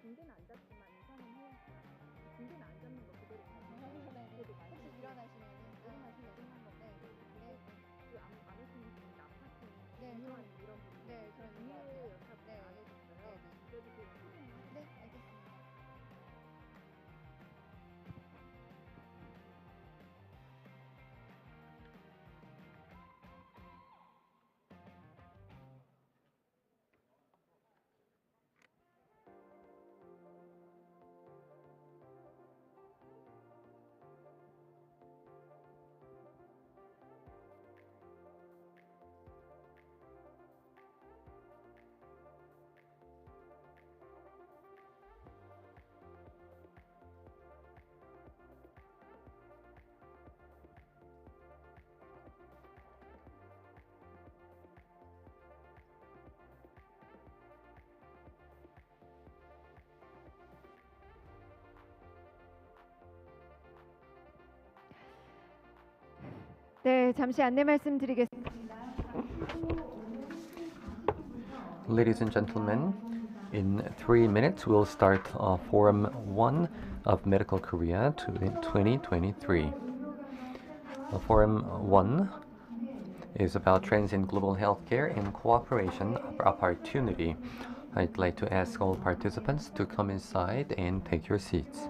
붕대는 안 잡지만 우산은 해야 붕대는 안 잡는 거 그대로 그래도 많이 혹시 일어나시면 끝난 건데 안 오시는 분이 아파트 중요한 이런 분들 그런 위에 것 같아요. 연탑 안 오셨어요. 그래도 그 네, 알겠습니다. 네, 잠시 안내 말씀드리겠습니다. Ladies and gentlemen, in 3 minutes we'll start Forum 1 of Medical Korea 2023. Forum 1 is about trends in global healthcare and cooperation opportunity. I'd like to ask all participants to come inside and take your seats.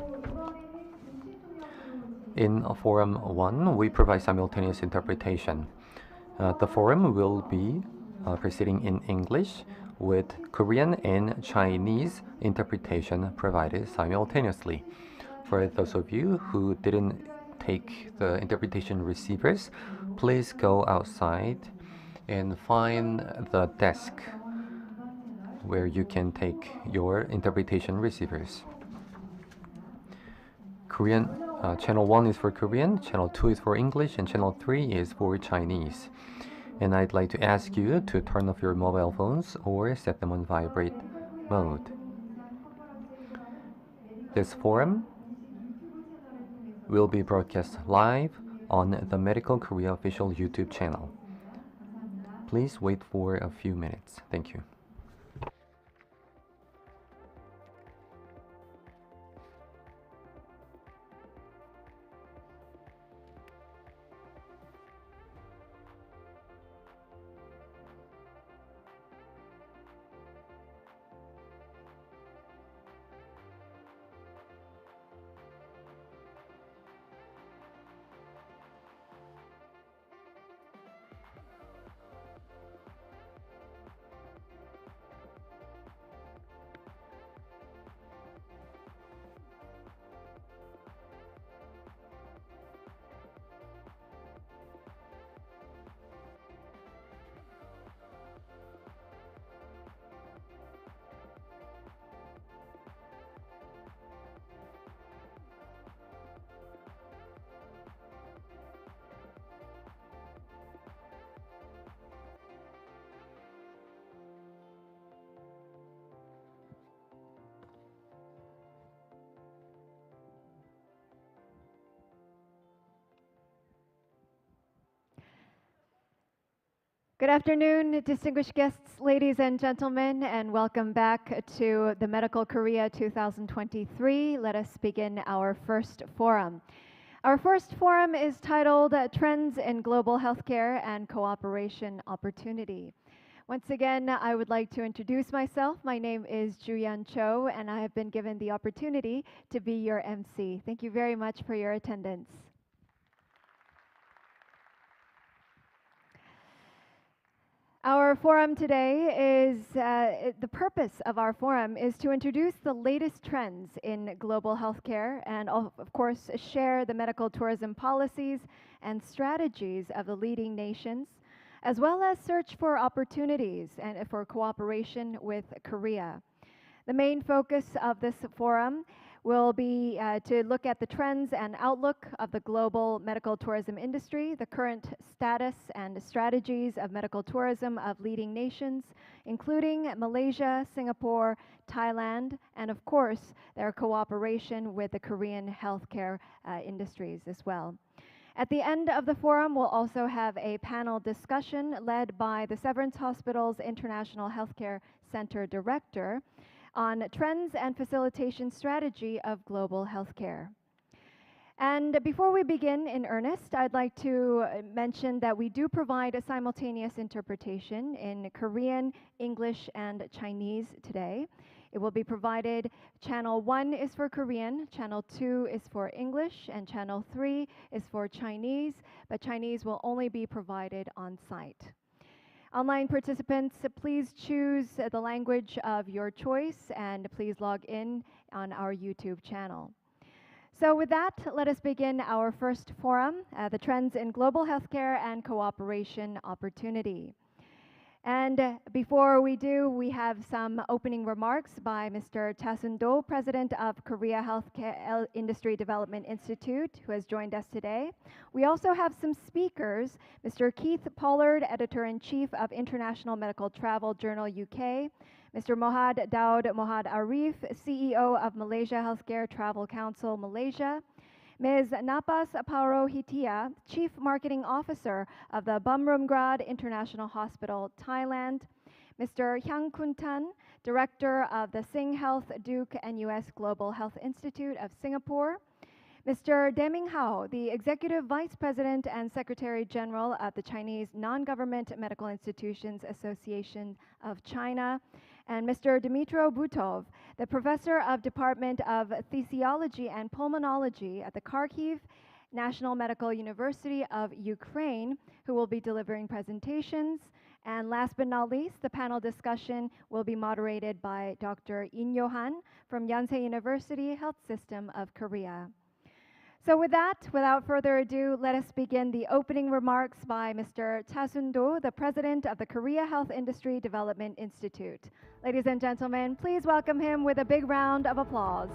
In Forum 1, we provide simultaneous interpretation. The forum will be proceeding in English with Korean and Chinese interpretation provided simultaneously. For those of you who didn't take the interpretation receivers, please go outside and find the desk where you can take your interpretation receivers. Korean channel 1 is for Korean, channel 2 is for English, and channel 3 is for Chinese. And I'd like to ask you to turn off your mobile phones or set them on vibrate mode. This forum will be broadcast live on the Medical Korea official YouTube channel. Please wait for a few minutes. Thank you. Good afternoon, distinguished guests, ladies and gentlemen, and welcome back to the Medical Korea 2023. Let us begin our first forum. Our first forum is titled Trends in Global Healthcare and Cooperation Opportunity. Once again, I would like to introduce myself. My name is Ju-Yeon Cho, and I have been given the opportunity to be your MC. Thank you very much for your attendance. Our forum today is, the purpose of our forum is to introduce the latest trends in global healthcare and of course share the medical tourism policies and strategies of the leading nations, as well as search for opportunities and for cooperation with Korea. The main focus of this forum will be to look at the trends and outlook of the global medical tourism industry, the current status and strategies of medical tourism of leading nations, including Malaysia, Singapore, Thailand, and of course, their cooperation with the Korean healthcare industries as well. At the end of the forum, we'll also have a panel discussion led by the Severance Hospital's International Healthcare Center Director, on trends and facilitation strategy of global healthcare. And before we begin in earnest, I'd like to mention that we do provide a simultaneous interpretation in Korean, English, and Chinese today. It will be provided. Channel 1 is for Korean, Channel 2 is for English, and Channel 3 is for Chinese, but Chinese will only be provided on site. Online participants, please choose the language of your choice and please log in on our YouTube channel. So with that, let us begin our first forum, the Trends in Global Healthcare and Cooperation Opportunity. And before we do, we have some opening remarks by Mr. Cha-sun-do, President of Korea Healthcare Industry Development Institute, who has joined us today. We also have some speakers, Mr. Keith Pollard, Editor-in-Chief of International Medical Travel Journal UK, Mr. Mohad Daud Mohad Arif, CEO of Malaysia Healthcare Travel Council Malaysia, Ms. Napas Paurohitia, Chief Marketing Officer of the Bumrungrad International Hospital, Thailand, Mr. Hyang Kun Tan, Director of the Sing Health Duke NUS Global Health Institute of Singapore, Mr. Deming Hao, the Executive Vice President and Secretary General of the Chinese Non-Government Medical Institutions Association of China, and Mr. Dmitro Butov, the Professor of Department of Physiology and Pulmonology at the Kharkiv National Medical University of Ukraine, who will be delivering presentations. And last but not least, the panel discussion will be moderated by Dr. In Yo-han from Yonsei University Health System of Korea. So with that, without further ado, let us begin the opening remarks by Mr. Cha-sun-do, the President of the Korea Health Industry Development Institute. Ladies and gentlemen, please welcome him with a big round of applause.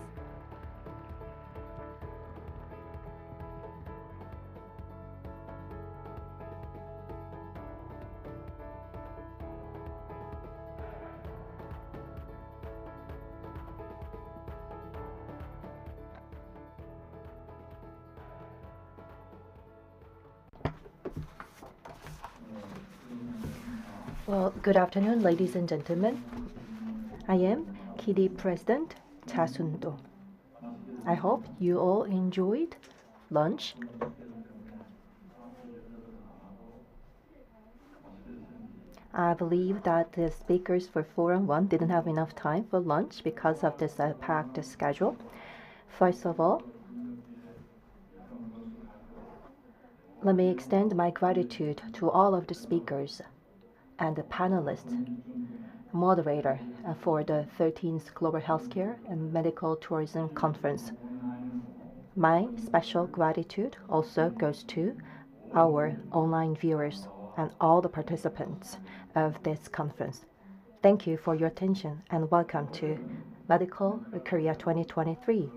Well, good afternoon, ladies and gentlemen. I am KD President Cha-sun-do. I hope you all enjoyed lunch. I believe that the speakers for Forum 1 didn't have enough time for lunch because of this packed schedule. First of all, let me extend my gratitude to all of the speakers and the panelists, moderator for the 13th Global Healthcare and Medical Tourism Conference. My special gratitude also goes to our online viewers and all the participants of this conference. Thank you for your attention and welcome to Medical Korea 2023.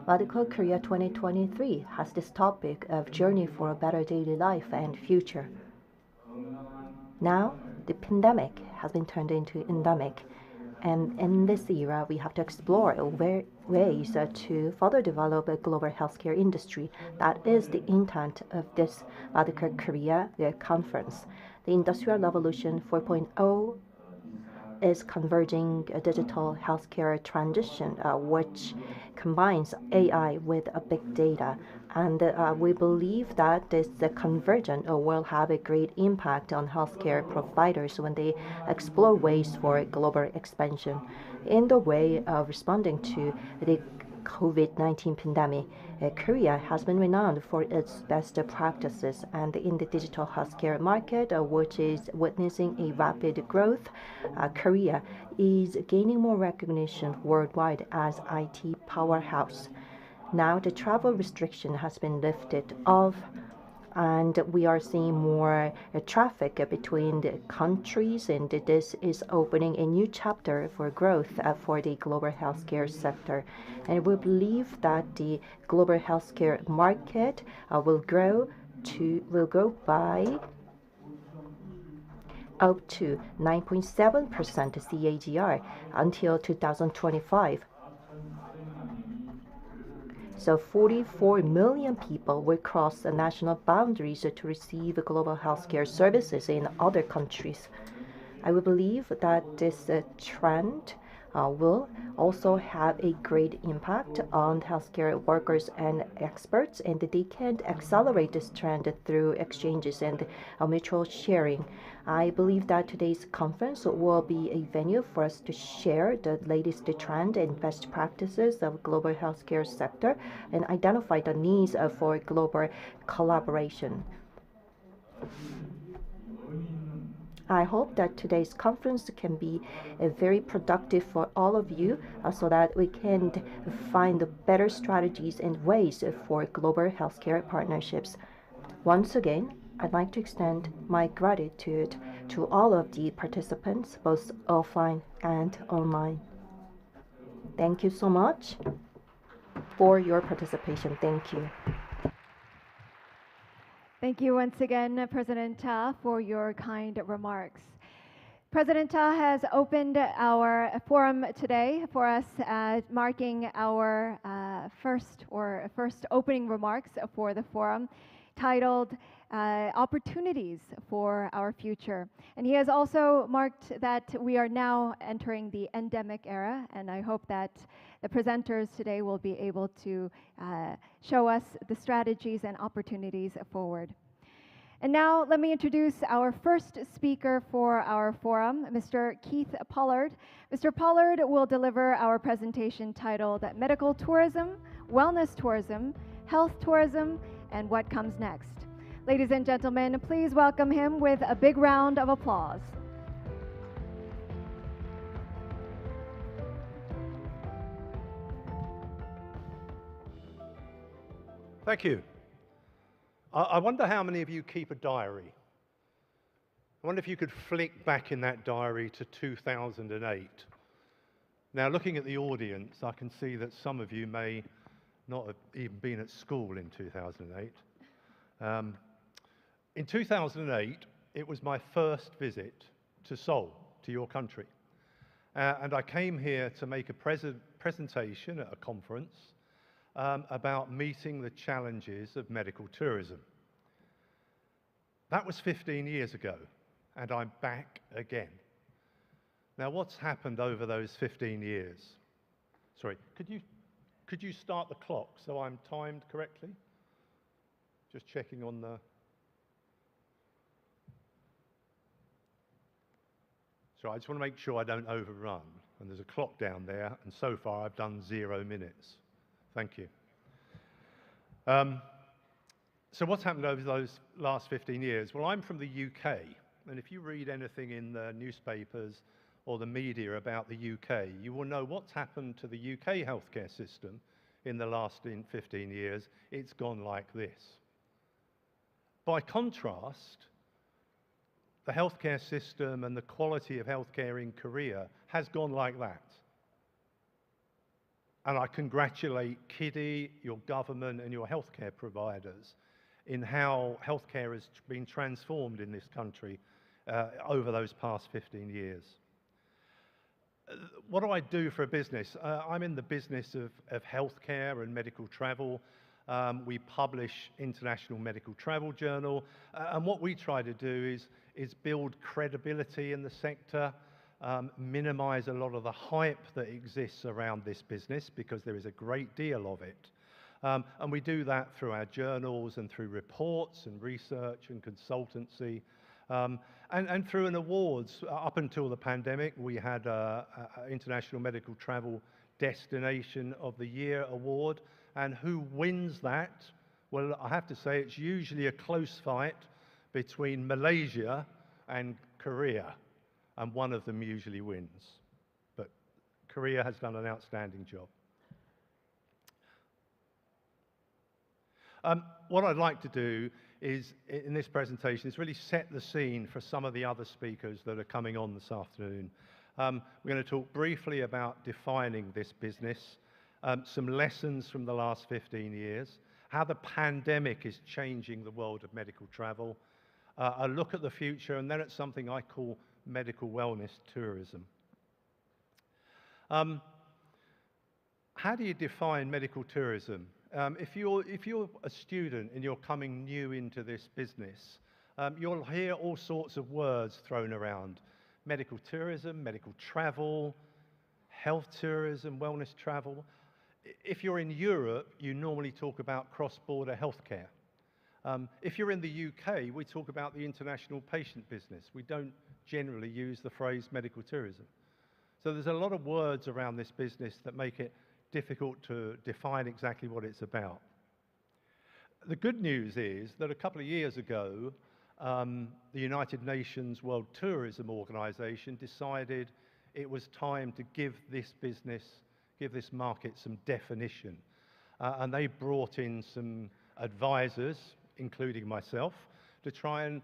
Medical Korea 2023 has this topic of journey for a better daily life and future. Now, the pandemic has been turned into endemic, and in this era, we have to explore ways to further develop a global healthcare industry. That is the intent of this Medical Korea conference. The Industrial Revolution 4.0 is converging a digital healthcare transition, which combines AI with big data. And we believe that this convergence will have a great impact on healthcare providers when they explore ways for global expansion. In the way of responding to the COVID-19 pandemic, Korea has been renowned for its best practices, and in the digital healthcare market, which is witnessing a rapid growth, Korea is gaining more recognition worldwide as IT powerhouse. Now the travel restriction has been lifted off, and we are seeing more traffic between the countries, and this is opening a new chapter for growth for the global healthcare sector. And we believe that the global healthcare market will grow by up to 9.7% CAGR until 2025. So 44 million people will cross the national boundaries to receive global healthcare services in other countries. I would believe that this trend will also have a great impact on healthcare workers and experts, and they can accelerate this trend through exchanges and mutual sharing. I believe that today's conference will be a venue for us to share the latest trend and best practices of global healthcare sector and identify the needs for global collaboration. I hope that today's conference can be very productive for all of you so that we can find better strategies and ways for global healthcare partnerships. Once again, I'd like to extend my gratitude to all of the participants, both offline and online. Thank you so much for your participation. Thank you. Thank you once again, President Ta, for your kind remarks. President Ta has opened our forum today for us, marking our first opening remarks for the forum, titled Opportunities for Our Future. And he has also marked that we are now entering the endemic era, and I hope that the presenters today will be able to show us the strategies and opportunities forward. And now let me introduce our first speaker for our forum, Mr. Keith Pollard. Mr. Pollard will deliver our presentation titled Medical Tourism, Wellness Tourism, Health Tourism, and What Comes Next. Ladies and gentlemen, please welcome him with a big round of applause. Thank you. I wonder how many of you keep a diary. I wonder if you could flick back in that diary to 2008. Now, looking at the audience, I can see that some of you may not have even been at school in 2008. In 2008, it was my first visit to Seoul, to your country. And I came here to make a presentation at a conference about meeting the challenges of medical tourism. That was 15 years ago, and I'm back again. Now, what's happened over those 15 years? Sorry, could you start the clock so I'm timed correctly? Just checking on the... So I just want to make sure I don't overrun. And there's a clock down there, and so far I've done 0 minutes. Thank you. So what's happened over those last 15 years? Well, I'm from the UK, and if you read anything in the newspapers or the media about the UK, you will know what's happened to the UK healthcare system in the last 15 years. It's gone like this. By contrast, the healthcare system and the quality of healthcare in Korea has gone like that. And I congratulate KIDI, your government, and your healthcare providers in how healthcare has been transformed in this country over those past 15 years. What do I do for a business? I'm in the business of healthcare and medical travel. We publish International Medical Travel Journal, and what we try to do is build credibility in the sector, minimize a lot of the hype that exists around this business, because there is a great deal of it. And we do that through our journals and through reports and research and consultancy, and through an awards. Up until the pandemic, we had an International Medical Travel Destination of the Year award. And who wins that? Well, I have to say it's usually a close fight between Malaysia and Korea, and one of them usually wins. But Korea has done an outstanding job. What I'd like to do is, in this presentation, is really set the scene for some of the other speakers that are coming on this afternoon. We're going to talk briefly about defining this business, some lessons from the last 15 years, how the pandemic is changing the world of medical travel, a look at the future, and then at something I call medical wellness tourism. How do you define medical tourism? If you're a student and you're coming new into this business, you'll hear all sorts of words thrown around. medical tourism, medical travel, health tourism, wellness travel. If you're in Europe, you normally talk about cross-border healthcare. If you're in the UK, we talk about the international patient business. We don't generally use the phrase medical tourism. So there's a lot of words around this business that make it difficult to define exactly what it's about. The good news is that a couple of years ago, the United Nations World Tourism Organization decided it was time to give this market some definition. And they brought in some advisors, including myself, to try and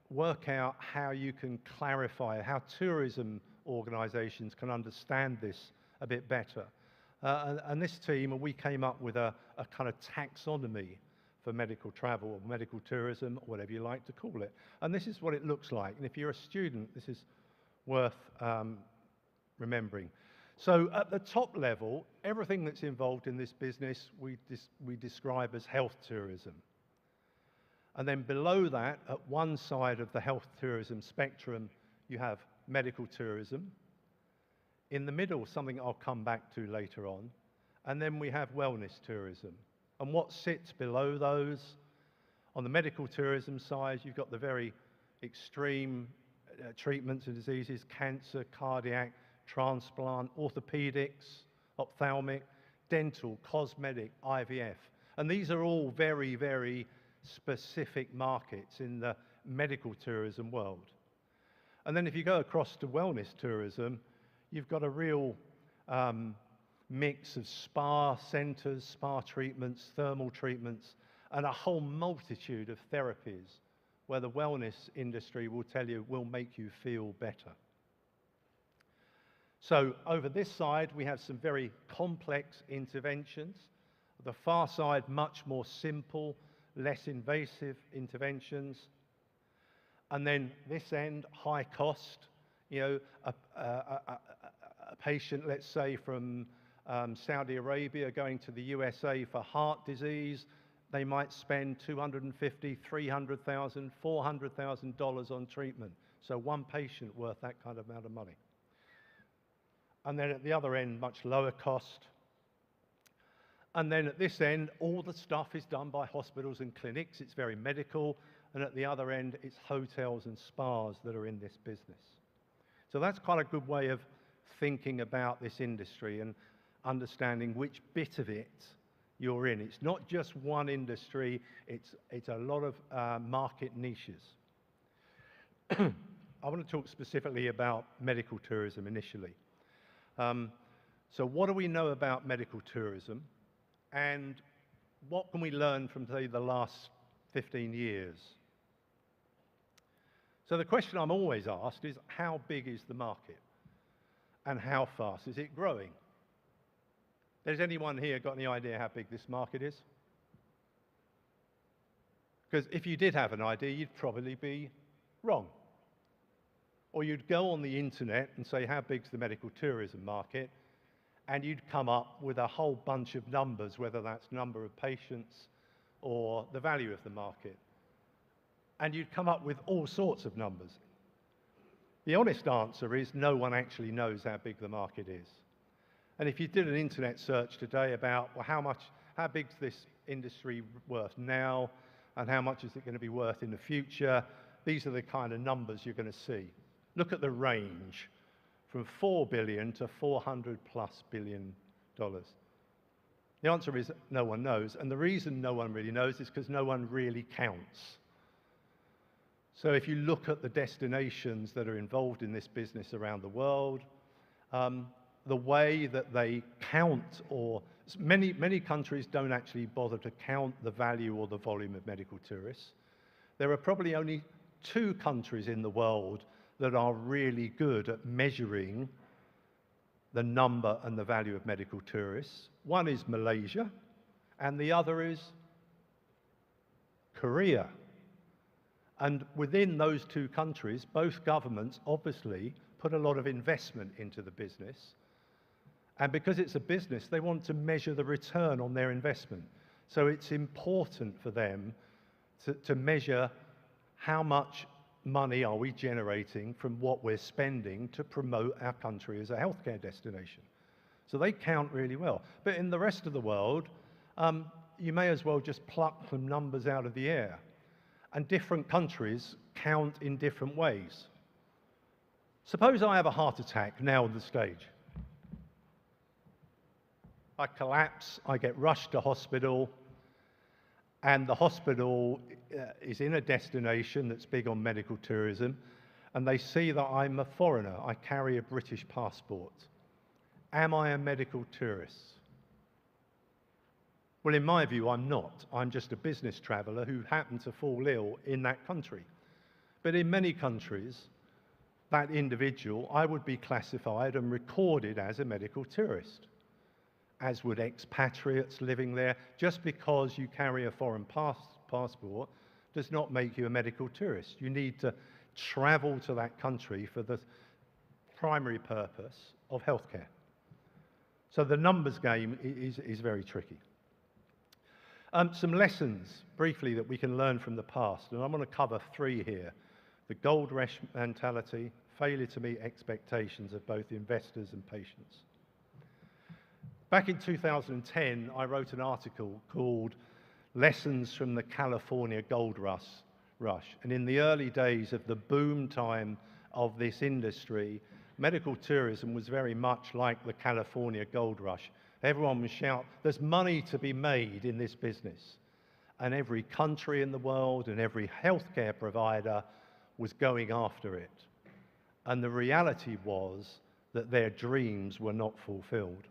work out how you can clarify, how tourism organizations can understand this a bit better. And this team, we came up with a kind of taxonomy for medical travel or medical tourism, or whatever you like to call it. And this is what it looks like. And if you're a student, this is worth remembering. So at the top level, everything that's involved in this business, we describe as health tourism. And then below that, at one side of the health tourism spectrum, you have medical tourism. In the middle, something I'll come back to later on. And then we have wellness tourism. And what sits below those, on the medical tourism side, you've got the very extreme treatments and diseases, cancer, cardiac, transplant, orthopedics, ophthalmic, dental, cosmetic, IVF. And these are all very, very specific markets in the medical tourism world. And then if you go across to wellness tourism, you've got a real mix of spa centers, spa treatments, thermal treatments, and a whole multitude of therapies where the wellness industry will tell you will make you feel better. So over this side, we have some very complex interventions. The far side, much more simple, less invasive interventions. And then this end, high cost. You know, a patient, let's say, from Saudi Arabia going to the USA for heart disease, they might spend $250,000, $300,000, $400,000 on treatment. So one patient worth that kind of amount of money. And then at the other end, much lower cost. And then at this end, all the stuff is done by hospitals and clinics. It's very medical. And at the other end, it's hotels and spas that are in this business. So that's quite a good way of thinking about this industry and understanding which bit of it you're in. It's not just one industry, it's a lot of market niches. I want to talk specifically about medical tourism initially. So what do we know about medical tourism, and what can we learn from, say, the last 15 years? So the question I'm always asked is, how big is the market? And how fast is it growing? Has anyone here got any idea how big this market is? Because if you did have an idea, you'd probably be wrong. Or you'd go on the internet and say, how big's the medical tourism market? And you'd come up with a whole bunch of numbers, whether that's number of patients or the value of the market. And you'd come up with all sorts of numbers. The honest answer is no one actually knows how big the market is. And if you did an internet search today about, well, how big's this industry worth now, and how much is it going to be worth in the future, these are the kind of numbers you're going to see. Look at the range, from $4 billion to $400+ billion. The answer is no one knows, and the reason no one really knows is because no one really counts. So if you look at the destinations that are involved in this business around the world, the way that they count, or many countries don't actually bother to count the value or the volume of medical tourists. There are probably only 2 countries in the world that are really good at measuring the number and the value of medical tourists. One is Malaysia, and the other is Korea. And within those 2 countries, both governments obviously put a lot of investment into the business. And because it's a business, they want to measure the return on their investment. So it's important for them to measure how much money are we generating from what we're spending to promote our country as a healthcare destination? So they count really well. But in the rest of the world, you may as well just pluck some numbers out of the air. And different countries count in different ways. Suppose I have a heart attack now on the stage. I collapse, I get rushed to hospital, and the hospital is in a destination that's big on medical tourism, and they see that I'm a foreigner. I carry a British passport. Am I a medical tourist? Well, in my view, I'm not. I'm just a business traveller who happened to fall ill in that country. But in many countries, that individual, I would be classified and recorded as a medical tourist, as would expatriates living there. Just because you carry a foreign passport does not make you a medical tourist. You need to travel to that country for the primary purpose of healthcare. So the numbers game is very tricky. Some lessons, briefly, that we can learn from the past, and I'm going to cover 3 here. The gold rush mentality, failure to meet expectations of both investors and patients. Back in 2010, I wrote an article called Lessons from the California Gold Rush. And in the early days of the boom time of this industry, medical tourism was very much like the California Gold Rush. Everyone was shouting, there's money to be made in this business. And every country in the world and every healthcare provider was going after it. And the reality was that their dreams were not fulfilled.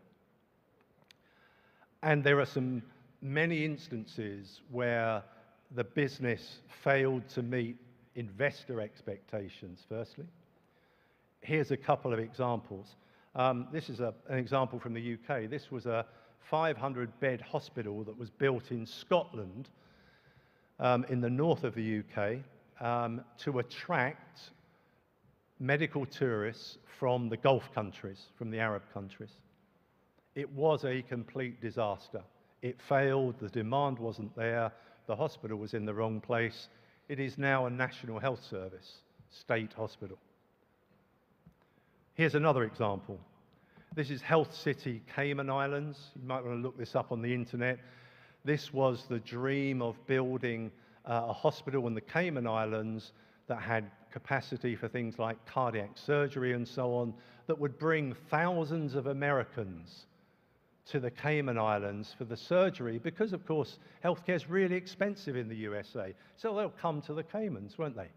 And there are many instances where the business failed to meet investor expectations, firstly. Here's a couple of examples. This is an example from the UK. This was a 500-bed hospital that was built in Scotland, in the north of the UK, to attract medical tourists from the Gulf countries, from the Arab countries. It was a complete disaster. It failed, the demand wasn't there, the hospital was in the wrong place. It is now a national health service, state hospital. Here's another example. This is Health City, Cayman Islands. You might want to look this up on the internet. This was the dream of building a hospital in the Cayman Islands that had capacity for things like cardiac surgery and so on, that would bring thousands of Americans to the Cayman Islands for the surgery, because of course healthcare is really expensive in the USA, so they'll come to the Caymans, won't they?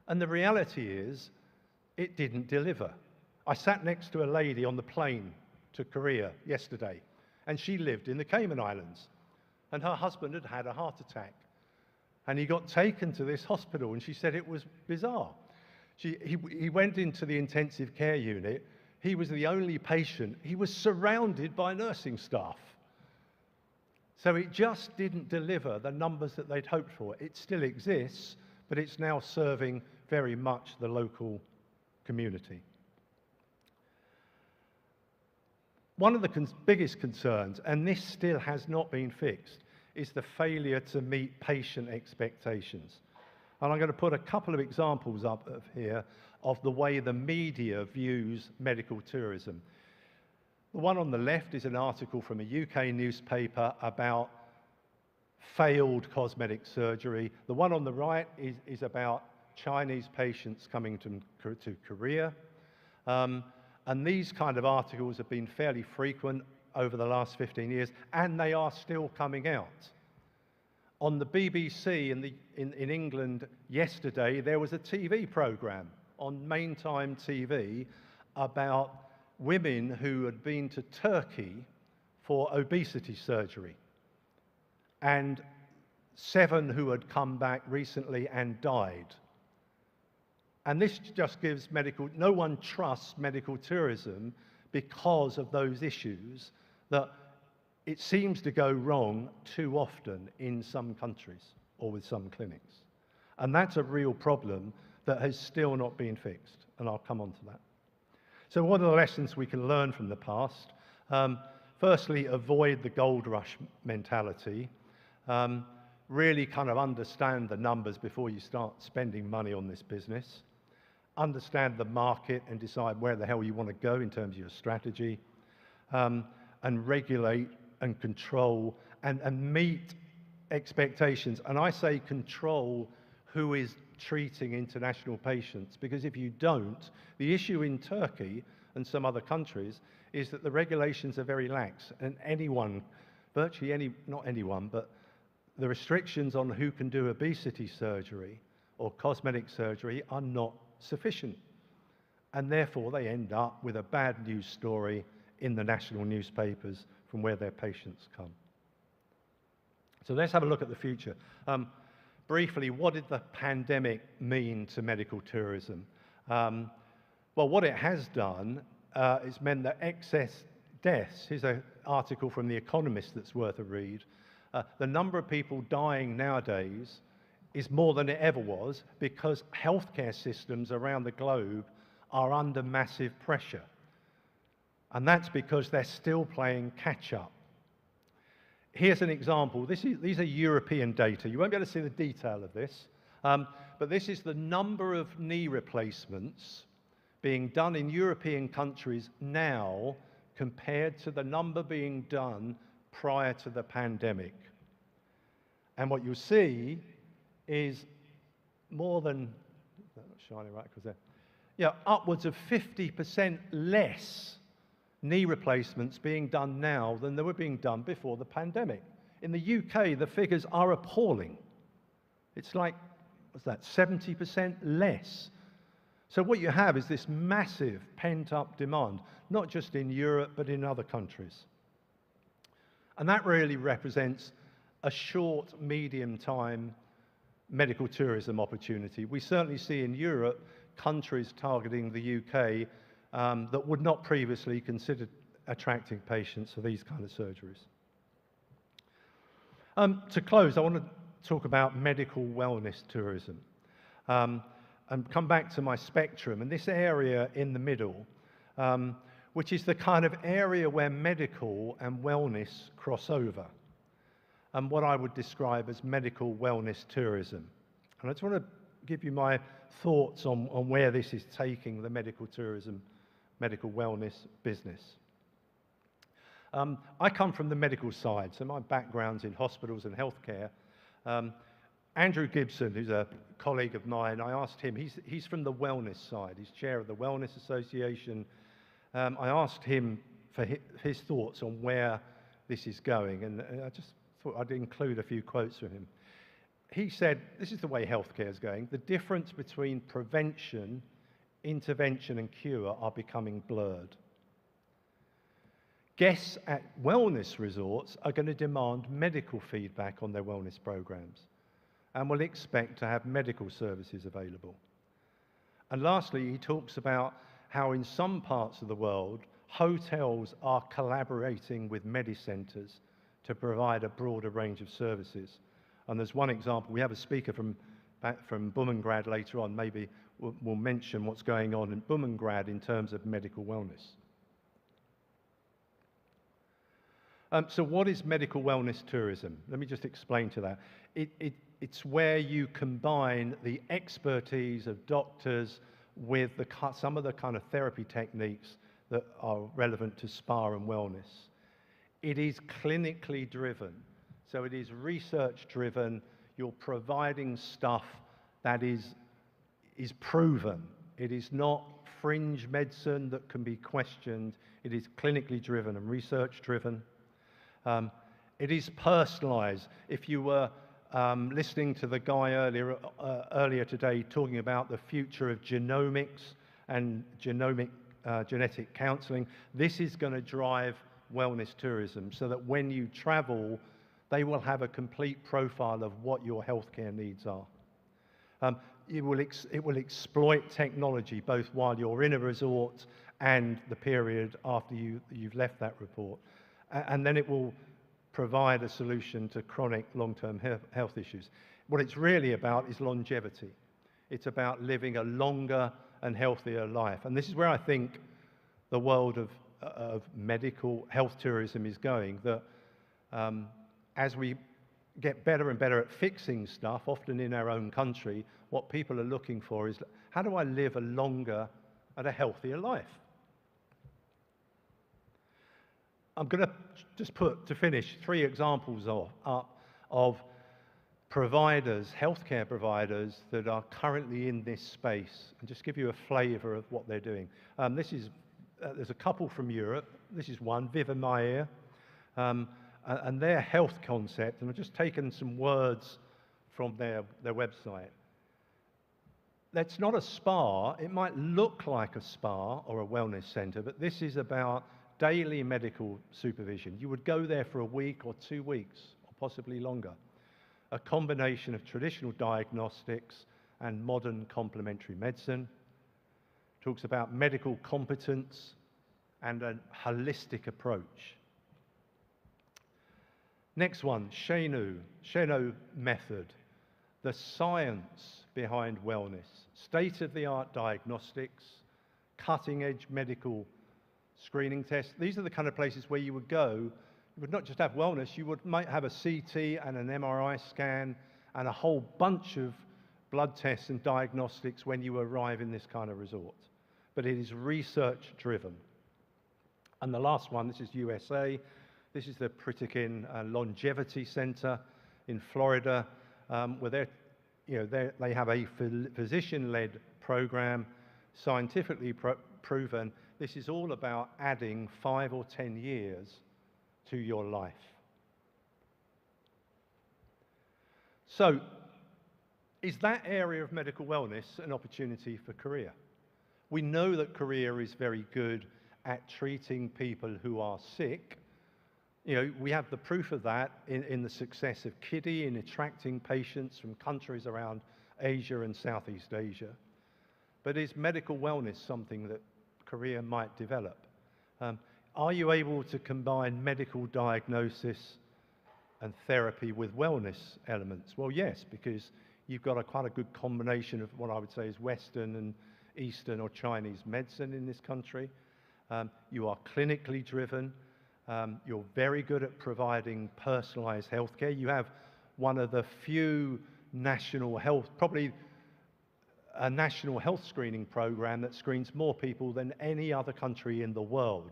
And the reality is, it didn't deliver. I sat next to a lady on the plane to Korea yesterday, and she lived in the Cayman Islands, and her husband had had a heart attack, and he got taken to this hospital, and she said it was bizarre. He went into the intensive care unit. He was the only patient. He was surrounded by nursing staff. So it just didn't deliver the numbers that they'd hoped for. It still exists, but it's now serving very much the local community. One of the biggest concerns, and this still has not been fixed, is the failure to meet patient expectations. And I'm going to put a couple of examples up of here of the way the media views medical tourism. The one on the left is an article from a UK newspaper about failed cosmetic surgery. The one on the right is about Chinese patients coming to Korea. And these kind of articles have been fairly frequent over the last 15 years, and they are still coming out. On the BBC in England yesterday, there was a TV programme on main time TV about women who had been to Turkey for obesity surgery, and 7 who had come back recently and died. And this just gives no one trusts medical tourism because of those issues, that it seems to go wrong too often in some countries or with some clinics. And that's a real problem that has still not been fixed, and I'll come on to that. So what are the lessons we can learn from the past? Firstly, avoid the gold rush mentality. really kind of understand the numbers before you start spending money on this business, understand the market and decide where the hell you want to go in terms of your strategy, and regulate and control and meet expectations. And I say control who is treating international patients, because if you don't, the issue in Turkey and some other countries is that the regulations are very lax, and anyone, virtually any, not anyone, but the restrictions on who can do obesity surgery or cosmetic surgery are not sufficient. And therefore they end up with a bad news story in the national newspapers from where their patients come. So let's have a look at the future. Briefly, what did the pandemic mean to medical tourism? Well, what it has done is meant that excess deaths, here's an article from The Economist that's worth a read, the number of people dying nowadays is more than it ever was because healthcare systems around the globe are under massive pressure. And that's because they're still playing catch up. Here's an example. These are European data. You won't be able to see the detail of this, but this is the number of knee replacements being done in European countries now compared to the number being done prior to the pandemic. And what you'll see is more than, that's not shining right because they're, yeah, upwards of 50% less knee replacements being done now than they were being done before the pandemic. In the UK, the figures are appalling. It's like, what's that, 70% less. So what you have is this massive pent-up demand, not just in Europe, but in other countries. And that really represents a short, medium-time medical tourism opportunity. We certainly see in Europe countries targeting the UK that would not previously consider attracting patients for these kind of surgeries. To close, I want to talk about medical wellness tourism and come back to my spectrum and this area in the middle, which is the kind of area where medical and wellness cross over, and what I would describe as medical wellness tourism. And I just want to give you my thoughts on where this is taking the medical tourism, medical wellness business. I come from the medical side, so my background's in hospitals and healthcare. Andrew Gibson, who's a colleague of mine, I asked him, he's from the wellness side, he's chair of the Wellness Association. I asked him for his thoughts on where this is going, and I just thought I'd include a few quotes from him. He said, this is the way healthcare is going, the difference between prevention, intervention and cure are becoming blurred. Guests at wellness resorts are going to demand medical feedback on their wellness programs and will expect to have medical services available. And lastly, he talks about how in some parts of the world, hotels are collaborating with medicenters to provide a broader range of services. And there's one example, we have a speaker from Bummengrad later on, maybe we'll mention what's going on in Bummengrad in terms of medical wellness. So what is medical wellness tourism? Let me just explain to that. It's where you combine the expertise of doctors with some of the kind of therapy techniques that are relevant to spa and wellness. It is clinically driven, so it is research driven. You're providing stuff that is proven. It is not fringe medicine that can be questioned. It is clinically driven and research driven. It is personalized. If you were listening to the guy earlier today talking about the future of genomics and genetic counseling, this is going to drive wellness tourism so that when you travel, they will have a complete profile of what your healthcare needs are. It will exploit technology both while you're in a resort and the period after you've left that report. And then it will provide a solution to chronic long-term health issues. What it's really about is longevity. It's about living a longer and healthier life. And this is where I think the world of medical health tourism is going, that as we get better and better at fixing stuff, often in our own country, what people are looking for is, how do I live a longer and a healthier life? I'm going to just put, to finish, 3 examples of providers, healthcare providers that are currently in this space, and just give you a flavour of what they're doing. There's a couple from Europe. This is one, Viva Mayer, and their health concept, and I've just taken some words from their website. That's not a spa. It might look like a spa or a wellness centre, but this is about daily medical supervision. You would go there for a week or 2 weeks, or possibly longer. A combination of traditional diagnostics and modern complementary medicine. Talks about medical competence and a holistic approach. Next one, Sheno method, the science behind wellness, state-of-the-art diagnostics, cutting-edge medical screening tests. These are the kind of places where you would go. You would not just have wellness, you might have a CT and an MRI scan and a whole bunch of blood tests and diagnostics when you arrive in this kind of resort. But it is research-driven. And the last one, this is USA. This is the Pritikin Longevity Center in Florida, where they have a physician-led program, scientifically proven. This is all about adding 5 or 10 years to your life. So, is that area of medical wellness an opportunity for Korea? We know that Korea is very good at treating people who are sick. We have the proof of that in the success of KIDDY in attracting patients from countries around Asia and Southeast Asia. But is medical wellness something that Korea might develop? Are you able to combine medical diagnosis and therapy with wellness elements? Well, yes, because you've got quite a good combination of what I would say is Western and Eastern or Chinese medicine in this country. You are clinically driven. You're very good at providing personalized healthcare. You have one of the few probably a national health screening program that screens more people than any other country in the world.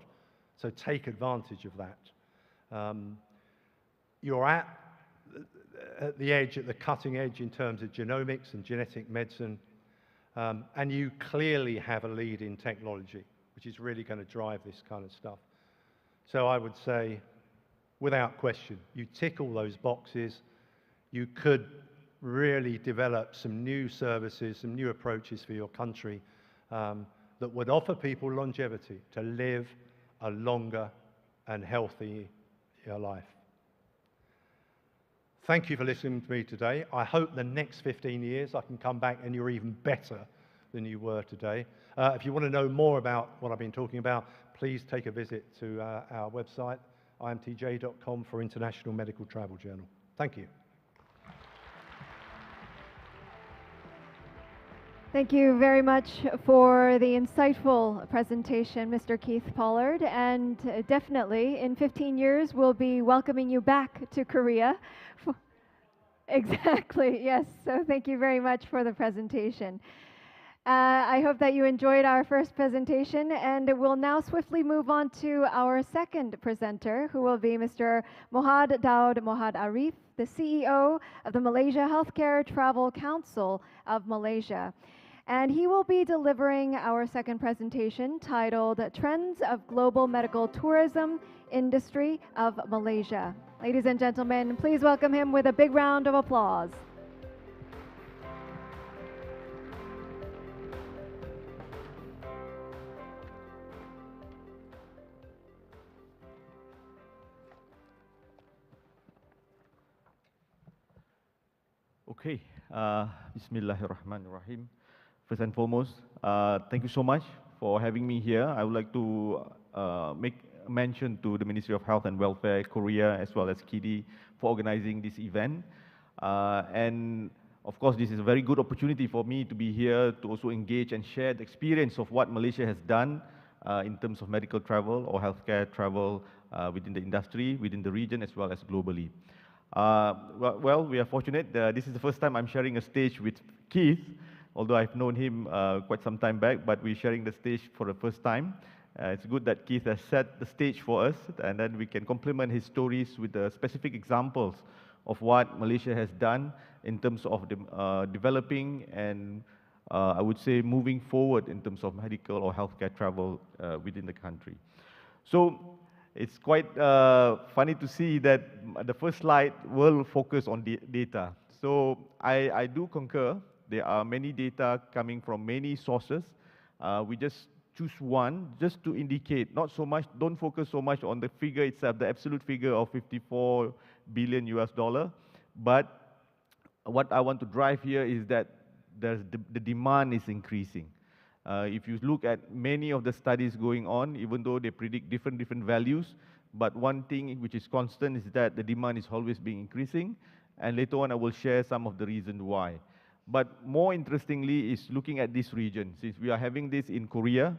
So take advantage of that. You're at the edge, at the cutting edge in terms of genomics and genetic medicine. And you clearly have a lead in technology, which is really going to drive this kind of stuff. So I would say, without question, you tick all those boxes. You could really develop some new services, some new approaches for your country that would offer people longevity to live a longer and healthier life. Thank you for listening to me today. I hope the next 15 years I can come back and you're even better than you were today. If you want to know more about what I've been talking about, please take a visit to our website, imtj.com, for International Medical Travel Journal. Thank you. Thank you very much for the insightful presentation, Mr. Keith Pollard. And definitely, in 15 years, we'll be welcoming you back to Korea. Exactly, yes. So thank you very much for the presentation. I hope that you enjoyed our first presentation, and we'll now swiftly move on to our second presenter, who will be Mr. Mohad Daud Mohad Arif, the CEO of the Malaysia Healthcare Travel Council of Malaysia. And he will be delivering our second presentation titled Trends of Global Medical Tourism Industry of Malaysia. Ladies and gentlemen, please welcome him with a big round of applause. Okay, Bismillahirrahmanirrahim. First and foremost, thank you so much for having me here. I would like to make mention to the Ministry of Health and Welfare Korea as well as KIDDY for organizing this event. And of course, this is a very good opportunity for me to be here to also engage and share the experience of what Malaysia has done in terms of medical travel or healthcare travel within the industry, within the region, as well as globally. Well, we are fortunate. This is the first time I'm sharing a stage with Keith, although I've known him quite some time back, but we're sharing the stage for the first time. It's good that Keith has set the stage for us, and then we can complement his stories with the specific examples of what Malaysia has done in terms of developing and I would say moving forward in terms of medical or healthcare travel within the country. So it's quite funny to see that the first slide will focus on data. So I do concur. There are many data coming from many sources. We just choose one just to indicate, not so much, don't focus so much on the figure itself, the absolute figure of 54 billion US dollar. But what I want to drive here is that the demand is increasing. If you look at many of the studies going on, even though they predict different values, but one thing which is constant is that the demand is always being increasing, and later on I will share some of the reasons why. But more interestingly is looking at this region. Since we are having this in Korea,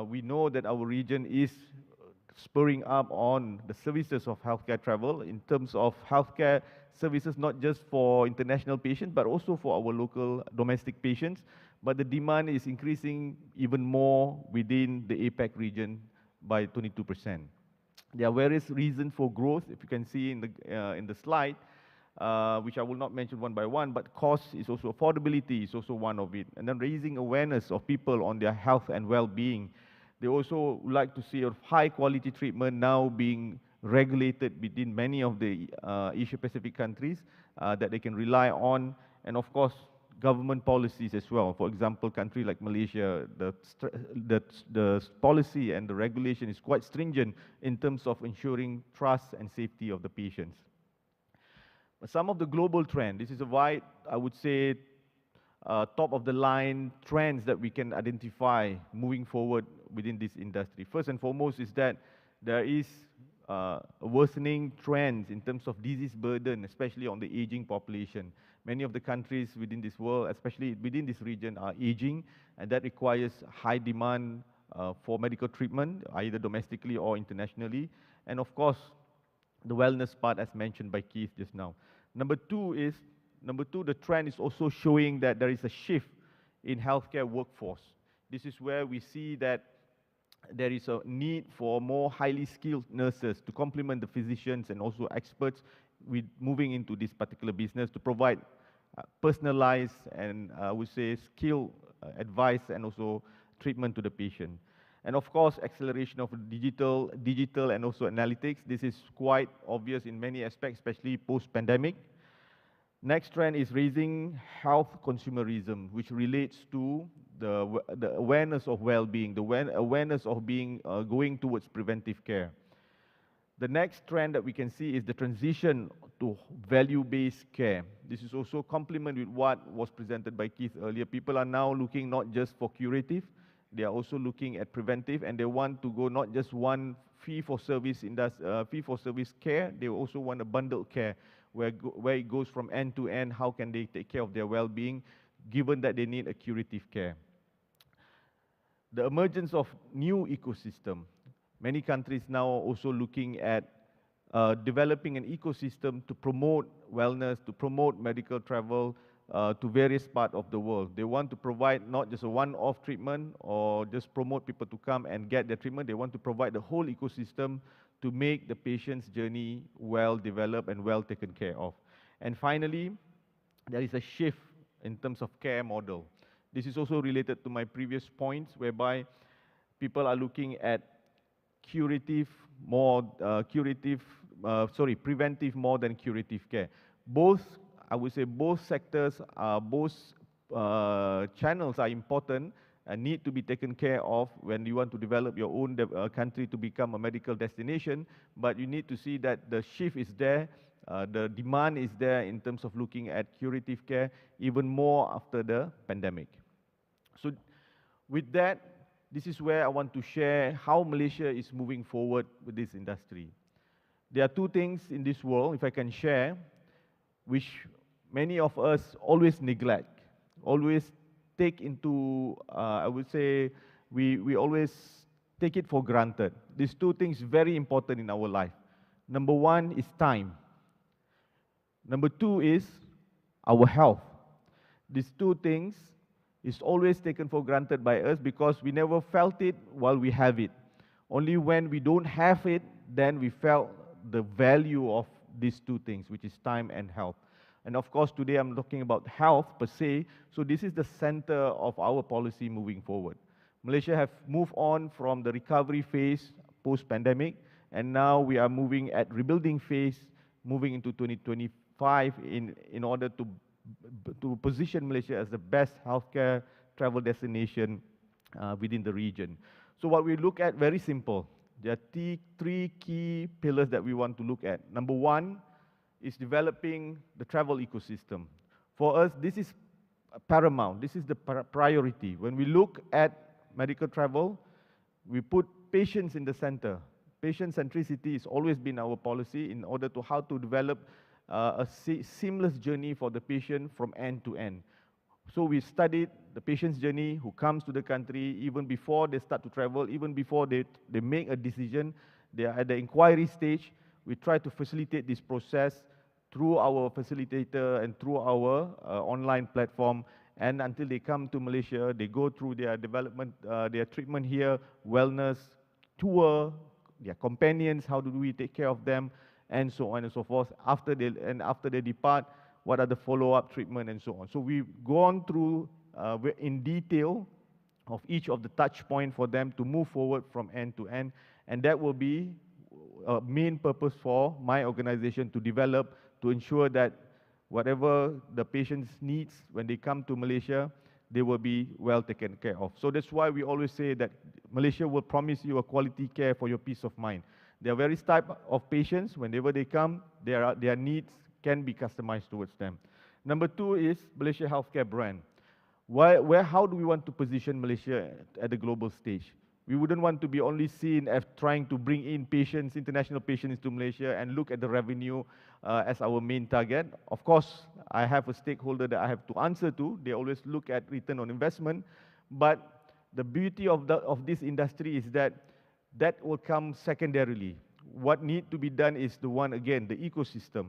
we know that our region is spurring up on the services of healthcare travel in terms of healthcare services, not just for international patients, but also for our local domestic patients. But the demand is increasing even more within the APAC region by 22%. There are various reasons for growth, if you can see in the slide, which I will not mention one by one, but cost is also, affordability is also one of it. And then raising awareness of people on their health and well-being. They also like to see a high quality treatment now being regulated within many of the Asia Pacific countries that they can rely on, and of course government policies as well. For example, country like Malaysia, the policy and the regulation is quite stringent in terms of ensuring trust and safety of the patients. But some of the global trend, this is a wide, I would say, top of the line trends that we can identify moving forward within this industry. First and foremost is that there is worsening trends in terms of disease burden, especially on the aging population. Many of the countries within this world, especially within this region, are aging, and that requires high demand for medical treatment, either domestically or internationally. And of course, the wellness part, as mentioned by Keith just now. Number two, the trend is also showing that there is a shift in healthcare workforce. This is where we see that there is a need for more highly skilled nurses to complement the physicians and also experts with moving into this particular business to provide personalized and I would say skilled advice and also treatment to the patient. And of course, acceleration of digital and also analytics. This is quite obvious in many aspects, especially post-pandemic. Next trend is raising health consumerism, which relates to the awareness of well-being, the awareness of being going towards preventive care. The next trend that we can see is the transition to value-based care. This is also complement with what was presented by Keith earlier. People are now looking not just for curative, they are also looking at preventive, and they want to go not just one fee-for-service care, they also want a bundled care where it goes from end to end. How can they take care of their well-being, given that they need a curative care? The emergence of new ecosystem. Many countries now are also looking at developing an ecosystem to promote wellness, to promote medical travel to various parts of the world. They want to provide not just a one-off treatment or just promote people to come and get their treatment. They want to provide the whole ecosystem to make the patient's journey well developed and well taken care of. And finally, there is a shift in terms of care model. This is also related to my previous points, whereby people are looking at preventive more than curative care. Both, I would say, both sectors, both channels are important and need to be taken care of when you want to develop your own country to become a medical destination. But you need to see that the shift is there, the demand is there in terms of looking at curative care even more after the pandemic. So with that, this is where I want to share how Malaysia is moving forward with this industry. There are two things in this world, if I can share, which many of us always neglect, always take into, I would say, we always take it for granted. These two things very important in our life. Number one is time. Number two is our health. These two things is always taken for granted by us because we never felt it while we have it. Only when we don't have it, then we felt the value of these two things, which is time and health. And of course, today I'm talking about health per se, so this is the center of our policy moving forward. Malaysia have moved on from the recovery phase post-pandemic, and now we are moving at rebuilding phase, moving into 2025 in order to position Malaysia as the best healthcare travel destination within the region. So what we look at, very simple. There are three key pillars that we want to look at. Number one is developing the travel ecosystem. For us, this is paramount. This is the priority. When we look at medical travel, we put patients in the center. Patient centricity has always been our policy in order to how to develop a seamless journey for the patient from end to end. So we studied the patient's journey who comes to the country even before they start to travel, even before they make a decision. They are at the inquiry stage. We try to facilitate this process through our facilitator and through our online platform. And until they come to Malaysia, they go through their development, their treatment here, wellness, tour, their companions, how do we take care of them, and so on and so forth. After they depart, what are the follow-up treatment and so on. So we've gone through in detail of each of the touch points for them to move forward from end to end, and that will be a main purpose for my organization to develop, to ensure that whatever the patients needs when they come to Malaysia, they will be well taken care of. So that's why we always say that Malaysia will promise you a quality care for your peace of mind. There are various types of patients. Whenever they come, their needs can be customized towards them. Number two is Malaysia healthcare brand. How do we want to position Malaysia at the global stage? We wouldn't want to be only seen as trying to bring in patients, international patients into Malaysia and look at the revenue as our main target. Of course, I have a stakeholder that I have to answer to. They always look at return on investment. But the beauty of this industry is that will come secondarily. What needs to be done is the ecosystem.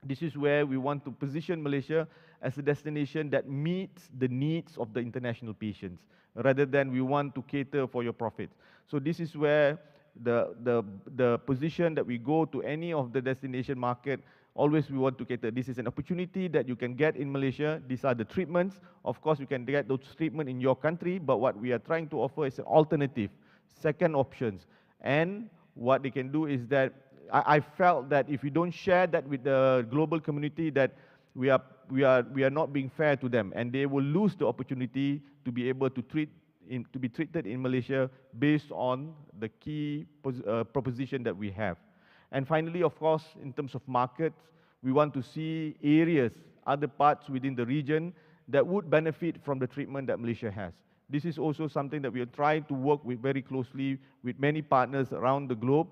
This is where we want to position Malaysia as a destination that meets the needs of the international patients, rather than we want to cater for your profit. So this is where the position that we go to any of the destination market, always we want to cater. This is an opportunity that you can get in Malaysia. These are the treatments. Of course, you can get those treatments in your country, but what we are trying to offer is an alternative, second options. And what they can do is that I felt that if we don't share that with the global community, that we are not being fair to them, and they will lose the opportunity to be able to be treated in Malaysia based on the key proposition that we have. And finally, of course, in terms of markets, we want to see areas, other parts within the region that would benefit from the treatment that Malaysia has. This is also something that we are trying to work with very closely with many partners around the globe,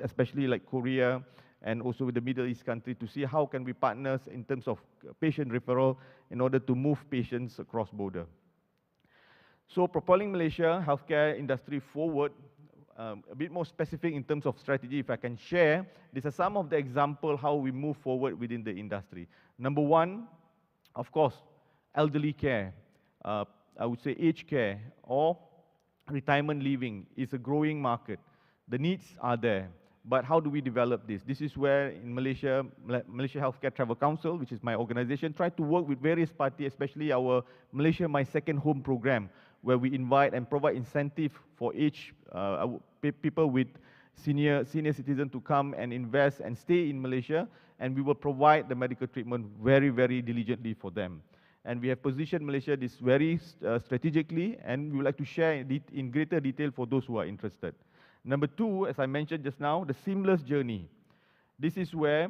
especially like Korea and also with the Middle East country, to see how can we partner in terms of patient referral in order to move patients across border. So propelling Malaysia healthcare industry forward, a bit more specific in terms of strategy, if I can share, these are some of the examples how we move forward within the industry. Number one, of course, elderly care. I would say aged care or retirement living is a growing market. The needs are there, but how do we develop this? This is where in Malaysia Healthcare Travel Council, which is my organization, try to work with various parties, especially our Malaysia My Second Home program, where we invite and provide incentive for people with senior citizens to come and invest and stay in Malaysia, and we will provide the medical treatment very, very diligently for them. And we have positioned Malaysia this very strategically, and we would like to share in greater detail for those who are interested. Number two, as I mentioned just now, the seamless journey. This is where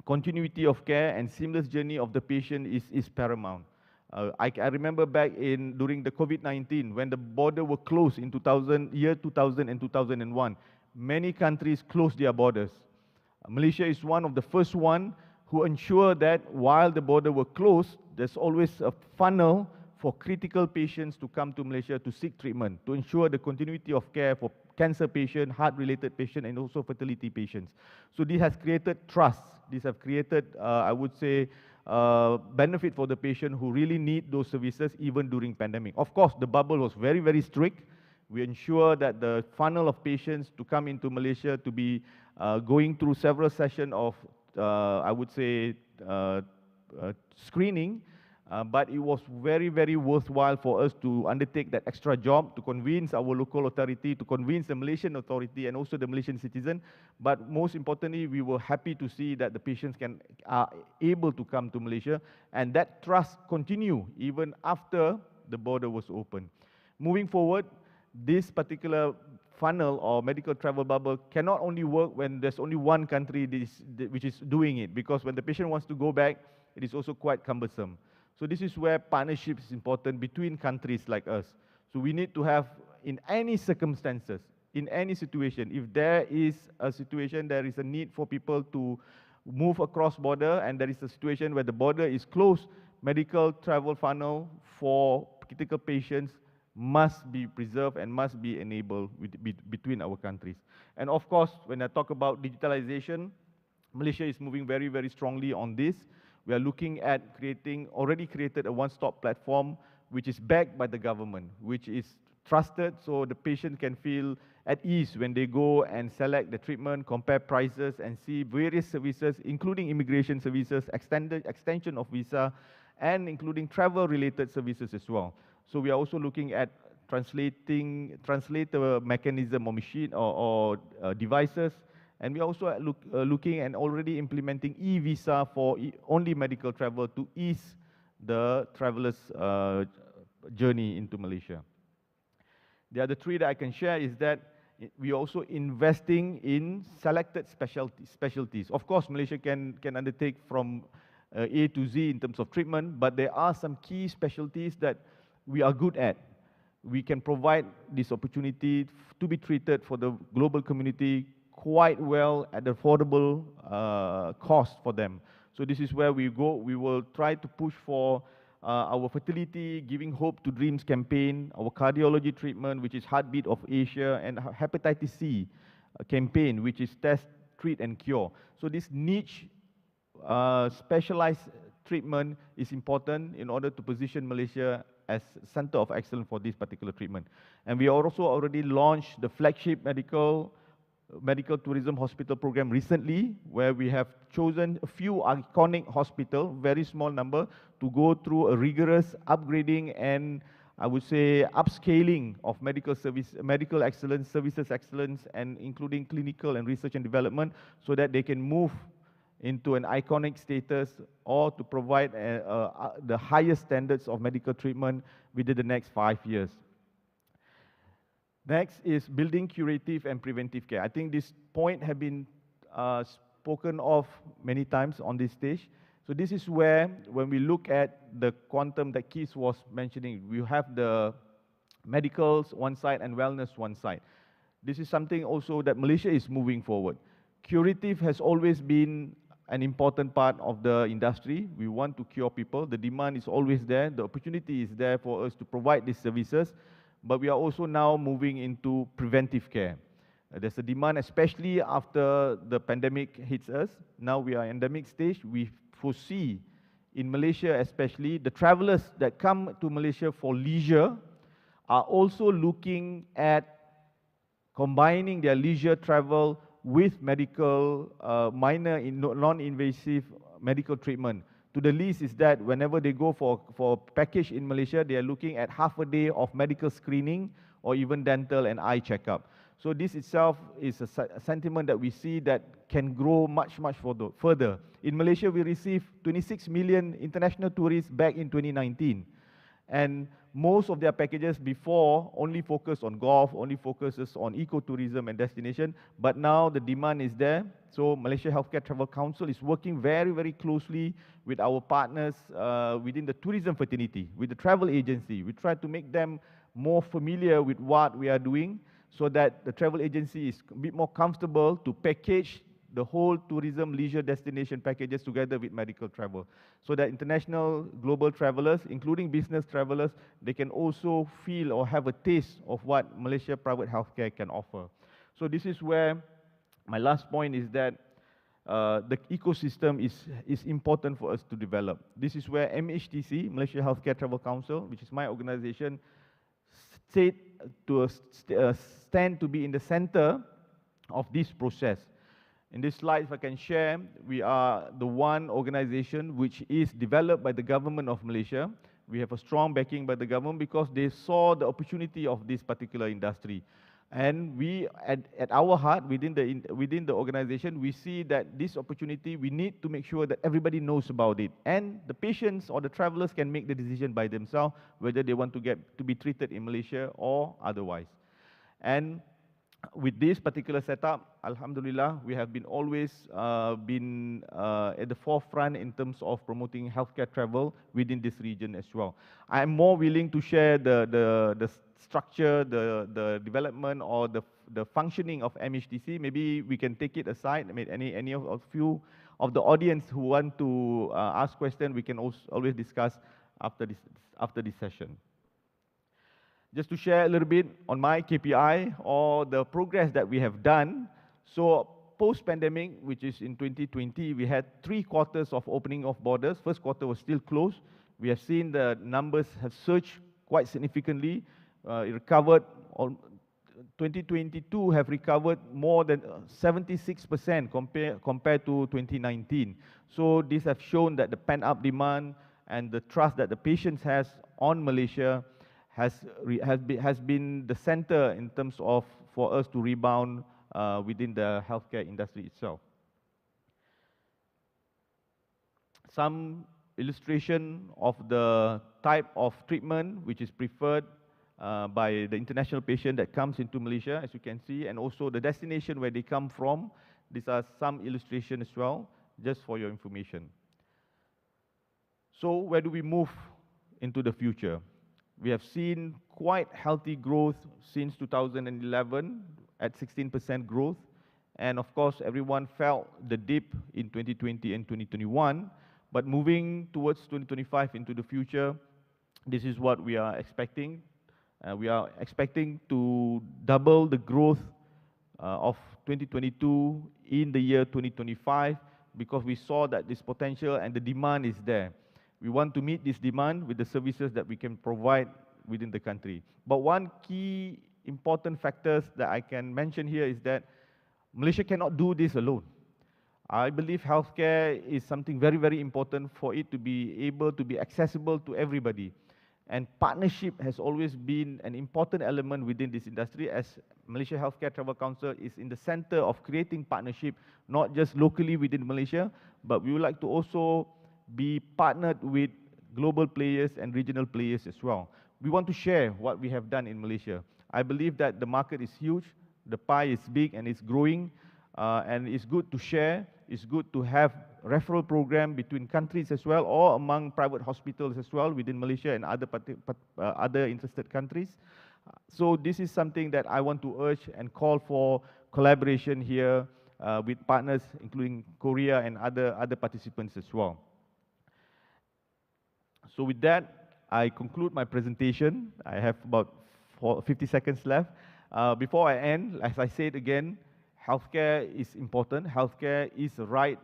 continuity of care and seamless journey of the patient is paramount. I remember back during the COVID-19, when the border were closed in 2000 and 2001, many countries closed their borders. Malaysia is one of the first one who ensure that while the border were closed, there's always a funnel for critical patients to come to Malaysia to seek treatment, to ensure the continuity of care for cancer patient, heart-related patient, and also fertility patients. So this has created trust. This has created, I would say, benefit for the patient who really need those services even during pandemic. Of course, the bubble was very, very strict. We ensure that the funnel of patients to come into Malaysia to be going through several sessions of, I would say, screening, but it was very, very worthwhile for us to undertake that extra job to convince our local authority, to convince the Malaysian authority and also the Malaysian citizen. But most importantly, we were happy to see that the patients are able to come to Malaysia, and that trust continue even after the border was open. Moving forward, this particular funnel or medical travel bubble cannot only work when there's only one country which is doing it, because when the patient wants to go back, it is also quite cumbersome. So this is where partnership is important between countries like us. So we need to have, in any circumstances, in any situation, if there is a situation, there is a need for people to move across border, and there is a situation where the border is closed, medical travel funnel for critical patients must be preserved and must be enabled between our countries. And of course, when I talk about digitalization, Malaysia is moving very, very strongly on this. We are looking at already created a one-stop platform which is backed by the government, which is trusted, so the patient can feel at ease when they go and select the treatment, compare prices, and see various services, including immigration services, extension of visa, and including travel-related services as well. So we are also looking at translator mechanism or machine or devices. And we are also looking and already implementing e-visa for only medical travel to ease the traveler's journey into Malaysia. The other three that I can share is that we are also investing in selected specialties. Of course, Malaysia can undertake from A to Z in terms of treatment, but there are some key specialties that we are good at. We can provide this opportunity to be treated for the global community quite well at affordable cost for them. So this is where we go. We will try to push for our fertility, giving hope to dreams campaign, our cardiology treatment, which is Heartbeat of Asia, and hepatitis C campaign, which is test, treat, and cure. So this niche specialized treatment is important in order to position Malaysia as center of excellence for this particular treatment. And we also already launched the flagship medical tourism hospital program recently, where we have chosen a few iconic hospitals, very small number, to go through a rigorous upgrading and, I would say, upscaling of medical excellence, services excellence, and including clinical and research and development, so that they can move into an iconic status or to provide the highest standards of medical treatment within the next 5 years. Next is building curative and preventive care. I think this point has been spoken of many times on this stage. So this is where, when we look at the quantum that Keith was mentioning, we have the medicals one side and wellness one side. This is something also that Malaysia is moving forward. Curative has always been an important part of the industry. We want to cure people. The demand is always there. The opportunity is there for us to provide these services. But we are also now moving into preventive care. There's a demand, especially after the pandemic hits us. Now we are endemic stage. We foresee in Malaysia especially, the travelers that come to Malaysia for leisure are also looking at combining their leisure travel with medical, non-invasive medical treatment. To the least is that whenever they go for a package in Malaysia, they are looking at half a day of medical screening or even dental and eye checkup. So this itself is a sentiment that we see that can grow much, much further. In Malaysia, we received 26 million international tourists back in 2019. And most of their packages before only focused on golf, only focuses on ecotourism and destination, but now the demand is there. So Malaysia Healthcare Travel Council is working very, very closely with our partners within the tourism fraternity, with the travel agency. We try to make them more familiar with what we are doing so that the travel agency is a bit more comfortable to package the whole tourism leisure destination packages together with medical travel, so that international global travelers, including business travelers, they can also feel or have a taste of what Malaysia private healthcare can offer. So this is where my last point is that the ecosystem is important for us to develop. This is where MHTC, Malaysia Healthcare Travel Council, which is my organization, stand to be in the center of this process. In this slide, if I can share, we are the one organization which is developed by the government of Malaysia. We have a strong backing by the government because they saw the opportunity of this particular industry. And we, at our heart, within the organization, we see that this opportunity, we need to make sure that everybody knows about it. And the patients or the travelers can make the decision by themselves whether they want to be treated in Malaysia or otherwise. And with this particular setup, Alhamdulillah, we have been always been at the forefront in terms of promoting healthcare travel within this region as well. I am more willing to share the structure, the development, or the functioning of MHTC. Maybe we can take it aside. I mean, any of you of the audience who want to ask questions, we can always discuss after this session. Just to share a little bit on my KPI or the progress that we have done. So post-pandemic, which is in 2020, we had 3 quarters of opening of borders. First quarter was still closed. We have seen the numbers have surged quite significantly. It recovered, 2022 have recovered more than 76% compared to 2019. So these have shown that the pent-up demand and the trust that the patients has on Malaysia has been the center in terms of for us to rebound within the healthcare industry itself. Some illustration of the type of treatment which is preferred by the international patient that comes into Malaysia, as you can see, and also the destination where they come from. These are some illustration as well, just for your information. So where do we move into the future? We have seen quite healthy growth since 2011 at 16% growth. And of course, everyone felt the dip in 2020 and 2021. But moving towards 2025 into the future, this is what we are expecting. We are expecting to double the growth of 2022 in the year 2025 because we saw that this potential and the demand is there. We want to meet this demand with the services that we can provide within the country. But one key important factors that I can mention here is that Malaysia cannot do this alone. I believe healthcare is something very, very important for it to be able to be accessible to everybody. And partnership has always been an important element within this industry, as Malaysia Healthcare Travel Council is in the center of creating partnership, not just locally within Malaysia, but we would like to also be partnered with global players and regional players as well. We want to share what we have done in Malaysia. I believe that the market is huge, the pie is big and it's growing, and it's good to share. It's good to have referral program between countries as well, or among private hospitals as well within Malaysia and other interested countries. So this is something that I want to urge and call for collaboration here with partners, including Korea and other participants as well. So with that, I conclude my presentation. I have about 50 seconds left. Before I end, as I said again, healthcare is important. Healthcare is a right,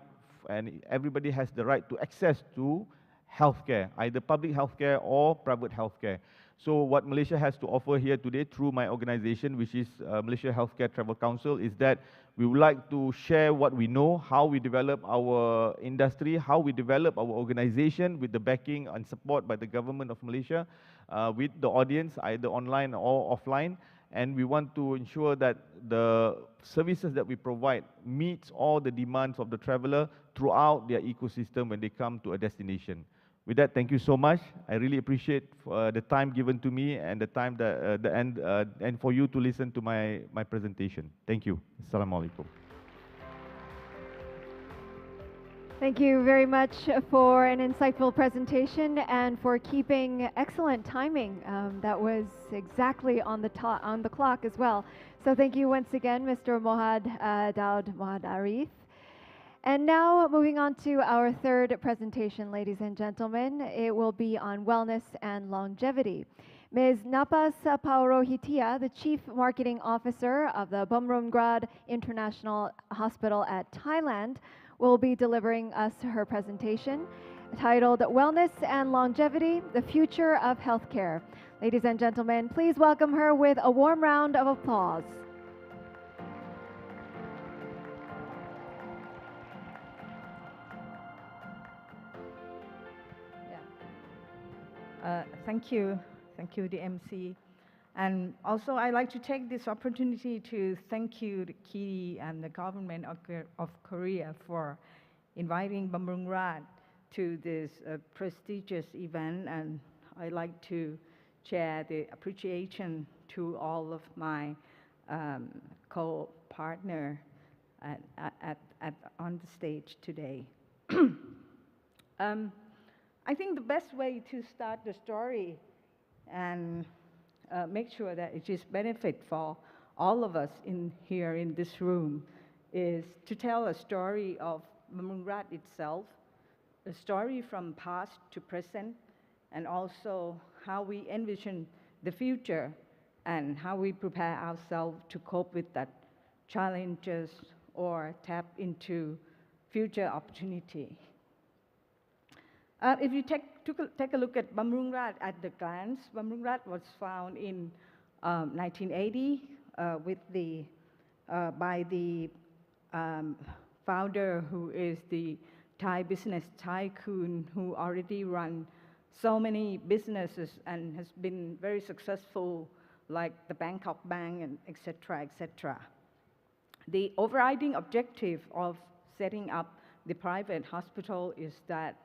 and everybody has the right to access to healthcare, either public healthcare or private healthcare. So what Malaysia has to offer here today through my organization, which is Malaysia Healthcare Travel Council, is that we would like to share what we know, how we develop our industry, how we develop our organization with the backing and support by the government of Malaysia, with the audience, either online or offline. And we want to ensure that the services that we provide meets all the demands of the traveler throughout their ecosystem when they come to a destination. With that, thank you so much. I really appreciate the time given to me and the time that and for you to listen to my presentation. Thank you. Assalamualaikum. Thank you very much for an insightful presentation and for keeping excellent timing. That was exactly on the clock as well. So thank you once again, Mr. Mohad Daud Mohad Arif. And now moving on to our third presentation, ladies and gentlemen. It will be on wellness and longevity. Ms. Napas Paurohitia, the Chief Marketing Officer of the Bumrungrad International Hospital at Thailand, will be delivering us her presentation titled Wellness and Longevity, the Future of Healthcare. Ladies and gentlemen, please welcome her with a warm round of applause. Thank you, the MC. And also, I'd like to take this opportunity to thank you, the KIDI and the government of Korea for inviting Bumrungrad to this prestigious event. And I'd like to share the appreciation to all of my co-partner on the stage today. I think the best way to start the story and make sure that it is benefit for all of us here in this room is to tell a story of Bumrungrad itself, a story from past to present, and also how we envision the future and how we prepare ourselves to cope with that challenges or tap into future opportunity. If you take a look at Bumrungrad at the glance, Bumrungrad was found in 1980 by the founder, who is the Thai business tycoon who already run so many businesses and has been very successful, like the Bangkok Bank and et cetera. The overriding objective of setting up the private hospital is that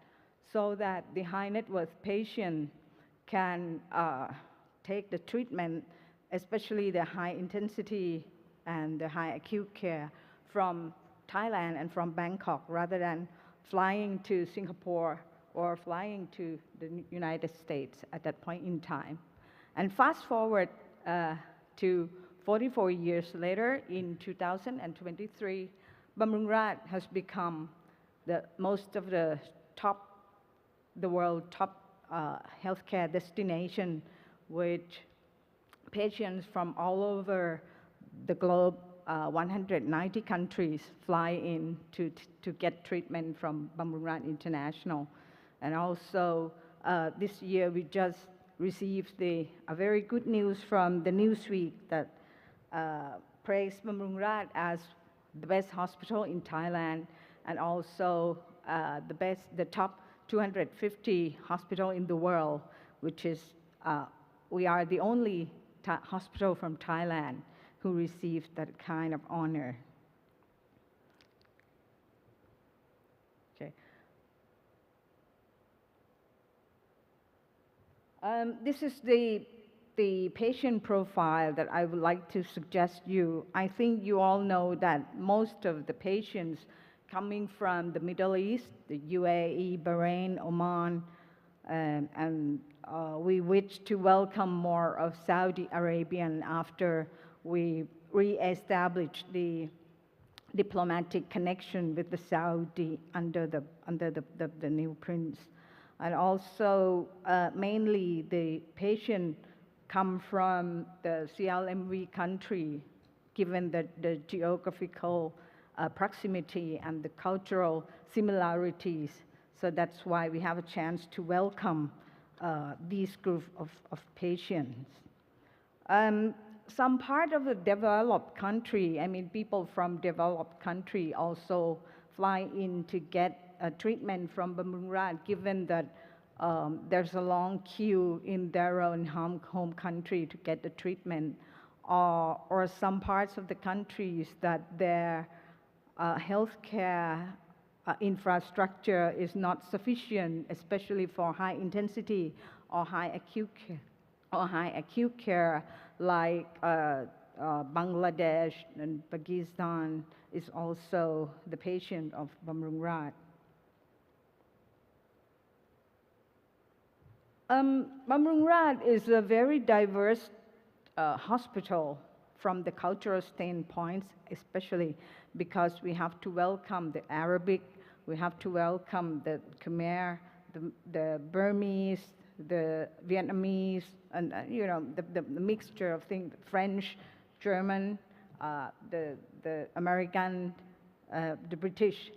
so that the high net worth patient can take the treatment, especially the high intensity and the high acute care from Thailand and from Bangkok, rather than flying to Singapore or flying to the United States at that point in time. And fast forward to 44 years later, in 2023, Bumrungrad has become most of the world top healthcare destination, which patients from all over the globe, 190 countries, fly in to get treatment from Bumrungrad International. And also this year we just received a very good news from the Newsweek that praised Bumrungrad as the best hospital in Thailand, and also the top 250 hospital in the world, which is, we are the only hospital from Thailand who received that kind of honor. Okay. This is the patient profile that I would like to suggest you. I think you all know that most of the patients coming from the Middle East, the UAE, Bahrain, Oman, and we wish to welcome more of Saudi Arabian after we re-established the diplomatic connection with the Saudi under the new prince. And also, mainly the patient come from the CLMV country, given the geographical proximity and the cultural similarities. So that's why we have a chance to welcome these group of patients. Some part of the developed country, I mean, people from developed country also fly in to get treatment from Bumrungrad, given that there's a long queue in their own home country to get the treatment, or some parts of the countries that their healthcare infrastructure is not sufficient, especially for high intensity or high acute care, like Bangladesh and Pakistan is also the patient of Bumrungrad. Bumrungrad is a very diverse hospital from the cultural standpoint, especially because we have to welcome the Arabic, we have to welcome the Khmer, the Burmese, the Vietnamese, and the mixture of things, French, German, the American, the British.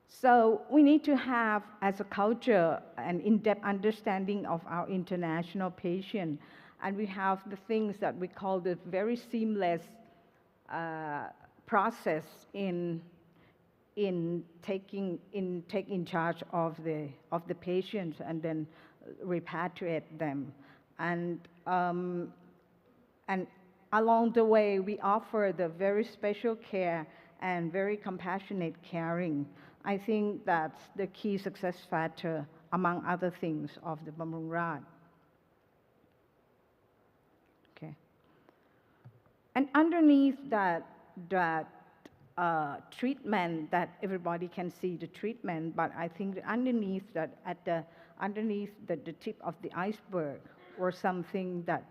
So we need to have, as a culture, an in-depth understanding of our international patient. And we have the things that we call the very seamless process in taking charge of the patients and then repatriate them. And along the way, we offer the very special care and very compassionate caring. I think that's the key success factor, among other things, of the Bamrung Rat. Okay. And underneath that treatment, that everybody can see the treatment, but I think that underneath that, underneath the tip of the iceberg, or something that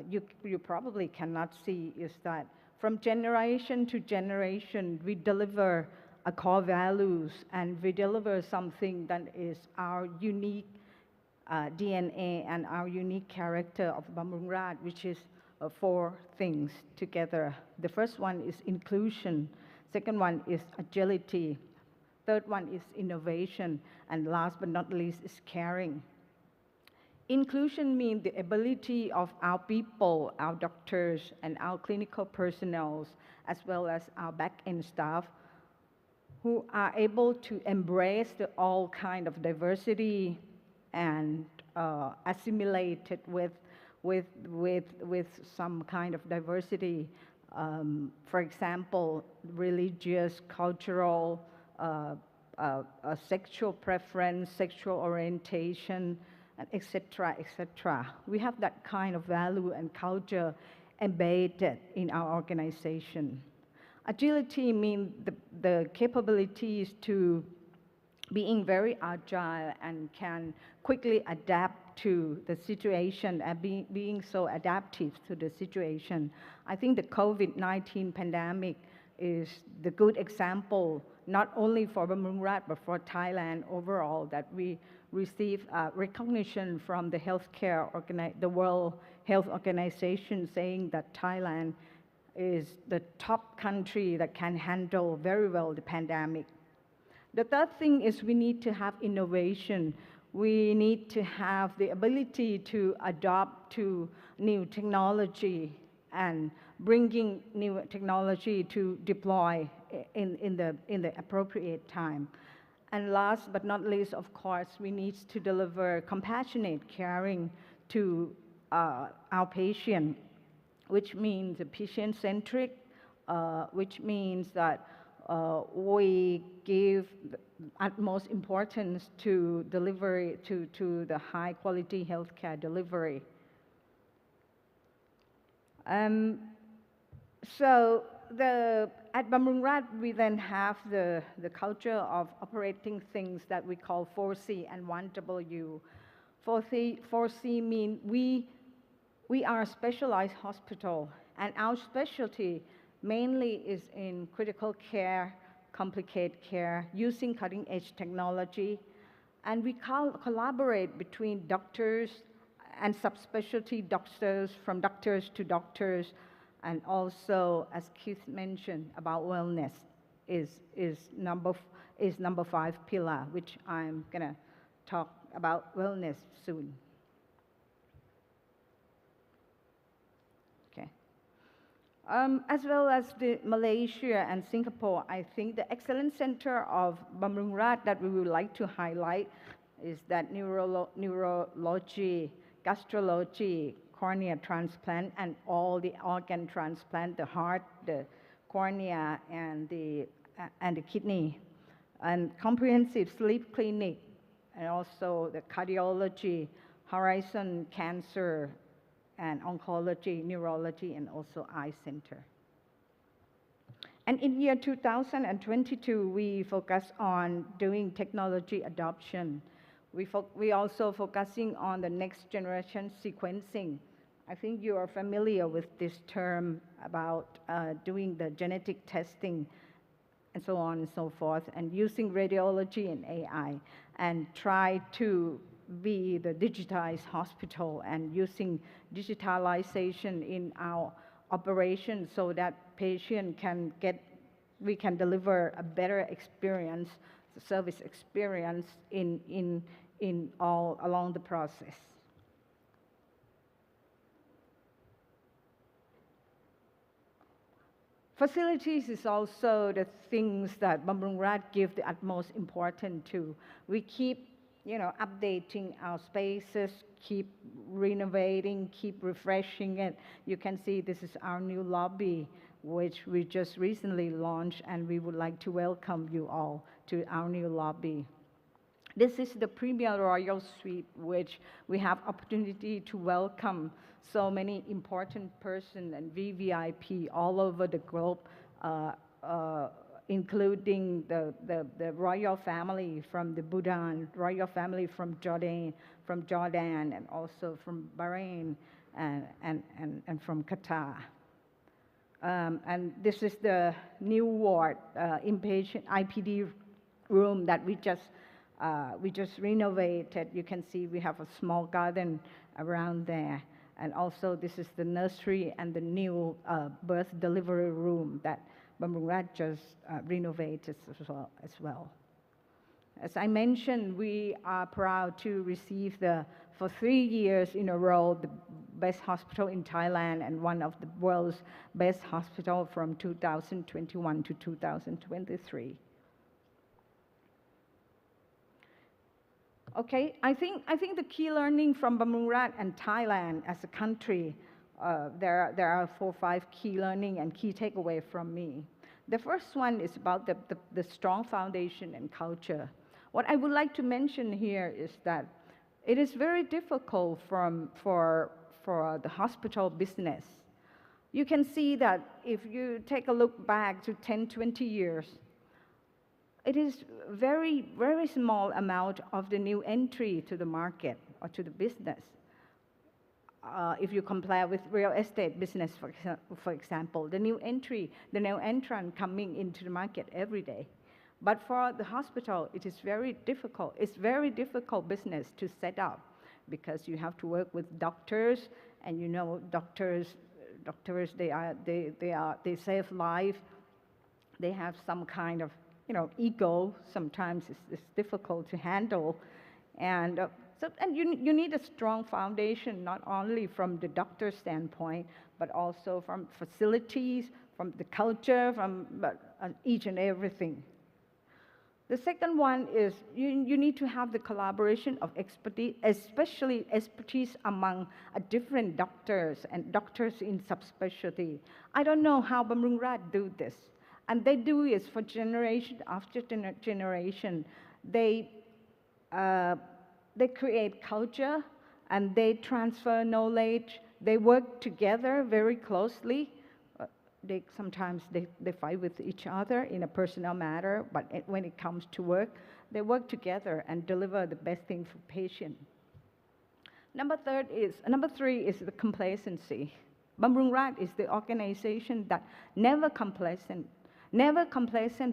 you probably cannot see, is that from generation to generation, we deliver a core values, and we deliver something that is our unique DNA and our unique character of Bamrung Rat, which is 4 things together. The first one is inclusion, second one is agility, third one is innovation, and last but not least is caring. Inclusion means the ability of our people, our doctors, and our clinical personnel, as well as our back-end staff, who are able to embrace all kind of diversity and assimilate it with some kind of diversity. For example, religious, cultural, sexual preference, sexual orientation, etc., etc. We have that kind of value and culture embedded in our organization. Agility means the capabilities to being very agile and can quickly adapt to the situation and being so adaptive to the situation. I think the COVID-19 pandemic is the good example, not only for Bamrung Rat, but for Thailand overall, that we receive recognition from the World Health Organization, saying that Thailand is the top country that can handle very well the pandemic. The third thing is we need to have innovation. We need to have the ability to adopt to new technology and bringing new technology to deploy in the appropriate time. And last but not least, of course, we need to deliver compassionate caring to our patient, which means patient-centric, which means that we give utmost importance to delivery, to the high-quality healthcare delivery. So at Bamrung Rat, we then have the culture of operating things that we call 4C and 1W. 4C mean we are a specialized hospital, and our specialty mainly is in critical care, complicated care, using cutting-edge technology. And we collaborate between doctors and subspecialty doctors, from doctors to doctors, and also, as Keith mentioned, about wellness is number 5 pillar, which I'm gonna talk about wellness soon. Okay. As well as Malaysia and Singapore, I think the excellent center of Bamrung Rat that we would like to highlight is that neurology, gastrology, cornea transplant, and all the organ transplant, the heart, the cornea, and the kidney, and comprehensive sleep clinic, and also the cardiology, horizon cancer, and oncology, neurology, and also eye center. And in year 2022, we focus on doing technology adoption. We also focusing on the next generation sequencing. I think you are familiar with this term about doing the genetic testing and so on and so forth, and using radiology and AI, and try to be the digitized hospital and using digitalization in our operation so that we can deliver a better experience, service experience in all along the process. Facilities is also the things that Bamrungrad give the utmost importance to. We keep, updating our spaces, keep renovating, keep refreshing it. You can see this is our new lobby, which we just recently launched, and we would like to welcome you all to our new lobby. This is the Premier Royal Suite, which we have opportunity to welcome so many important persons and VVIP all over the globe, including the royal family from the Bhutan, royal family from Jordan, and also from Bahrain and from Qatar. And this is the new ward, inpatient IPD room that we just renovated. You can see we have a small garden around there. And also this is the nursery and the new birth delivery room that Bamrungrad just renovated as well. As I mentioned, we are proud to receive for 3 years in a row, the best hospital in Thailand and one of the world's best hospital from 2021 to 2023. Okay, I think the key learning from Bamrungrad and Thailand as a country, there are 4 or 5 key learning and key takeaway from me. The first one is about the strong foundation and culture. What I would like to mention here is that it is very difficult for the hospital business. You can see that if you take a look back to 10, 20 years, it is very, very small amount of the new entry to the market or to the business. If you compare with real estate business, for example, the new entrant coming into the market every day. But for the hospital, it is very difficult. It's very difficult business to set up because you have to work with doctors, and doctors they save life. They have some kind of ego. Sometimes it's difficult to handle, and you need a strong foundation, not only from the doctor standpoint, but also from facilities, from the culture, from each and everything. The second one is you need to have the collaboration of expertise, especially expertise among different doctors and doctors in subspecialty. I don't know how Bamrungrad do this. And they do it for generation after generation. They create culture and they transfer knowledge. They work together very closely. Sometimes they fight with each other in a personal matter, but when it comes to work, they work together and deliver the best thing for patient. Number 3 is the complacency. Bamrungrad is the organization that never complacent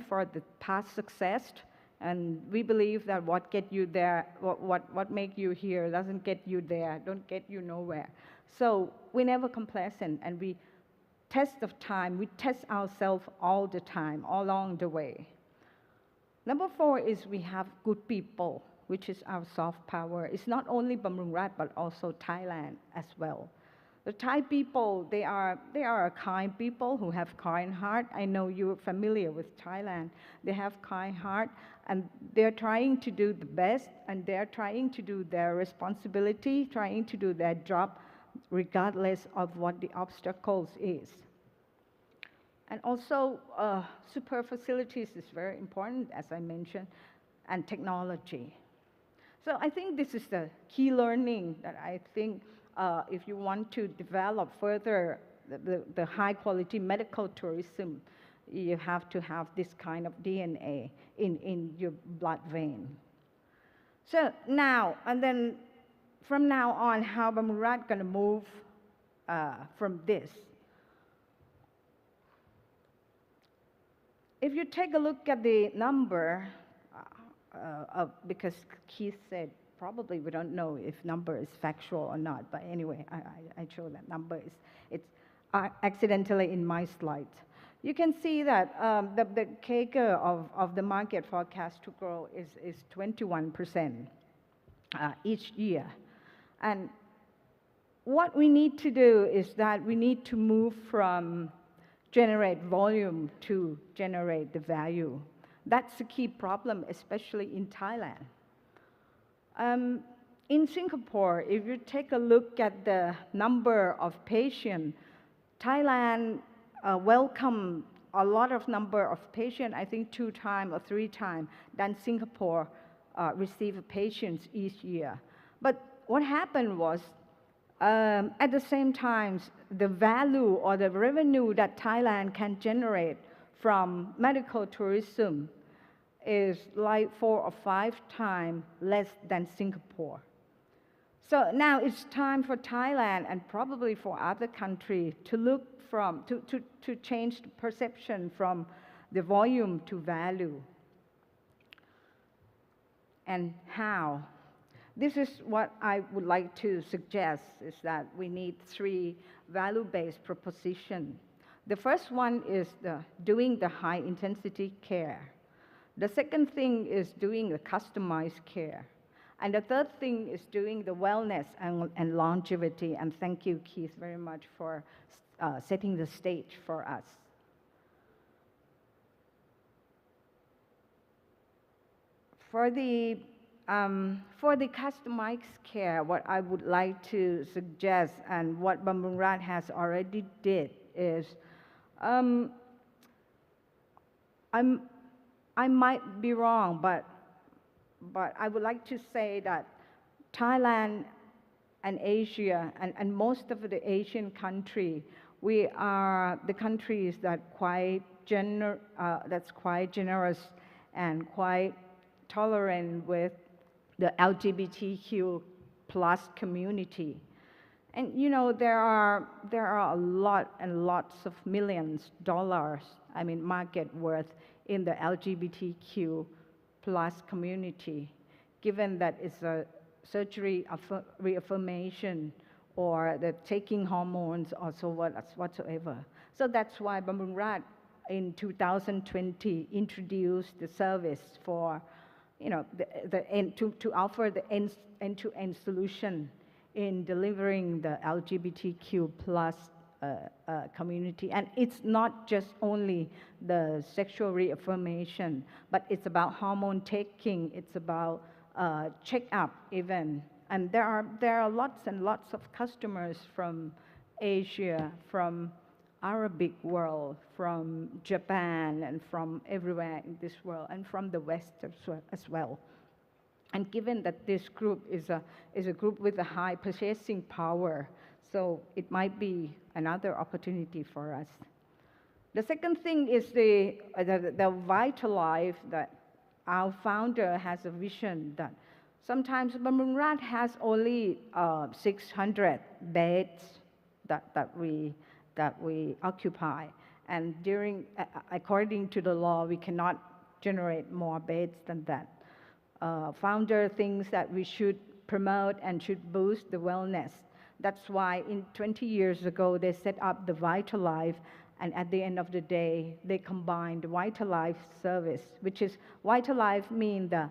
for the past success, and we believe that what get you there, what make you here doesn't get you there, don't get you nowhere. So we never complacent, and we test ourselves all the time, all along the way. Number 4 is we have good people, which is our soft power. It's not only Bamrungrad, but also Thailand as well. The Thai people, they are a kind people who have kind heart. I know you're familiar with Thailand. They have kind heart, and they're trying to do the best, and they're trying to do their responsibility, trying to do their job, regardless of what the obstacles is. And also, super facilities is very important, as I mentioned, and technology. So I think this is the key learning that I think if you want to develop further the high quality medical tourism, you have to have this kind of DNA in your blood vein. So now, and then from now on, how Bamrungrad going to move from this. If you take a look at the number, because Keith said probably we don't know if number is factual or not, but anyway, I show that number. It's accidentally in my slides. You can see that the CAGR of the market forecast to grow is 21% each year. And what we need to do is that we need to move from generate volume to generate the value. That's the key problem, especially in Thailand. In Singapore, if you take a look at the number of patients, Thailand welcomed a lot of number of patients, I think 2 times or 3 times than Singapore receive patients each year. But what happened was, at the same time, the value or the revenue that Thailand can generate from medical tourism is like 4 or 5 times less than Singapore. So now it's time for Thailand and probably for other countries to look from, to change the perception from the volume to value. And how? This is what I would like to suggest, is that we need 3 value-based propositions. The first one is doing the high-intensity care. The second thing is doing the customized care. And the third thing is doing the wellness and longevity. And thank you, Keith, very much for setting the stage for us. For the customized care, what I would like to suggest and what Bumrungrad has already did is, I might be wrong, but I would like to say that Thailand and Asia and most of the Asian countries, we are the countries that's quite generous and quite tolerant with the LGBTQ plus community. And you know, there are a lot and lots of millions dollars, market worth in the LGBTQ plus community, given that it's a surgery reaffirmation or the taking hormones or so whatsoever. So that's why Bumrungrad in 2020 introduced the service for, to offer the end-to-end solution in delivering the LGBTQ plus community. And it's not just only the sexual reaffirmation, but it's about hormone taking, it's about check-up even. And there are lots and lots of customers from Asia, from Arabic world, from Japan, and from everywhere in this world, and from the West as well. And given that this group is a group with a high purchasing power, so it might be another opportunity for us. The second thing is the vital life, that our founder has a vision that sometimes Bumrungrad has only 600 beds that we occupy, and according to the law, we cannot generate more beds than that. Founder thinks that we should promote and should boost the wellness. That's why 20 years ago, they set up the Vital Life, and at the end of the day, they combined the Vital Life service, which is, Vital Life means the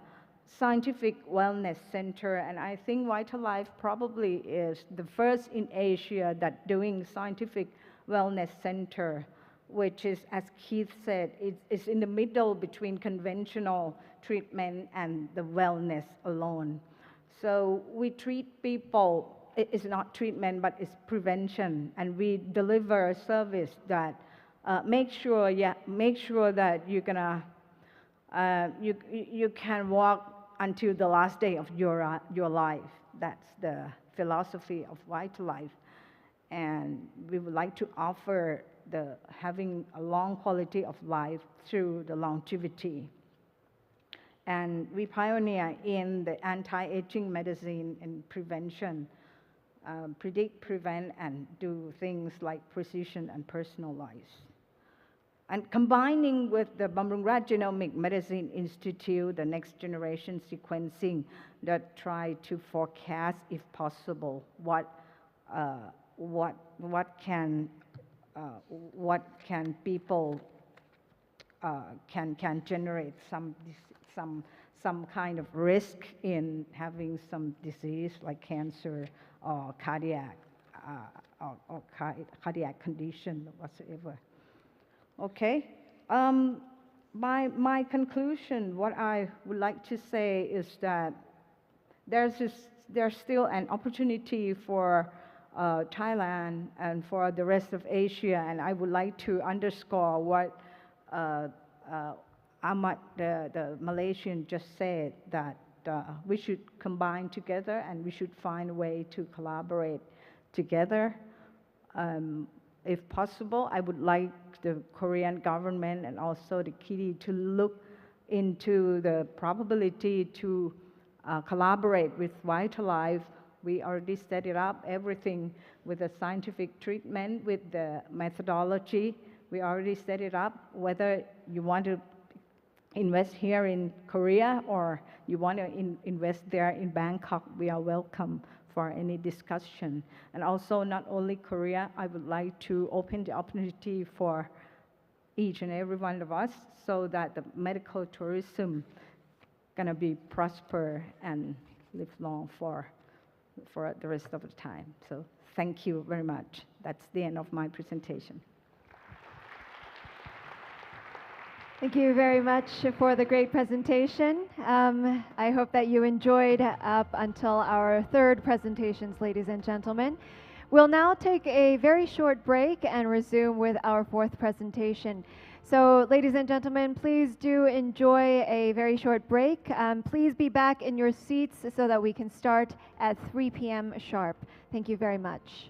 Scientific Wellness Center, and I think Vital Life probably is the first in Asia that doing Scientific Wellness Center, which is, as Keith said, it's in the middle between conventional treatment and the wellness alone. So we treat people. It's not treatment, but it's prevention, and we deliver a service that make sure that you're gonna you can walk until the last day of your life. That's the philosophy of Vital Life, and we would like to offer having a long quality of life through the longevity. And we pioneer in the anti-aging medicine and prevention. predict, prevent, and do things like precision and personalized. And combining with the Bumrungrad Genomic Medicine Institute, the next generation sequencing that try to forecast, if possible, what can people can generate some kind of risk in having some disease like cancer or cardiac condition whatsoever. Okay. My conclusion, what I would like to say is that there's still an opportunity for Thailand and for the rest of Asia, and I would like to underscore what Ahmad, the Malaysian, just said, that we should combine together and we should find a way to collaborate together. If possible, I would like the Korean government and also the KIDI to look into the probability to collaborate with VitalLife. We already set it up, everything with the scientific treatment, with the methodology. We already set it up. Whether you want to invest here in Korea or you want to invest there in Bangkok, we are welcome for any discussion. And also, not only Korea, I would like to open the opportunity for each and every one of us so that the medical tourism gonna be prosper and live long for the rest of the time. So thank you very much. That's the end of my presentation. Thank you very much for the great presentation. I hope that you enjoyed up until our third presentations, ladies and gentlemen. We'll now take a very short break and resume with our fourth presentation. So, ladies and gentlemen, please do enjoy a very short break. Please be back in your seats so that we can start at 3 p.m. sharp. Thank you very much.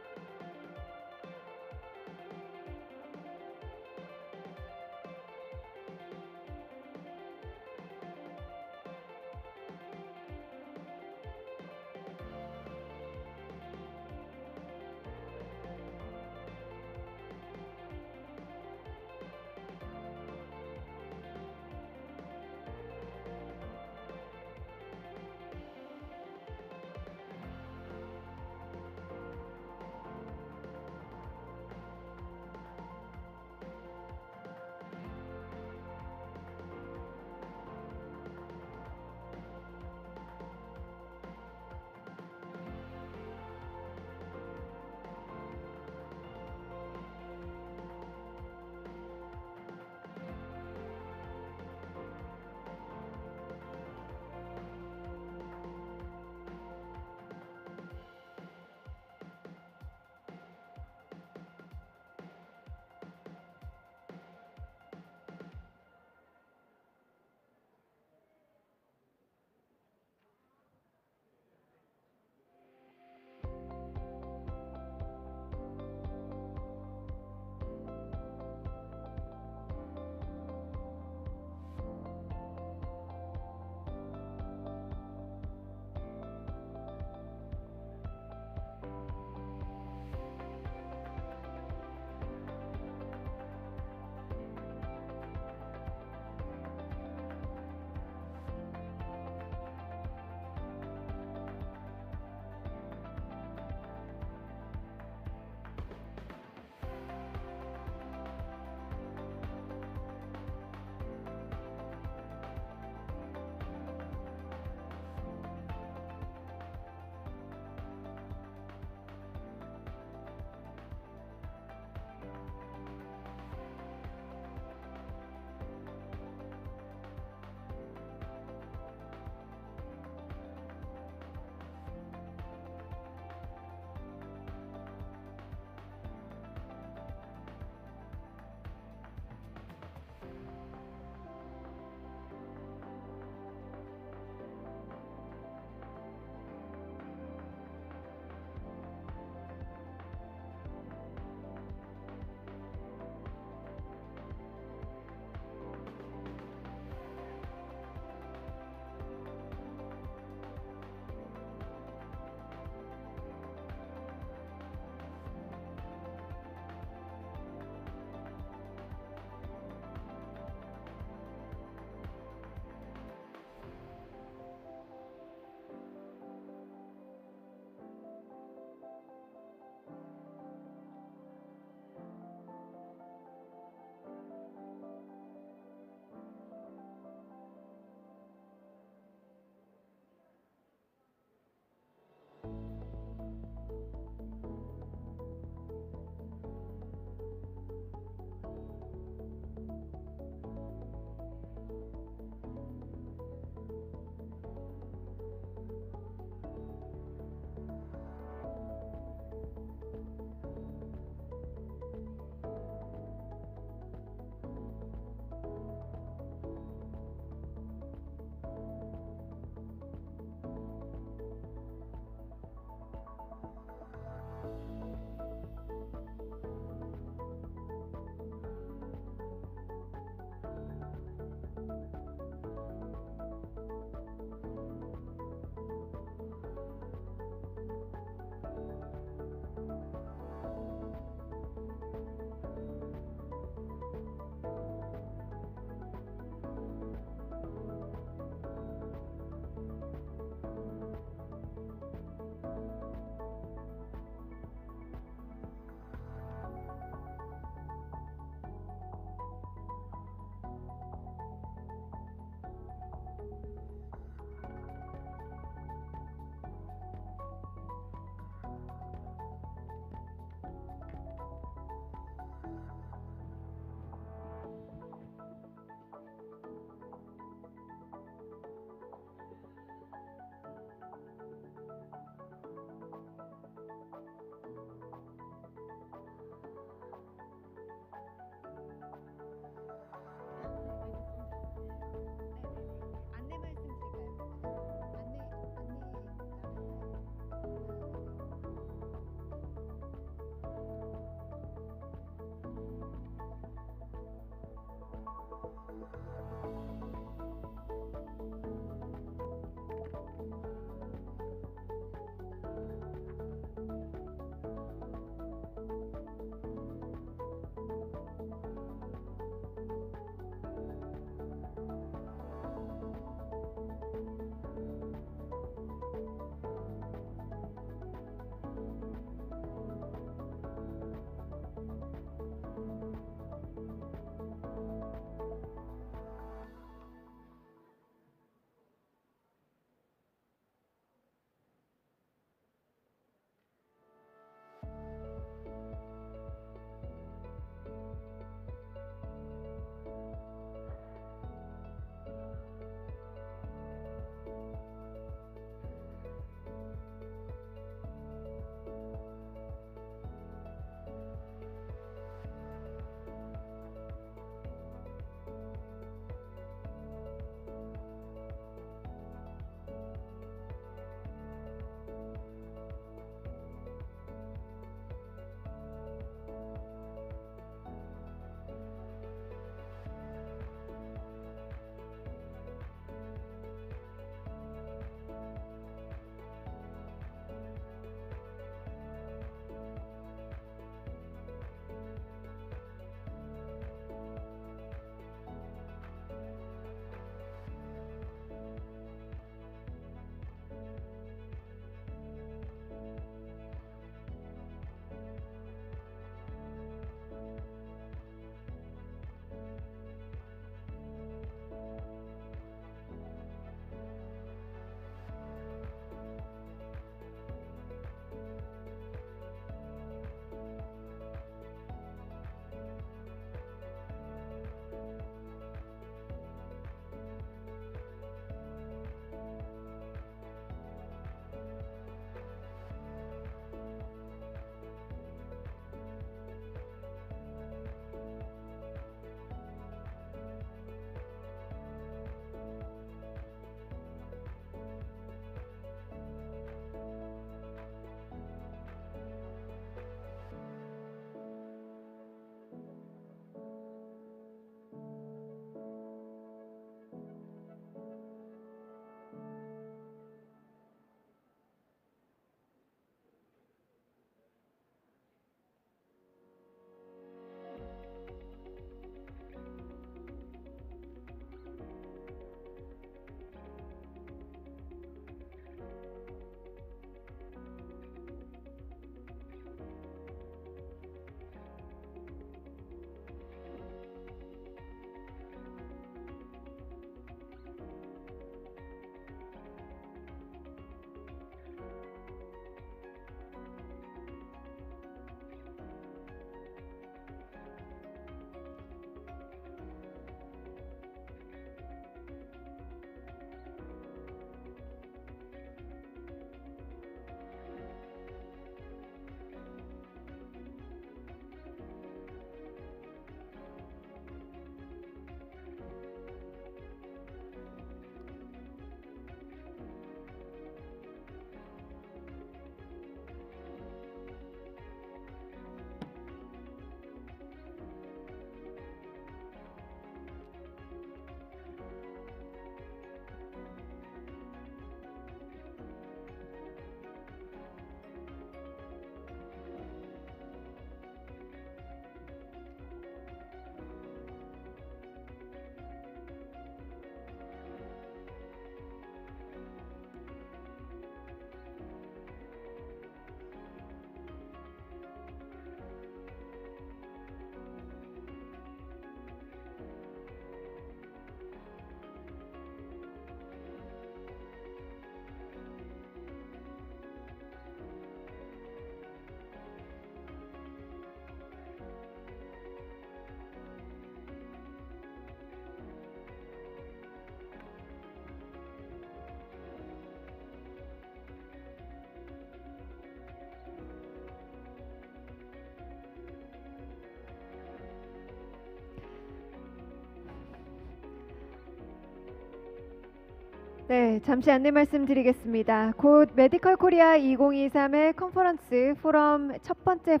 네, 잠시 안내 말씀드리겠습니다. 곧 메디컬 코리아 2023의 컨퍼런스 포럼 첫 번째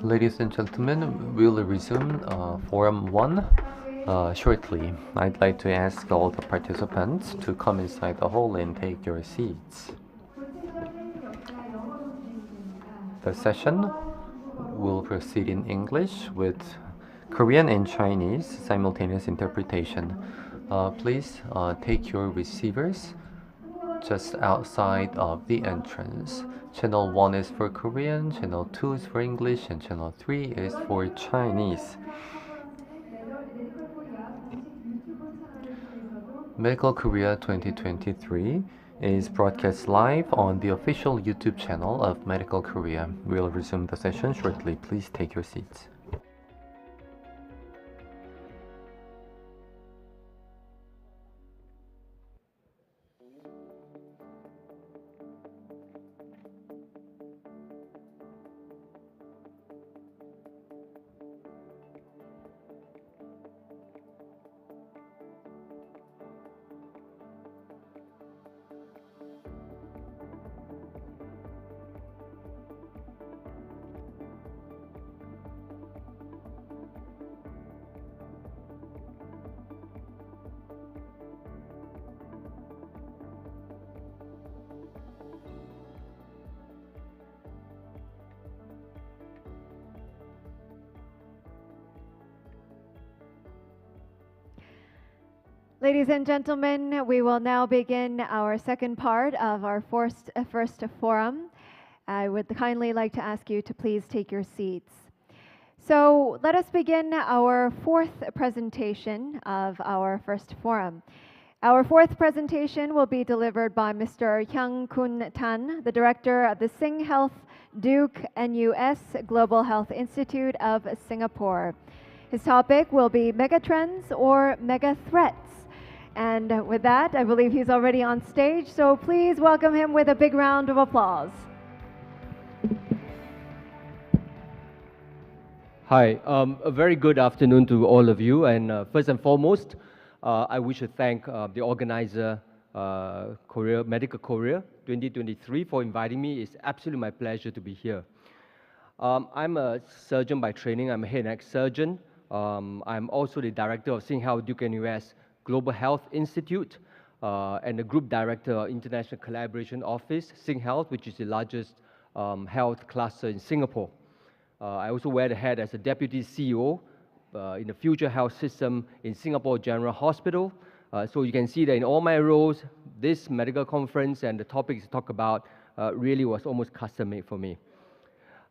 Ladies and gentlemen, we'll resume Forum 1 shortly. I'd like to ask all the participants to come inside the hall and take your seats. The session will proceed in English with Korean and Chinese simultaneous interpretation. Please take your receivers just outside of the entrance. Channel 1 is for Korean, Channel 2 is for English, and Channel 3 is for Chinese. Medical Korea 2023 is broadcast live on the official YouTube channel of Medical Korea. We'll resume the session shortly. Please take your seats. Ladies and gentlemen, we will now begin our second part of our first forum. I would kindly like to ask you to please take your seats. So let us begin our fourth presentation of our first forum. Our fourth presentation will be delivered by Mr. Hyung Kun Tan, the director of the Sing Health Duke NUS Global Health Institute of Singapore. His topic will be megatrends or mega threats. And with that, I believe he's already on stage, so please welcome him with a big round of applause. Hi, a very good afternoon to all of you. And first and foremost, I wish to thank the organizer, Medical Korea 2023, for inviting me. It's absolutely my pleasure to be here. I'm a surgeon by training. I'm a head and neck surgeon. I'm also the director of Sing Health Duke NUS Global Health Institute and the group director of International Collaboration Office, Sing Health, which is the largest health cluster in Singapore. I also wear the hat as a deputy CEO in the Future Health System in Singapore General Hospital. So you can see that in all my roles, this medical conference and the topics to talk about really was almost custom-made for me.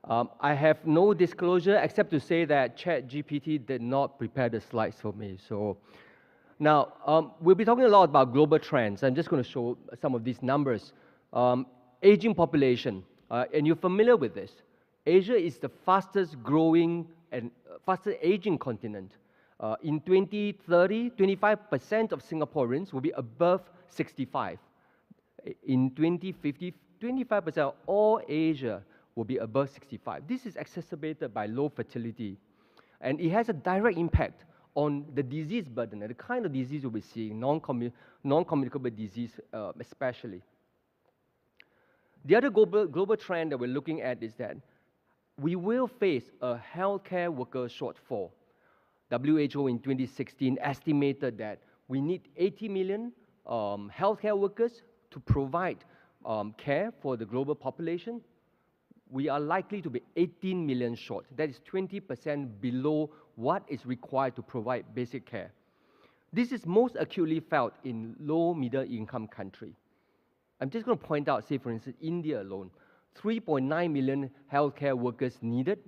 I have no disclosure except to say that ChatGPT did not prepare the slides for me. So now, we'll be talking a lot about global trends. I'm just going to show some of these numbers. Aging population, and you're familiar with this. Asia is the fastest growing and fastest aging continent. In 2030, 25% of Singaporeans will be above 65. In 2050, 25% of all Asia will be above 65. This is exacerbated by low fertility. And it has a direct impact on the disease burden, the kind of disease we'll be seeing, non-communicable disease especially. The other global trend that we're looking at is that we will face a healthcare worker shortfall. WHO in 2016 estimated that we need 80 million healthcare workers to provide care for the global population. We are likely to be 18 million short. That is 20% below what is required to provide basic care. This is most acutely felt in low middle income countries. I'm just going to point out, say for instance, India alone, 3.9 million healthcare workers needed.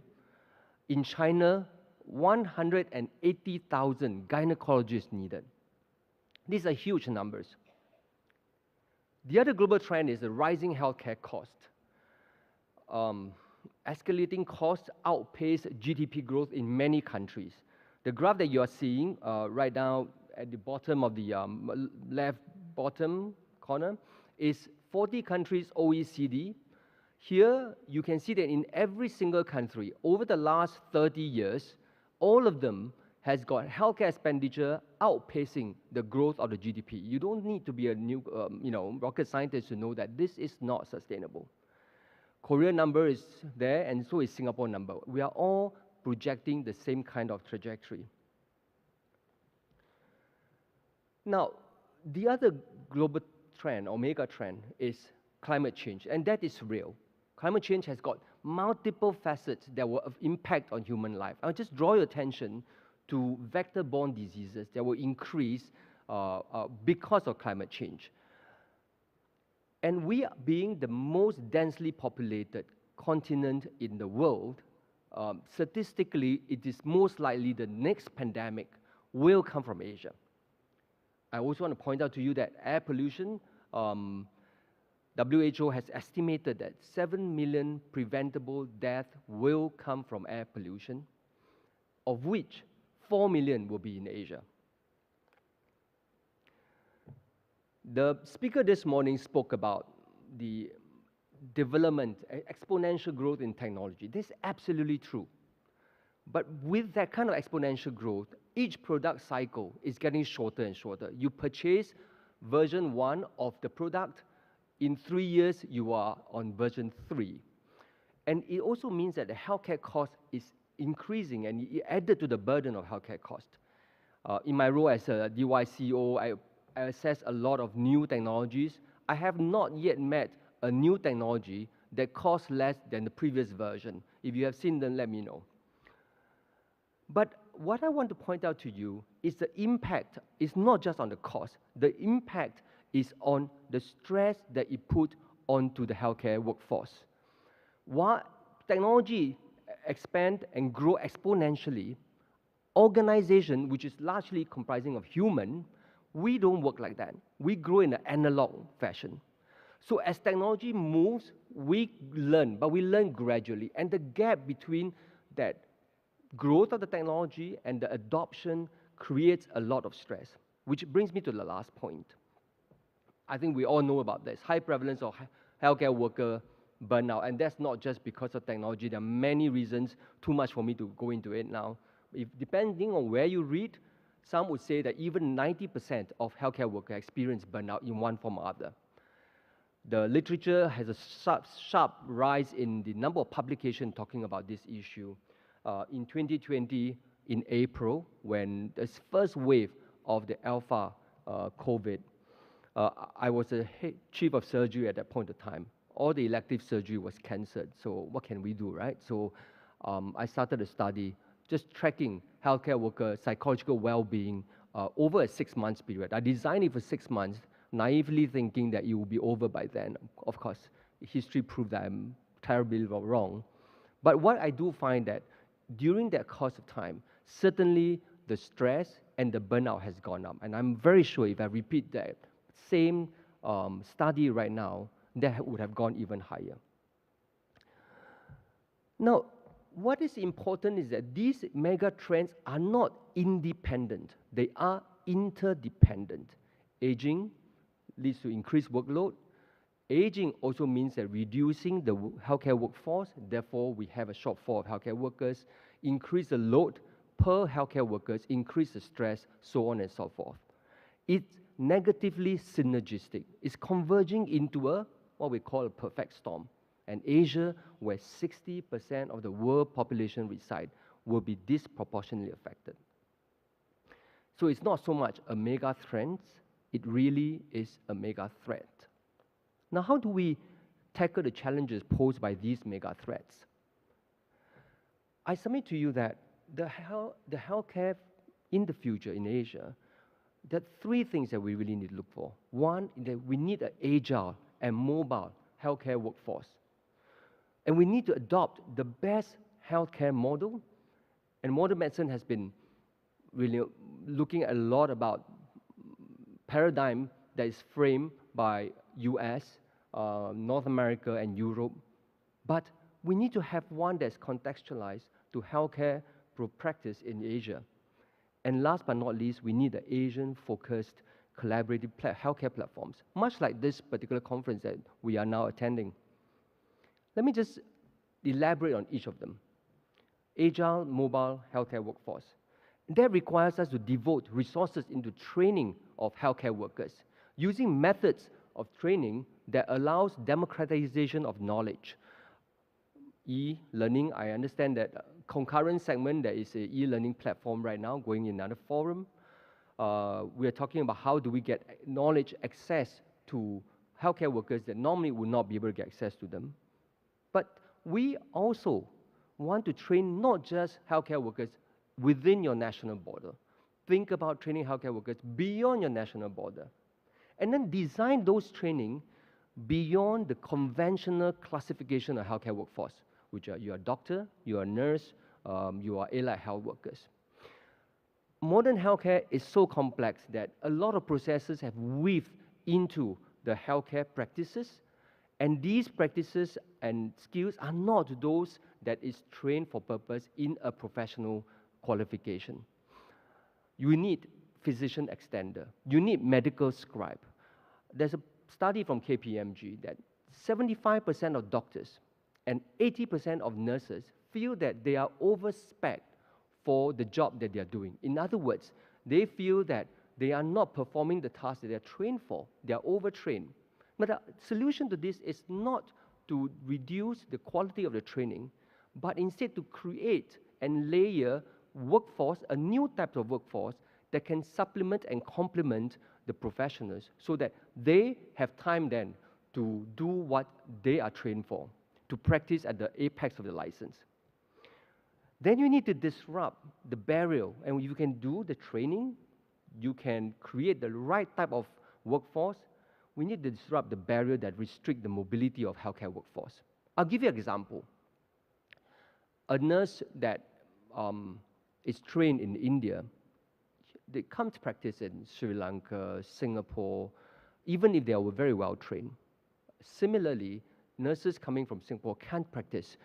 In China, 180,000 gynecologists needed. These are huge numbers. The other global trend is the rising healthcare cost. Escalating costs outpace GDP growth in many countries. The graph that you are seeing right now at the bottom of the left bottom corner is 40 countries OECD. Here you can see that in every single country over the last 30 years, all of them has got healthcare expenditure outpacing the growth of the GDP. You don't need to be a new, rocket scientist to know that this is not sustainable. Korea number is there, and so is Singapore number. We are all projecting the same kind of trajectory. Now, the other global trend or mega trend is climate change, and that is real. Climate change has got multiple facets that will have impact on human life. I'll just draw your attention to vector-borne diseases that will increase because of climate change. And we, being the most densely populated continent in the world, statistically, it is most likely the next pandemic will come from Asia. I also want to point out to you that air pollution, WHO has estimated that 7 million preventable deaths will come from air pollution, of which 4 million will be in Asia. The speaker this morning spoke about the development, exponential growth in technology. This is absolutely true. But with that kind of exponential growth, each product cycle is getting shorter and shorter. You purchase version 1 of the product, in 3 years you are on version 3. And it also means that the healthcare cost is increasing, and it added to the burden of healthcare cost. In my role as a DY CEO, I assess a lot of new technologies. I have not yet met a new technology that costs less than the previous version. If you have seen them, let me know. But what I want to point out to you is the impact is not just on the cost. The impact is on the stress that it put onto the healthcare workforce. While technology expand and grow exponentially, organization, which is largely comprising of human, we don't work like that. We grow in an analog fashion. So as technology moves, we learn, but we learn gradually. And the gap between that growth of the technology and the adoption creates a lot of stress, which brings me to the last point. I think we all know about this, high prevalence of healthcare worker burnout, and that's not just because of technology. There are many reasons, too much for me to go into it now. Depending on where you read, some would say that even 90% of healthcare workers experience burnout in one form or other. The literature has a sharp rise in the number of publications talking about this issue. In 2020, in April, when the first wave of the Alpha COVID, I was a chief of surgery at that point of time. All the elective surgery was cancelled, so what can we do, right? So I started a study just tracking healthcare worker psychological well-being over a 6 months period. I designed it for 6 months, naively thinking that it will be over by then. Of course, history proved that I'm terribly wrong. But what I do find that during that course of time, certainly the stress and the burnout has gone up. And I'm very sure if I repeat that same study right now, that would have gone even higher. Now, what is important is that these mega trends are not independent. They are interdependent. Aging leads to increased workload. Aging also means that reducing the healthcare workforce, therefore we have a shortfall of healthcare workers, increase the load per healthcare workers, increase the stress, so on and so forth. It's negatively synergistic. It's converging into what we call a perfect storm. And Asia, where 60% of the world population reside, will be disproportionately affected. So it's not so much a mega trend, it really is a mega threat. Now, how do we tackle the challenges posed by these mega threats? I submit to you that the healthcare in the future in Asia, there are 3 things that we really need to look for. One, that we need an agile and mobile healthcare workforce. And we need to adopt the best healthcare model. And modern medicine has been really looking a lot about paradigm that is framed by US, North America, and Europe. But we need to have one that's contextualized to healthcare practice in Asia. And last but not least, we need the Asian-focused collaborative healthcare platforms, much like this particular conference that we are now attending. Let me just elaborate on each of them. Agile, mobile healthcare workforce. That requires us to devote resources into training of healthcare workers, using methods of training that allows democratization of knowledge. E-learning, I understand that concurrent segment, there is an e-learning platform right now going in another forum. We are talking about how do we get knowledge access to healthcare workers that normally would not be able to get access to them. But we also want to train not just healthcare workers within your national border. Think about training healthcare workers beyond your national border. And then design those training beyond the conventional classification of healthcare workforce, which are you're a doctor, you're a nurse, you are allied health workers. Modern healthcare is so complex that a lot of processes have weaved into the healthcare practices, and these practices and skills are not those that is trained for purpose in a professional qualification. You need physician extender, you need medical scribe. There's a study from KPMG that 75% of doctors and 80% of nurses feel that they are overspec for the job that they are doing. In other words, they feel that they are not performing the tasks that they are trained for. They are overtrained. But the solution to this is not to reduce the quality of the training, but instead to create and layer workforce, a new type of workforce that can supplement and complement the professionals so that they have time then to do what they are trained for, to practice at the apex of the license. Then you need to disrupt the barrier, and you can do the training, you can create the right type of workforce. We need to disrupt the barrier that restrict the mobility of healthcare workforce. I'll give you an example. A nurse that is trained in India, they come to practice in Sri Lanka, Singapore, even if they are very well trained. Similarly, nurses coming from Singapore can't practice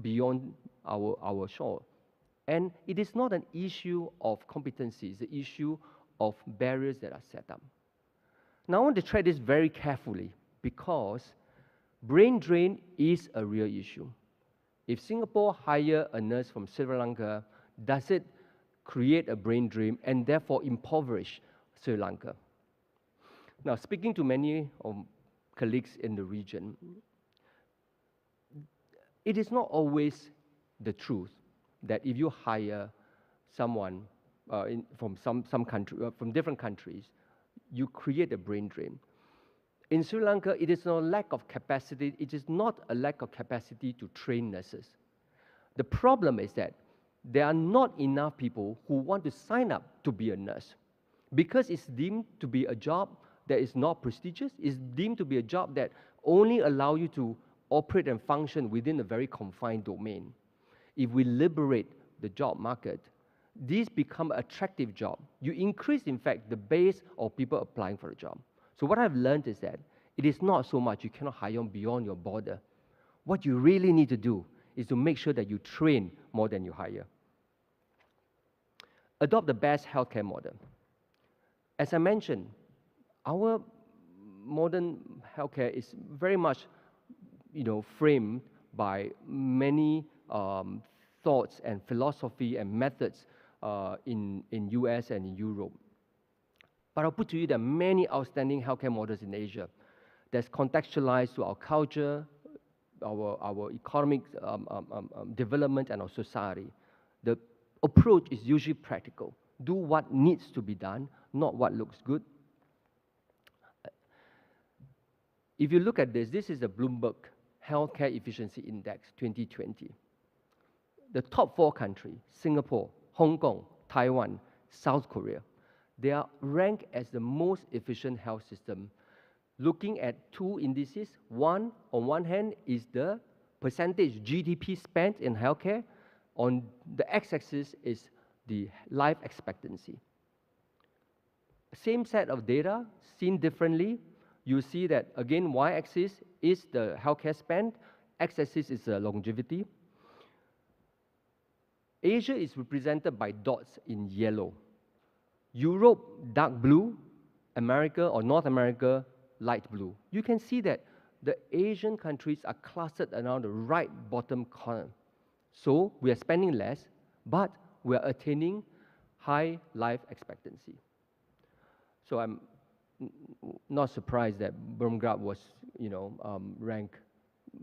beyond our shore. And it is not an issue of competency, it's an issue of barriers that are set up. Now I want to tread this very carefully because brain drain is a real issue. If Singapore hire a nurse from Sri Lanka, does it create a brain drain and therefore impoverish Sri Lanka? Now, speaking to many colleagues in the region, it is not always the truth that if you hire someone from some country, from different countries, you create a brain drain. In Sri Lanka, it is not a lack of capacity. It is not a lack of capacity to train nurses. The problem is that there are not enough people who want to sign up to be a nurse because it's deemed to be a job that is not prestigious. It's deemed to be a job that only allows you to operate and function within a very confined domain. If we liberate the job market, these become an attractive job. You increase, in fact, the base of people applying for a job. So what I've learned is that it is not so much you cannot hire beyond your border. What you really need to do is to make sure that you train more than you hire. Adopt the best healthcare model. As I mentioned, our modern healthcare is very much framed by many thoughts and philosophy and methods in US and in Europe. But I'll put to you that many outstanding healthcare models in Asia that's contextualized to our culture, our economic development and our society. The approach is usually practical. Do what needs to be done, not what looks good. If you look at this is the Bloomberg Healthcare Efficiency Index 2020. The top 4 countries, Singapore, Hong Kong, Taiwan, South Korea, they are ranked as the most efficient health system. Looking at 2 indices, one on one hand is the percentage GDP spent in healthcare. On the x-axis is the life expectancy. Same set of data, seen differently. You see that, again, y-axis is the healthcare spend, x-axis is the longevity. Asia is represented by dots in yellow. Europe, dark blue. America or North America, light blue. You can see that the Asian countries are clustered around the right bottom corner. So we are spending less, but we are attaining high life expectancy. So I'm not surprised that Bumrungrad was, ranked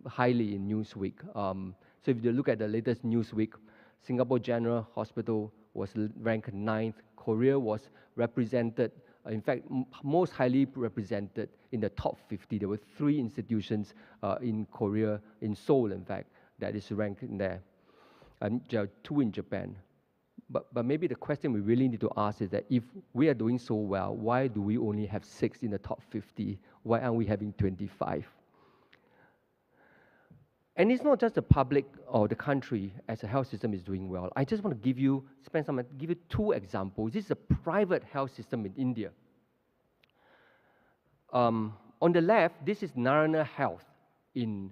highly in Newsweek. So if you look at the latest Newsweek, Singapore General Hospital was ranked 9th. Korea was represented, in fact, most highly represented in the top 50. There were 3 institutions in Korea, in Seoul, in fact, that is ranked in there. And there are 2 in Japan. But maybe the question we really need to ask is that if we are doing so well, why do we only have 6 in the top 50? Why aren't we having 25? And it's not just the public or the country as a health system is doing well. I just want to give you 2 examples. This is a private health system in India. On the left, this is Narayana Health in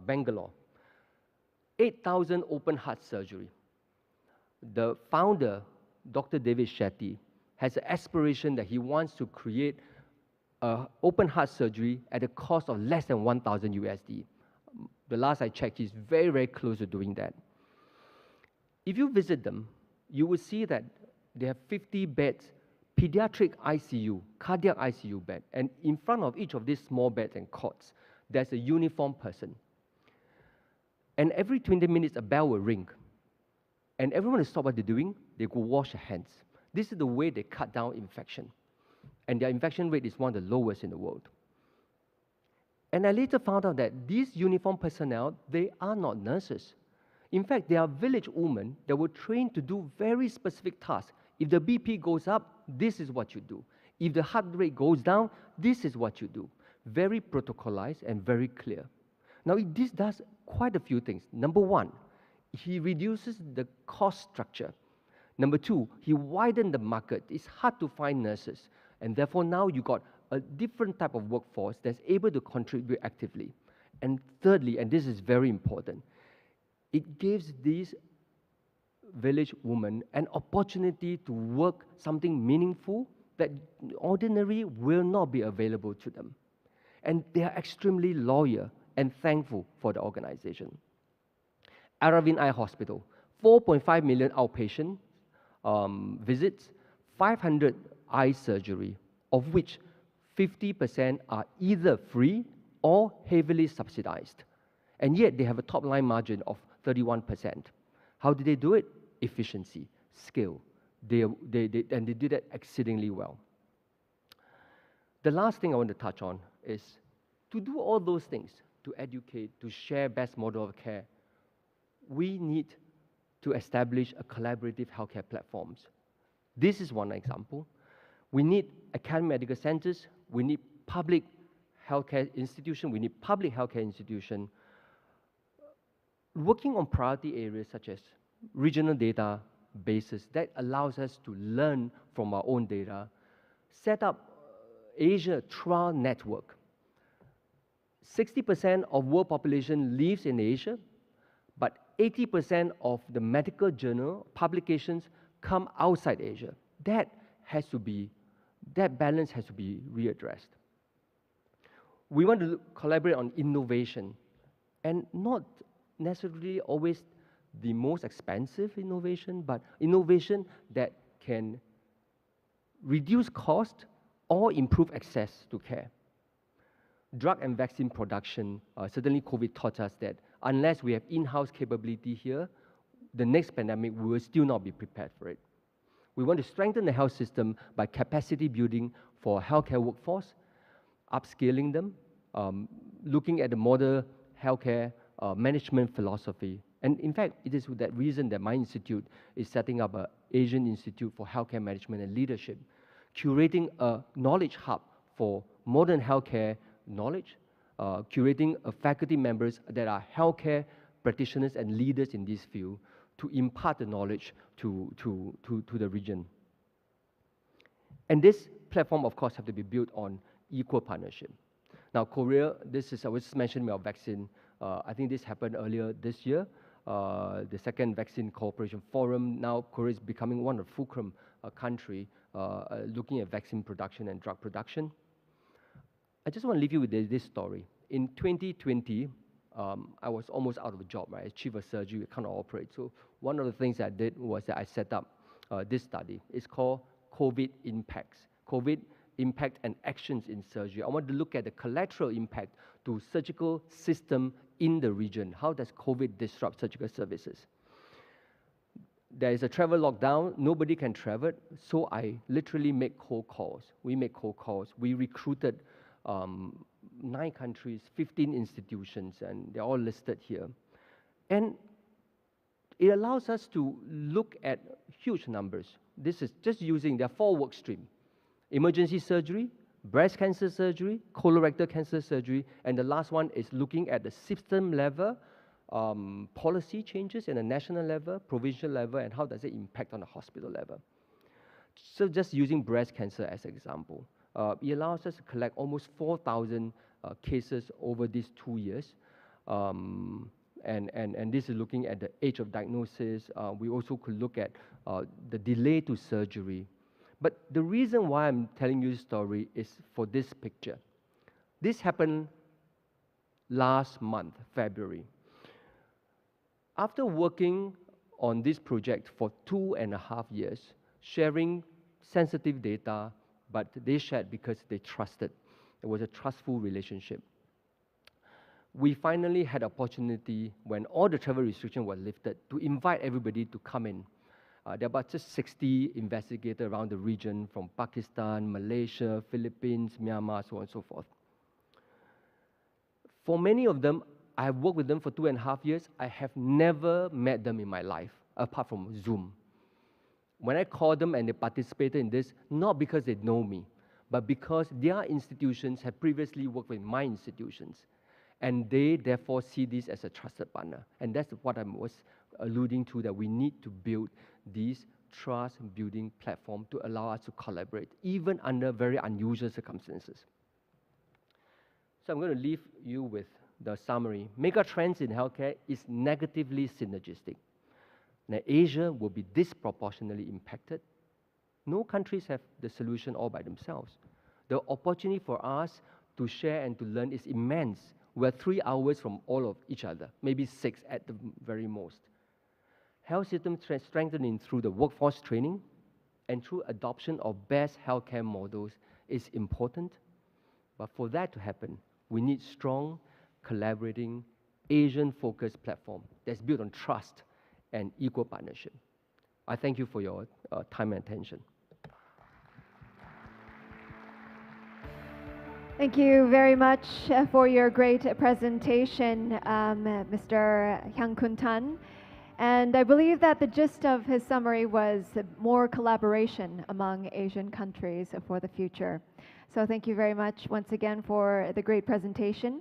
Bangalore. 8,000 open heart surgery. The founder, Dr. David Shetty, has an aspiration that he wants to create open heart surgery at a cost of less than 1,000 USD. The last I checked, he's very, very close to doing that. If you visit them, you will see that they have 50 beds, pediatric ICU, cardiac ICU bed, and in front of each of these small beds and cots, there's a uniformed person. And every 20 minutes, a bell will ring. And everyone will stop what they're doing, they go wash their hands. This is the way they cut down infection. And their infection rate is one of the lowest in the world. And I later found out that these uniformed personnel, they are not nurses. In fact, they are village women that were trained to do very specific tasks. If the BP goes up, this is what you do. If the heart rate goes down, this is what you do. Very protocolized and very clear. Now, this does quite a few things. Number 1, he reduces the cost structure. Number 2, he widened the market. It's hard to find nurses. And therefore, now you got a different type of workforce that's able to contribute actively. And thirdly, and this is very important, it gives these village women an opportunity to work something meaningful that ordinarily will not be available to them. And they are extremely loyal and thankful for the organization. Aravind Eye Hospital, 4.5 million outpatient visits, 500 eye surgery, of which 50% are either free or heavily subsidized. And yet they have a top line margin of 31%. How did they do it? Efficiency, skill. And they did it exceedingly well. The last thing I want to touch on is to do all those things, to educate, to share best model of care, we need to establish a collaborative healthcare platforms. This is one example. We need academic medical centers, we need public healthcare institution, we need public healthcare institution working on priority areas such as regional data bases that allows us to learn from our own data, set up Asia trial network. 60% of world population lives in Asia, but 80% of the medical journal publications come outside Asia. That balance has to be readdressed. We want to collaborate on innovation, and not necessarily always the most expensive innovation, but innovation that can reduce cost or improve access to care. Drug and vaccine production, certainly COVID taught us that unless we have in-house capability here, the next pandemic, we will still not be prepared for it. We want to strengthen the health system by capacity building for healthcare workforce, upscaling them, looking at the modern healthcare management philosophy. And in fact, it is with that reason that my institute is setting up an Asian Institute for Healthcare Management and Leadership, curating a knowledge hub for modern healthcare knowledge, curating faculty members that are healthcare practitioners and leaders in this field to impart the knowledge to the region. And this platform, of course, have to be built on equal partnership. Now, Korea, I was mentioning about vaccine. I think this happened earlier this year. The second vaccine cooperation forum. Now, Korea is becoming one of the fulcrum country looking at vaccine production and drug production. I just want to leave you with this story. In 2020, I was almost out of a job, right? As chief of surgery, we can't operate. So one of the things I did was that I set up this study. It's called COVID Impacts, COVID Impact and Actions in Surgery. I want to look at the collateral impact to surgical system in the region. How does COVID disrupt surgical services? There is a travel lockdown, nobody can travel, so I literally make cold calls. We make cold calls. We recruited 9 countries, 15 institutions, and they're all listed here. And it allows us to look at huge numbers. This is just using, there are 4 work streams: emergency surgery, breast cancer surgery, colorectal cancer surgery, and the last one is looking at the system level, policy changes in the national level, provincial level, and how does it impact on the hospital level. So just using breast cancer as an example, it allows us to collect almost 4,000 cases over these 2 years. And this is looking at the age of diagnosis. We also could look at the delay to surgery. But the reason why I'm telling you this story is for this picture. This happened last month, February. After working on this project for 2.5 years, sharing sensitive data, but they shared because they trusted. It was a trustful relationship. We finally had opportunity when all the travel restrictions were lifted to invite everybody to come in. There are about just 60 investigators around the region from Pakistan, Malaysia, Philippines, Myanmar, so on and so forth. For many of them, I have worked with them for 2.5 years. I have never met them in my life, apart from Zoom. When I called them and they participated in this, not because they know me, but because their institutions have previously worked with my institutions. And they therefore see this as a trusted partner. And that's what I was alluding to, that we need to build these trust-building platform to allow us to collaborate, even under very unusual circumstances. So I'm going to leave you with the summary. Mega trends in healthcare is negatively synergistic. Now, Asia will be disproportionately impacted. No countries have the solution all by themselves. The opportunity for us to share and to learn is immense. We're 3 hours from all of each other, maybe 6 at the very most. Health system strengthening through the workforce training and through adoption of best healthcare models is important. But for that to happen, we need strong, collaborating, Asian-focused platform that's built on trust and equal partnership. I thank you for your time and attention. Thank you very much for your great presentation, Mr. Hyang Kun Tan. And I believe that the gist of his summary was more collaboration among Asian countries for the future. So thank you very much once again for the great presentation.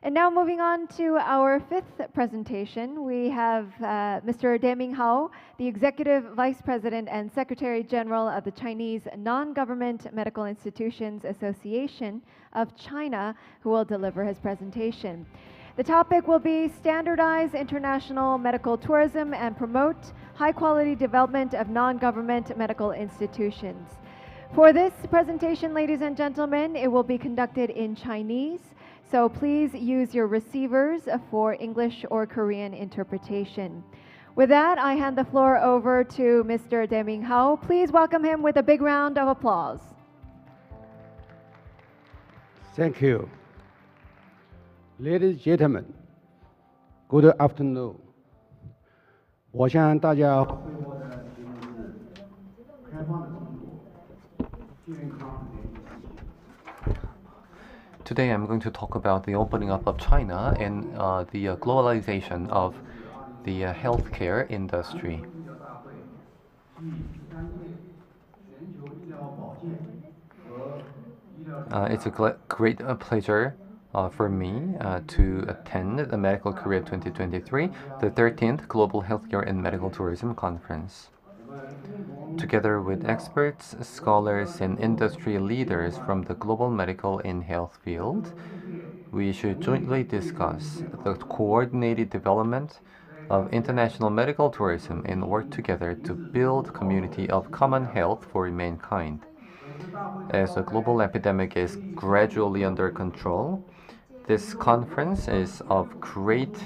And now moving on to our 5th presentation, we have Mr. Dai Minghao, the Executive Vice President and Secretary General of the Chinese Non-Government Medical Institutions Association of China, who will deliver his presentation. The topic will be standardize international medical tourism and promote high-quality development of non-government medical institutions. For this presentation, ladies and gentlemen, it will be conducted in Chinese, so please use your receivers for English or Korean interpretation. With that, I hand the floor over to Mr. Dai Minghao. Please welcome him with a big round of applause. Thank you. Ladies and gentlemen, good afternoon. 我向大家汇报的题目是开放的中国，健康连接世界。 Today I'm going to talk about the opening up of China and the globalization of the healthcare industry. It's a great pleasure for me to attend the Medical Korea 2023, the 13th Global Healthcare and Medical Tourism Conference. Together with experts, scholars, and industry leaders from the global medical and health field, we should jointly discuss the coordinated development of international medical tourism and work together to build a community of common health for mankind. As the global epidemic is gradually under control, this conference is of great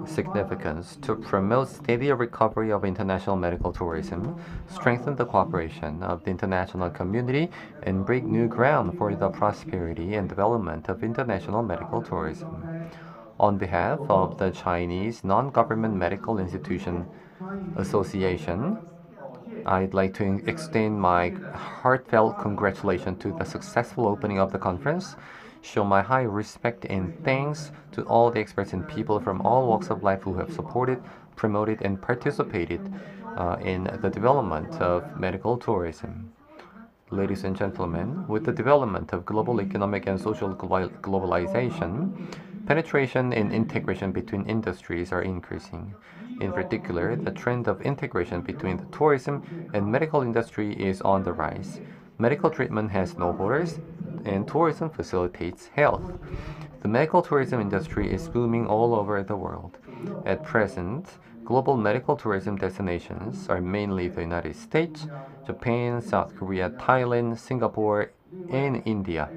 significance to promote steady recovery of international medical tourism, strengthen the cooperation of the international community, and break new ground for the prosperity and development of international medical tourism. On behalf of the Chinese Non-Government Medical Institution Association, I'd like to extend my heartfelt congratulations to the successful opening of the conference, show my high respect and thanks to all the experts and people from all walks of life who have supported, promoted, and participated in the development of medical tourism. Ladies and gentlemen, with the development of global economic and social globalization, penetration and integration between industries are increasing. In particular, the trend of integration between the tourism and medical industry is on the rise. Medical treatment has no borders, and tourism facilitates health. The medical tourism industry is booming all over the world. At present, global medical tourism destinations are mainly the United States, Japan, South Korea, Thailand, Singapore, and India.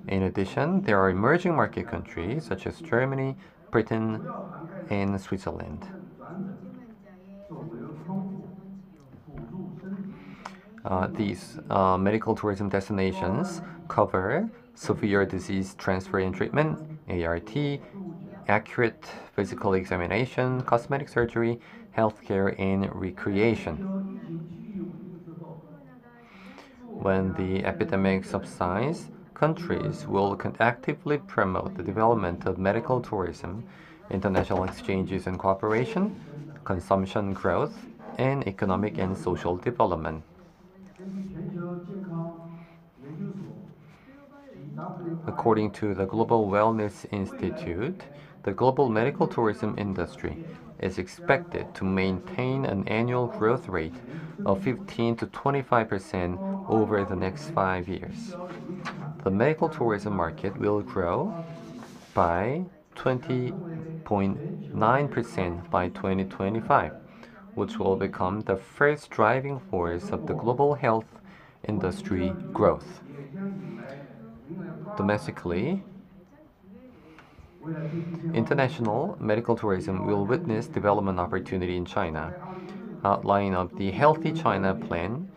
In addition, there are emerging market countries such as Germany, Britain, and Switzerland. These medical tourism destinations cover severe disease transfer and treatment, ART, accurate physical examination, cosmetic surgery, healthcare, and recreation. When the epidemic subsides, countries will actively promote the development of medical tourism, international exchanges and cooperation, consumption growth, and economic and social development. According to the Global Wellness Institute, the global medical tourism industry is expected to maintain an annual growth rate of 15 to 25% over the next 5 years. The medical tourism market will grow by 20.9% by 2025, which will become the first driving force of the global health industry growth. Domestically, international medical tourism will witness development opportunity in China. Outline of the Healthy China Plan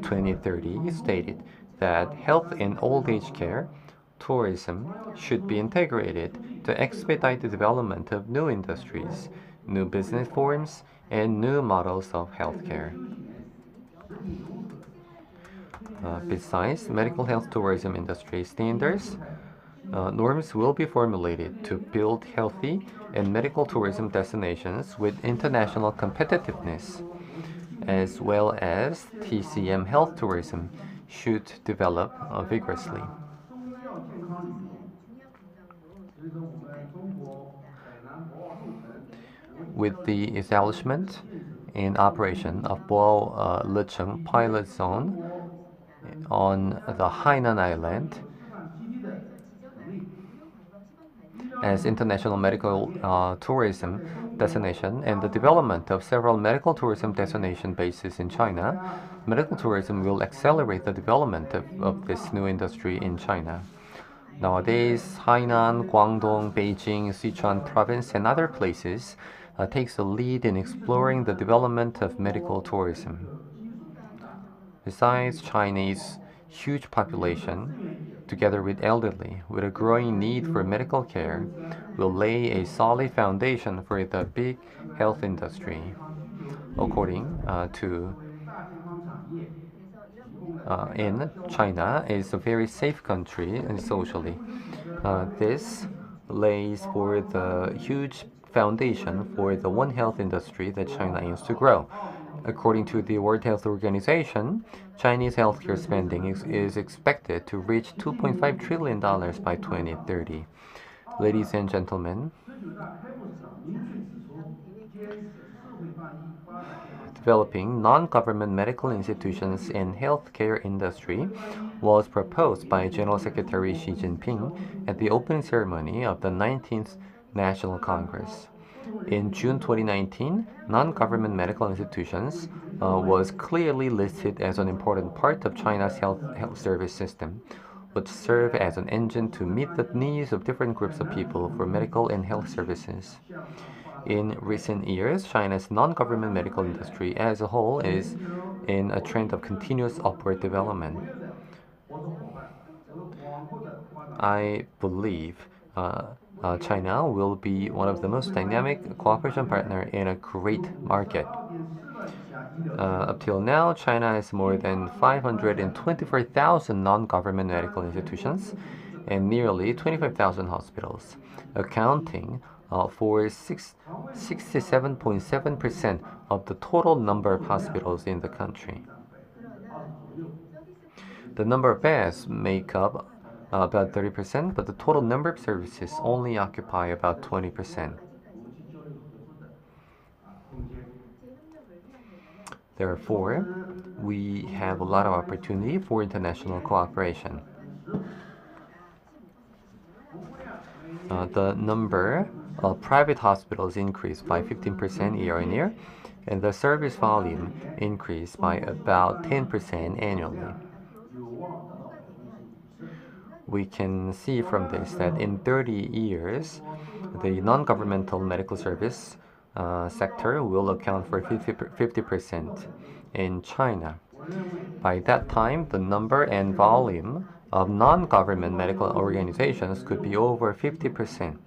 2030 stated that health and old age care tourism should be integrated to expedite the development of new industries, new business forms, and new models of healthcare. Besides medical health tourism industry standards, norms will be formulated to build healthy and medical tourism destinations with international competitiveness, as well as TCM health tourism should develop vigorously. With the establishment and operation of Bo Licheng pilot zone on the Hainan Island, as international medical tourism destination and the development of several medical tourism destination bases in China, medical tourism will accelerate the development of this new industry in China. Nowadays, Hainan, Guangdong, Beijing, Sichuan province, and other places takes the lead in exploring the development of medical tourism. Besides, Chinese huge population, together with elderly, with a growing need for medical care, will lay a solid foundation for the big health industry. According to in China is a very safe country and socially. This lays for the huge foundation for the One Health industry that China aims to grow. According to the World Health Organization, Chinese healthcare spending is expected to reach $2.5 trillion by 2030. Ladies and gentlemen, developing non-government medical institutions in healthcare industry was proposed by General Secretary Xi Jinping at the opening ceremony of the 19th National Congress. In June 2019, non-government medical institutions was clearly listed as an important part of China's health service system. but serve as an engine to meet the needs of different groups of people for medical and health services. In recent years, China's non-government medical industry as a whole is in a trend of continuous upward development. I believe China will be one of the most dynamic cooperation partner in a great market. Up till now, China has more than 524,000 non-government medical institutions and nearly 25,000 hospitals, accounting for 67.7% of the total number of hospitals in the country. The number of beds make up about 30%, but the total number of services only occupy about 20%. Therefore, we have a lot of opportunity for international cooperation. The number of private hospitals increased by 15% year-on-year, and the service volume increased by about 10% annually. We can see from this that in 30 years, the non-governmental medical service sector will account for 50% in China. By that time, the number and volume of non-government medical organizations could be over 50%.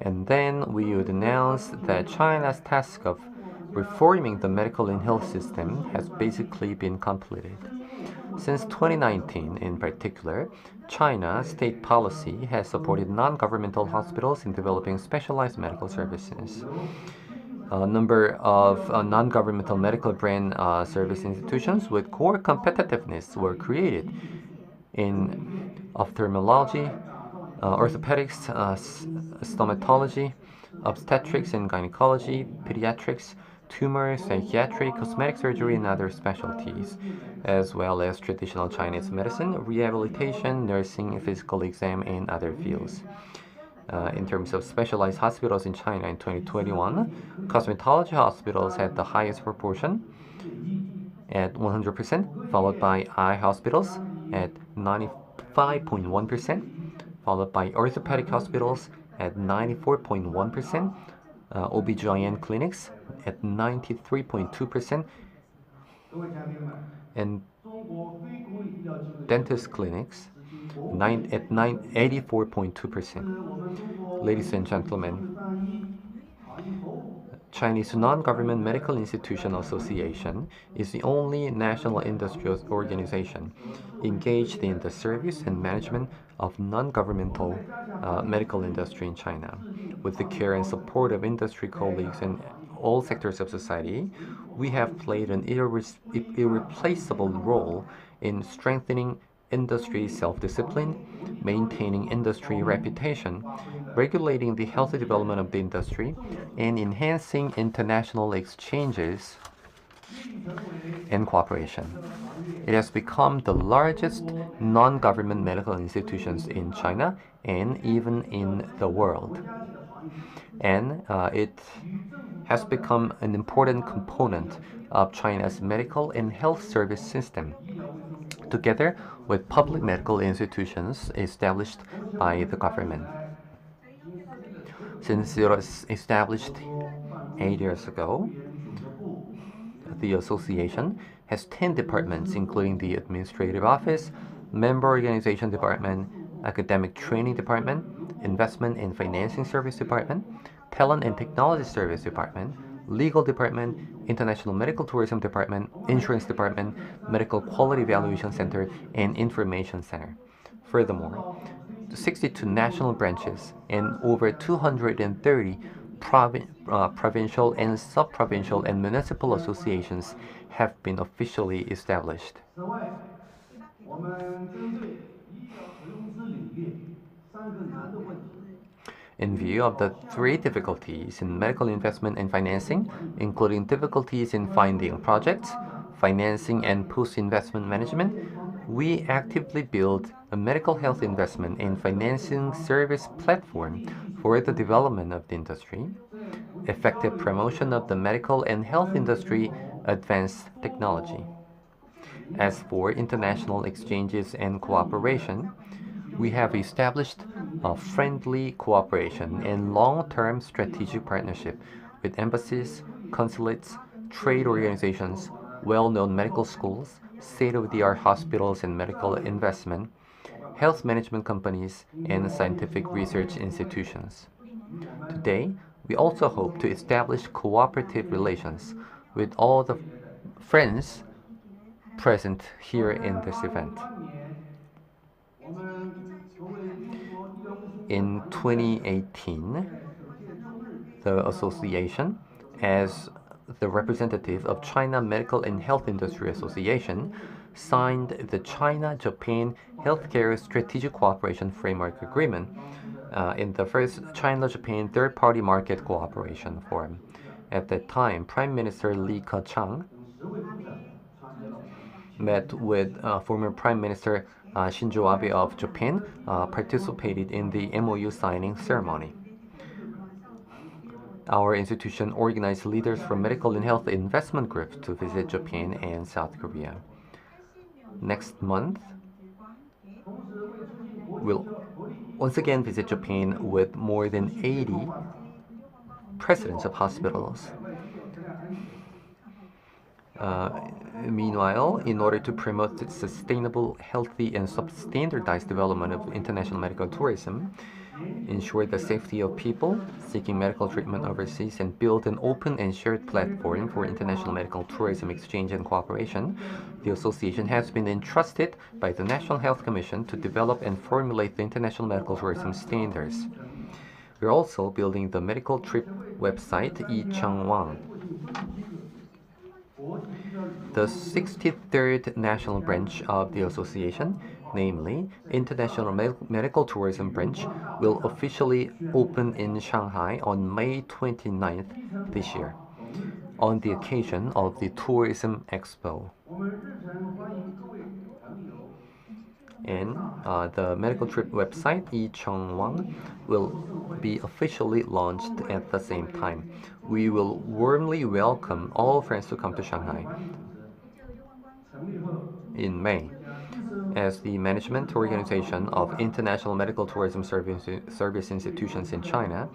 And then we would announce that China's task of reforming the medical and health system has basically been completed. Since 2019, in particular, China's state policy has supported non-governmental hospitals in developing specialized medical services. A number of non-governmental medical brand service institutions with core competitiveness were created in ophthalmology, orthopedics, stomatology, obstetrics and gynecology, pediatrics, tumor, psychiatry, cosmetic surgery, and other specialties, as well as traditional Chinese medicine, rehabilitation, nursing, physical exam, and other fields. In terms of specialized hospitals in China in 2021, cosmetology hospitals had the highest proportion at 100%, followed by eye hospitals at 95.1%, followed by orthopedic hospitals at 94.1%, OBGYN clinics at 93.2%, and dentist clinics at 84.2%. Ladies and gentlemen, Chinese Non-Government Medical Institution Association is the only national industry organization engaged in the service and management of non-governmental medical industry in China. With the care and support of industry colleagues in all sectors of society, we have played an irreplaceable role in strengthening industry self-discipline, maintaining industry reputation, regulating the healthy development of the industry, and enhancing international exchanges and cooperation. It has become the largest non-government medical institutions in China and even in the world. And it has become an important component of China's medical and health service system, together with public medical institutions established by the government. Since it was established 8 years ago, the association has 10 departments, including the administrative office, member organization department, academic training department, investment and financing service department, talent and technology service department, legal department, international medical tourism department, insurance department, medical quality evaluation center, and information center. Furthermore, 62 national branches and over 230 provincial and sub-provincial and municipal associations have been officially established. In view of the three difficulties in medical investment and financing, including difficulties in finding projects, financing, and post-investment management, we actively build a medical health investment and financing service platform for the development of the industry, effective promotion of the medical and health industry advanced technology. As for international exchanges and cooperation, We have established a friendly cooperation and long-term strategic partnership with embassies, consulates, trade organizations, well-known medical schools, state-of-the-art hospitals and medical investment, health management companies, and scientific research institutions. Today, we also hope to establish cooperative relations with all the friends present here in this event. In 2018, the association, as the representative of China Medical and Health Industry Association, signed the China-Japan Healthcare Strategic Cooperation Framework Agreement in the first China-Japan Third-Party Market Cooperation Forum. At that time, Prime Minister Li Keqiang met with former Prime Minister Shinzo Abe of Japan, participated in the MOU signing ceremony. Our institution organized leaders from medical and health investment groups to visit Japan and South Korea. Next month, we'll once again visit Japan with more than 80 presidents of hospitals. Meanwhile, in order to promote the sustainable, healthy, and substandardized development of international medical tourism, ensure the safety of people seeking medical treatment overseas, and build an open and shared platform for international medical tourism exchange and cooperation, the association has been entrusted by the National Health Commission to develop and formulate the international medical tourism standards. We're also building the medical trip website, Yichangwang. The 63rd national branch of the association, namely International Medical Tourism Branch, will officially open in Shanghai on May 29th this year, on the occasion of the Tourism Expo. And the medical trip website, Yichangwang, will be officially launched at the same time. We will warmly welcome all friends to come to Shanghai in May. As the management organization of international medical tourism service institutions in China,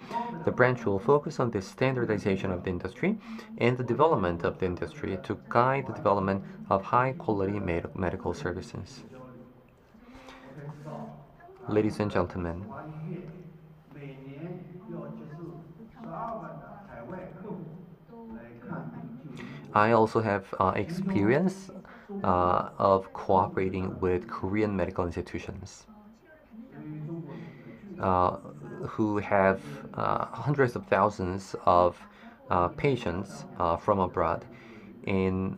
the branch will focus on the standardization of the industry and the development of the industry to guide the development of high-quality medical services. Ladies and gentlemen, I also have experience of cooperating with Korean medical institutions who have hundreds of thousands of patients from abroad, and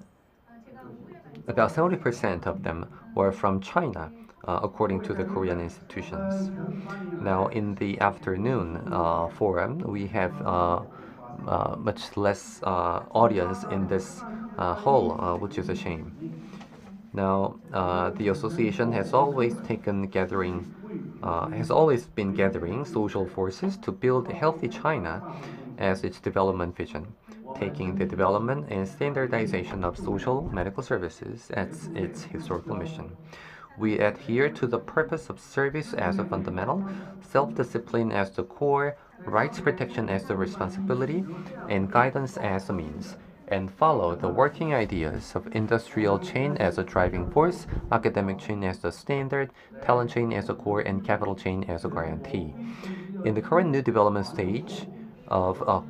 about 70% of them were from China, according to the Korean institutions. Now, in the afternoon forum, we have much less audience in this hall, which is a shame. Now, the association has always been gathering social forces to build a healthy China as its development vision, taking the development and standardization of social medical services as its historical mission. We adhere to the purpose of service as a fundamental, self-discipline as the core, rights protection as the responsibility, and guidance as a means, and follow the working ideas of industrial chain as a driving force, academic chain as the standard, talent chain as a core, and capital chain as a guarantee. In the current new development stage of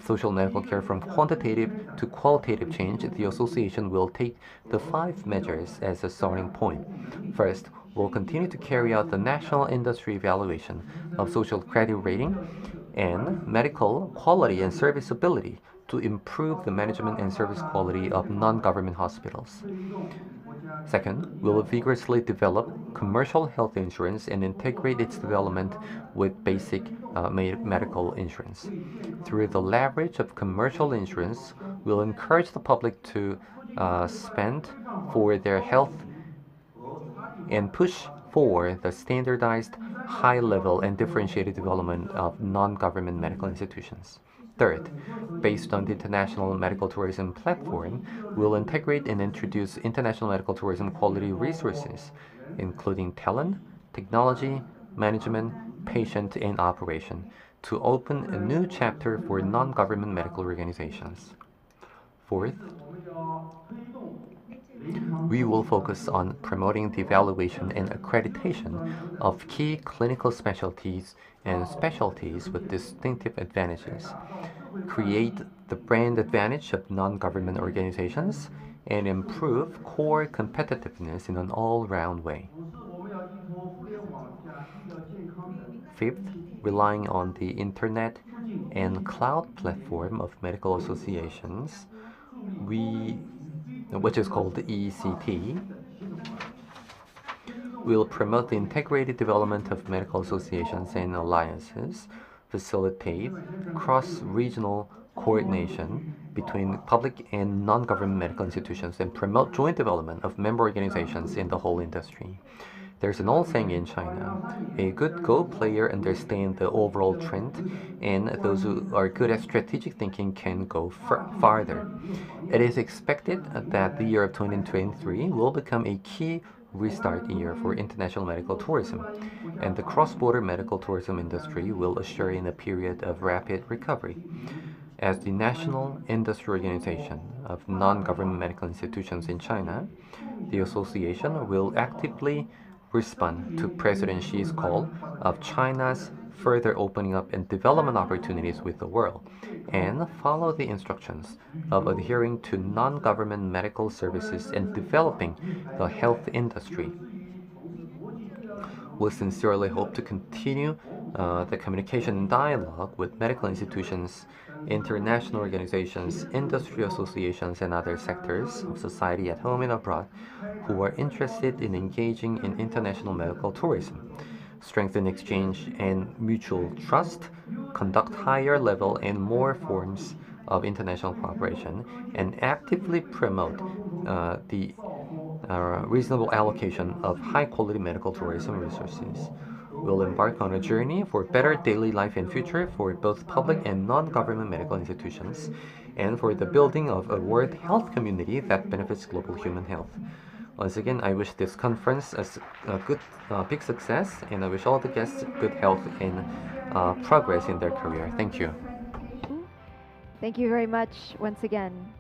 social medical care from quantitative to qualitative change, the association will take the 5 measures as a starting point. First, we'll continue to carry out the national industry evaluation of social credit rating and medical quality and serviceability to improve the management and service quality of non-government hospitals. Second, we will vigorously develop commercial health insurance and integrate its development with basic medical insurance. Through the leverage of commercial insurance, we'll encourage the public to spend for their health and push for the standardized, high-level, and differentiated development of non-government medical institutions. Third, based on the International Medical Tourism Platform, we'll integrate and introduce international medical tourism quality resources including talent, technology, management, patient, and operation, to open a new chapter for non-government medical organizations. Fourth, we will focus on promoting the evaluation and accreditation of key clinical specialties and specialties with distinctive advantages, create the brand advantage of non-government organizations, and improve core competitiveness in an all-round way. Fifth, relying on the internet and cloud platform of medical associations, which is called the ECT, will promote the integrated development of medical associations and alliances, facilitate cross-regional coordination between public and non-government medical institutions, and promote joint development of member organizations in the whole industry. There's an old saying in China, a good Go player understands the overall trend, and those who are good at strategic thinking can go farther. It is expected that the year of 2023 will become a key restart year for international medical tourism, and the cross-border medical tourism industry will usher in a period of rapid recovery. As the National Industry Organization of Non-Government Medical Institutions in China, the association will actively respond to President Xi's call of China's further opening up and development opportunities with the world, and follow the instructions of adhering to non-government medical services and developing the health industry. We sincerely hope to continue the communication and dialogue with medical institutions, international organizations, industry associations, and other sectors of society at home and abroad who are interested in engaging in international medical tourism, strengthen exchange and mutual trust, conduct higher level and more forms of international cooperation, and actively promote the reasonable allocation of high-quality medical tourism resources. We'll embark on a journey for better daily life and future for both public and non-government medical institutions, and for the building of a world health community that benefits global human health. Once again, I wish this conference a good, big success, and I wish all the guests good health and progress in their career. Thank you. Thank you very much once again.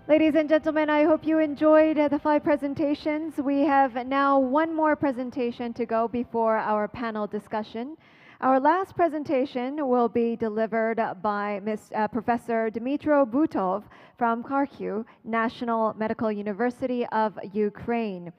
Ladies and gentlemen, I hope you enjoyed the 5 presentations. We have now one more presentation to go before our panel discussion. Our last presentation will be delivered by Professor Dmytro Butov from Kharkiv National Medical University of Ukraine.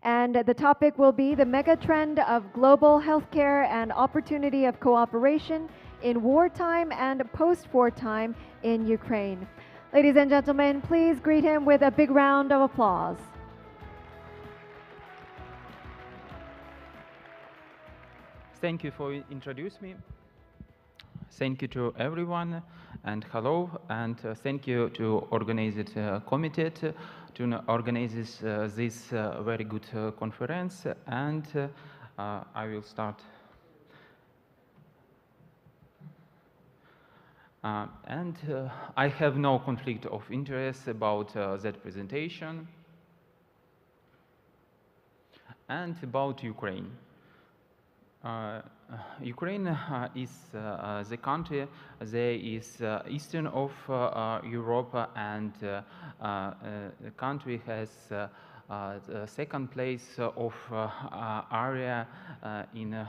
And the topic will be the megatrend of global healthcare and opportunity of cooperation in wartime and post-wartime in Ukraine. Ladies and gentlemen, please greet him with a big round of applause. Thank you for introducing me. Thank you to everyone, and hello, and thank you to organized committee to organize this very good conference, and I will start. I have no conflict of interest about that presentation. And about Ukraine. Ukraine is the country that is eastern of Europe, and the country has the second place of area in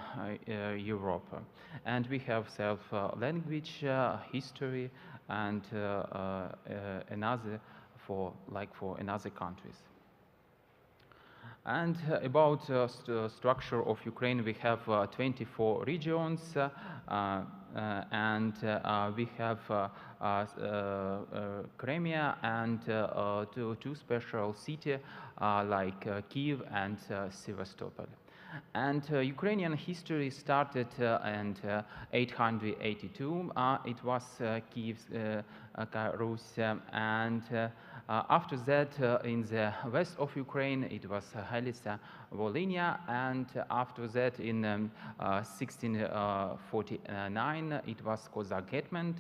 Europe. And we have self-language, history, and another for another countries. And about structure of Ukraine, we have 24 regions, and we have Crimea and two special cities like Kyiv and Sevastopol. And Ukrainian history started in 882. It was Kyiv Rus, and After that, in the west of Ukraine, it was Halisa Volhynia, and after that, in 1649, it was Kozak Hetman,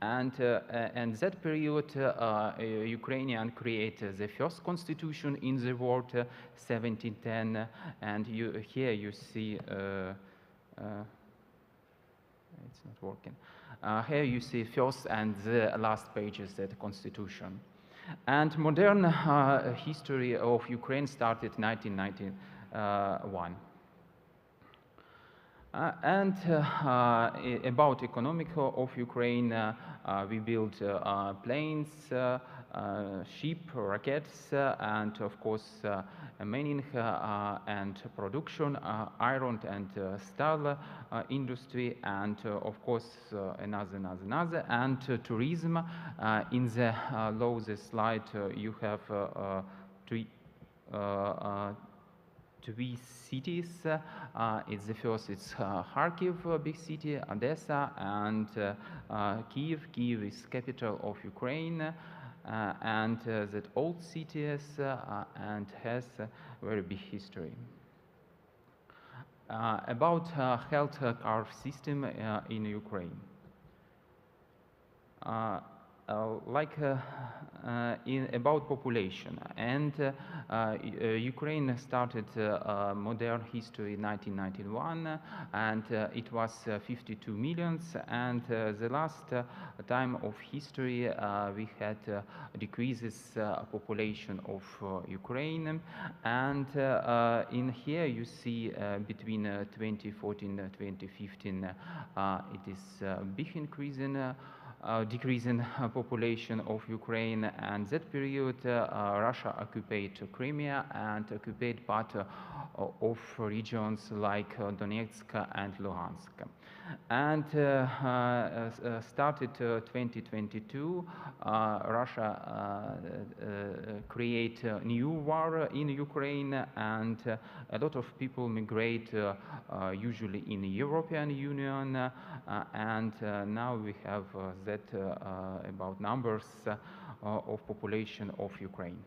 and that period, Ukrainian created the first constitution in the world, 1710, and here you see, it's not working. Here you see first and the last pages of the constitution. And modern history of Ukraine started 1991. About economic of Ukraine, we built planes, ship, rockets, and of course mining and production, iron and steel industry, and of course another, and tourism. In the lowest slide, you have three cities. It's the first, it's Kharkiv, big city, Odessa, and Kiev. Kiev is capital of Ukraine, and that old cities and has a very big history. About health care system in Ukraine. About population, and Ukraine started modern history in 1991, and it was 52 million, and the last time of history we had decreases population of Ukraine, and in here you see between 2014 and 2015 it is big increase in decrease in population of Ukraine, and that period Russia occupied Crimea and occupied part of regions like Donetsk and Luhansk. And started 2022, Russia create a new war in Ukraine, and a lot of people migrate usually in the European Union, and now we have that about numbers of population of Ukraine.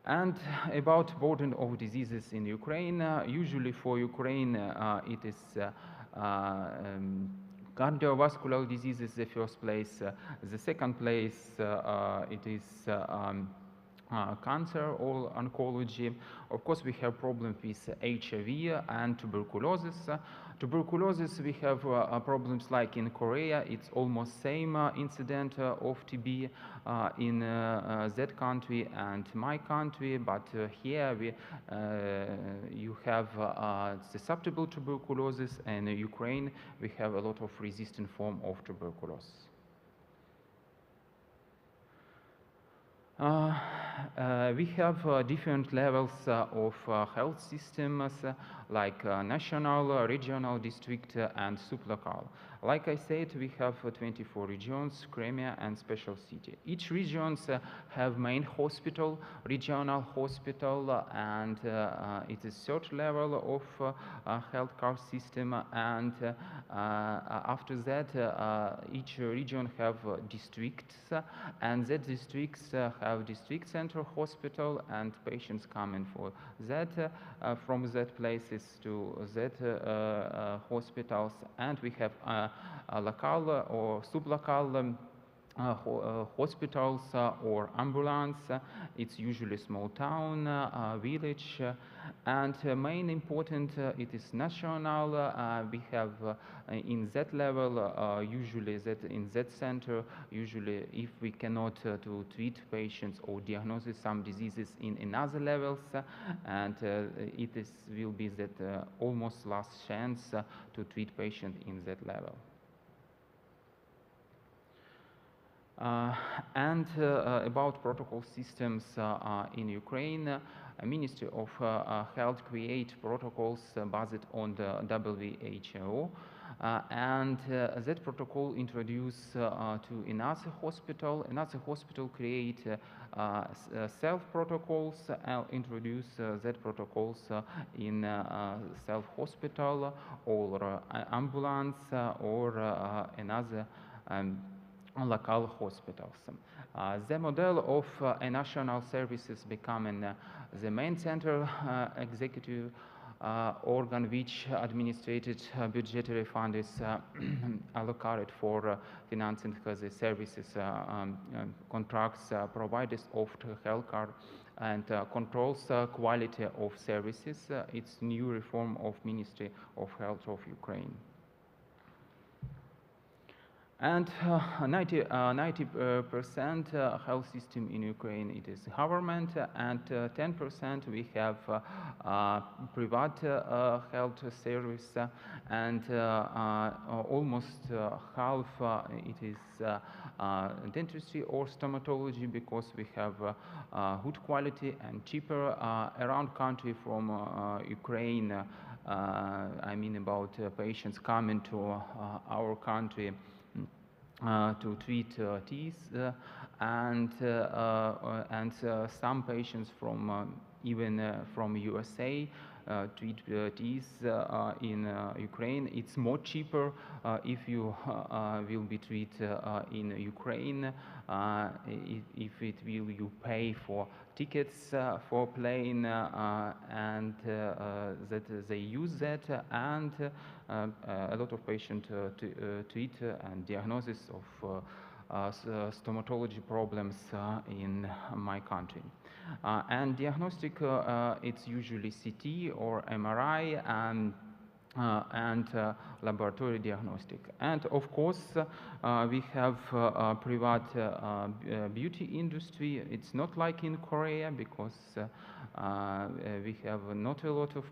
And about burden of diseases in Ukraine, usually for Ukraine it is cardiovascular diseases the first place, the second place it is cancer or oncology. Of course, we have problems with HIV and tuberculosis. Tuberculosis, we have problems like in Korea. It's almost same incident of TB in that country and my country, but here we, you have susceptible tuberculosis, and in Ukraine we have a lot of resistant form of tuberculosis. We have different levels of health systems like national, regional, district, and sublocal. Like I said, we have 24 regions, Crimea, and special city. Each regions have main hospital, regional hospital, and it is third level of healthcare system. And after that, each region have districts, and that districts have district center hospital, and patients come in for that from that places to that hospitals, and we have local or sublocal hospitals or ambulance. It's usually small town, village, and main important it is national. We have in that level usually that in that center, usually if we cannot to treat patients or diagnose some diseases in another levels, and it is will be that almost last chance to treat patient in that level. And about protocol systems in Ukraine, Ministry of Health create protocols based on the WHO, and that protocol introduced to another hospital. Another hospital create self protocols, introduce that protocols in self hospital or ambulance or another local hospitals. The model of a national services becoming the main central executive organ which administrated budgetary fund is allocated for financing the services contracts providers of healthcare and controls quality of services. It's new reform of Ministry of Health of Ukraine. And 90% health system in Ukraine, it is government, and 10% we have private health service, and almost half it is dentistry or stomatology, because we have good quality and cheaper around country from Ukraine. I mean about patients coming to our country to treat teeth, and some patients from even from USA treat teeth in Ukraine. It's more cheaper if you will be treated in Ukraine. If it will you pay for tickets for plane and that they use that, and a lot of patients treat and diagnosis of stomatology problems in my country. And diagnostic, it's usually CT or MRI and laboratory diagnostic. And of course, we have private beauty industry. It's not like in Korea, because we have not a lot of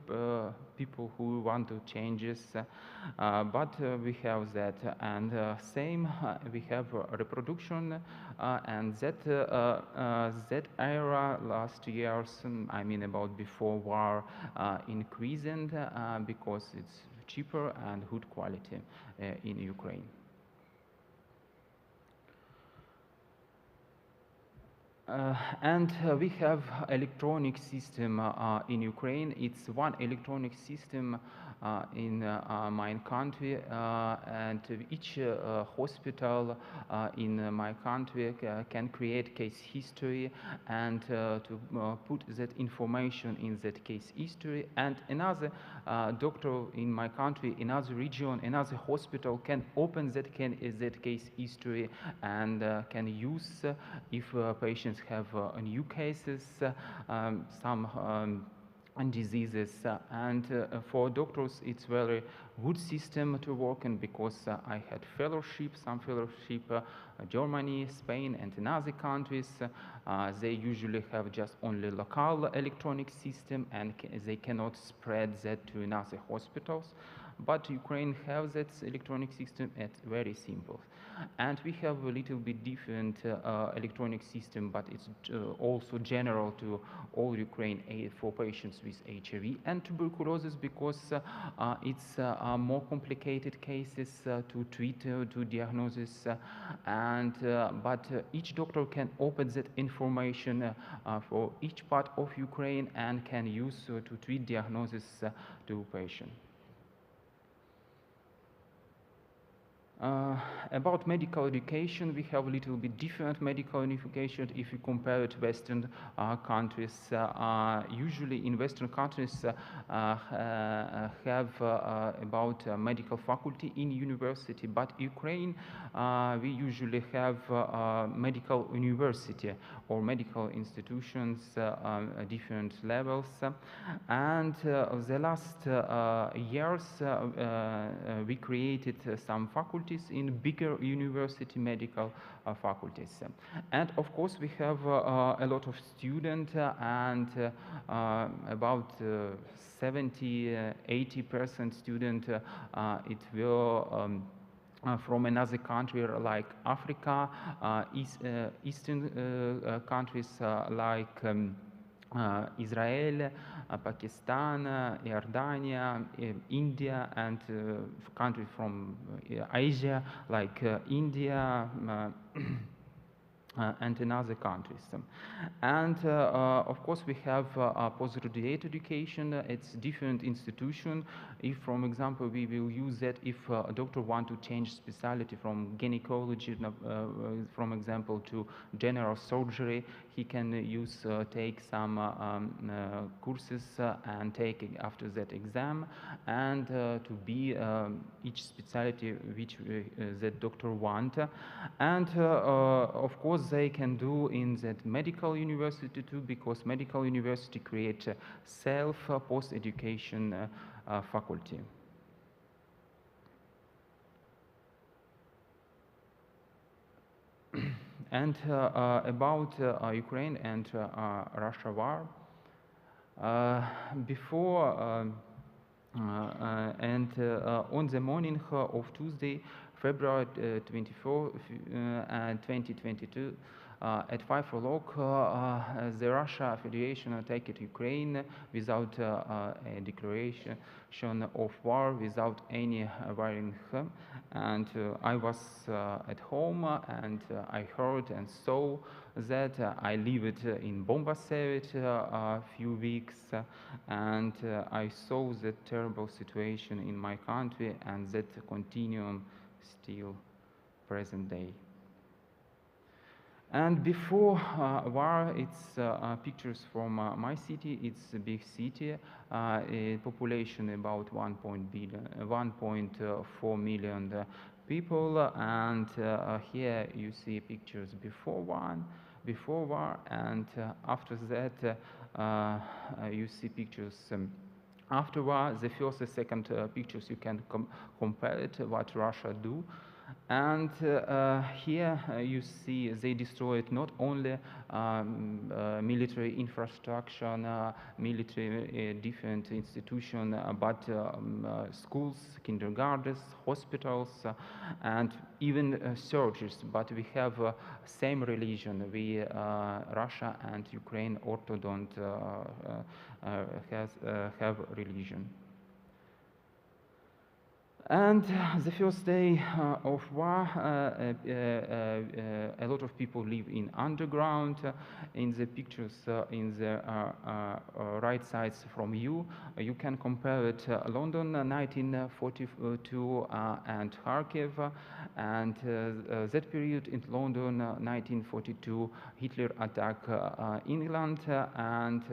people who want to change this, but we have that. And same, we have reproduction, and that era last years, I mean about before war, increasing because it's cheaper and good quality in Ukraine. And we have electronic system in Ukraine. It's one electronic system in my country, and each hospital in my country can create case history and to put that information in that case history. And another doctor in my country, another region, another hospital can open that case history and can use if patients have new cases, some diseases, and for doctors it's very good system to work in, because I had some fellowship, Germany, Spain, and in other countries. They usually have just only local electronic system, and they cannot spread that to another hospitals. But Ukraine has that electronic system. It's very simple. And we have a little bit different electronic system, but it's also general to all Ukraine for patients with HIV and tuberculosis, because it's more complicated cases to treat, to diagnosis, and but each doctor can open that information for each part of Ukraine and can use to treat diagnosis to patient. About medical education, we have a little bit different medical education if you compare it to Western countries. Usually in Western countries have about medical faculty in university, but Ukraine we usually have medical university or medical institutions, different levels. And the last years we created some faculties in bigger university medical faculties. And of course we have a lot of students, and about 70–80% student it will from another country like Africa, Eastern countries like Israel, Pakistan, Jordan, India, and countries from Asia like India, and in other countries. And of course we have postgraduate education. It's different institution. If, for example, we will use that if a doctor want to change specialty from gynecology, from example, to general surgery, he can take some courses and take after that exam, and to be each specialty which that doctor want. And of course they can do in that medical university too, because medical university create self post-education faculty. And about Ukraine and Russia war, before and on the morning of Tuesday, February 24, 2022, at 5 o'clock, the Russia Federation attacked Ukraine without a declaration of war, without any warning. And I was at home, and I heard and saw that. I lived in Bombasevic a few weeks, and I saw the terrible situation in my country, and that continuum still present day. And before war, it's pictures from my city. It's a big city, a population about 1.4 million people, and here you see pictures before war, and after that you see pictures after war. The first and second pictures you can compare it what Russia do. And here you see they destroyed not only military infrastructure, military different institutions, but schools, kindergartens, hospitals, and even churches. But we have same religion. We Russia and Ukraine Orthodox have religion. And the first day of war, a lot of people live in underground. In the pictures in the right sides from you, you can compare it London 1942 and Kharkiv. And that period in London 1942, Hitler attacked England, and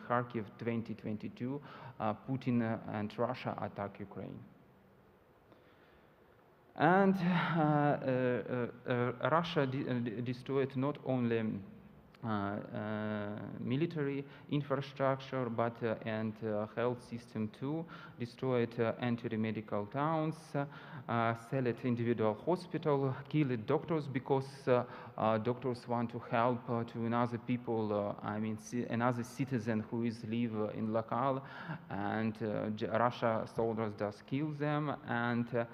Kharkiv 2022, Putin and Russia attack Ukraine. And Russia destroyed not only military infrastructure, but and health system too, destroyed anti-medical towns, sold individual hospital, killed doctors because doctors want to help to another people, another citizen who is live in locale, and Russia soldiers does kill them, and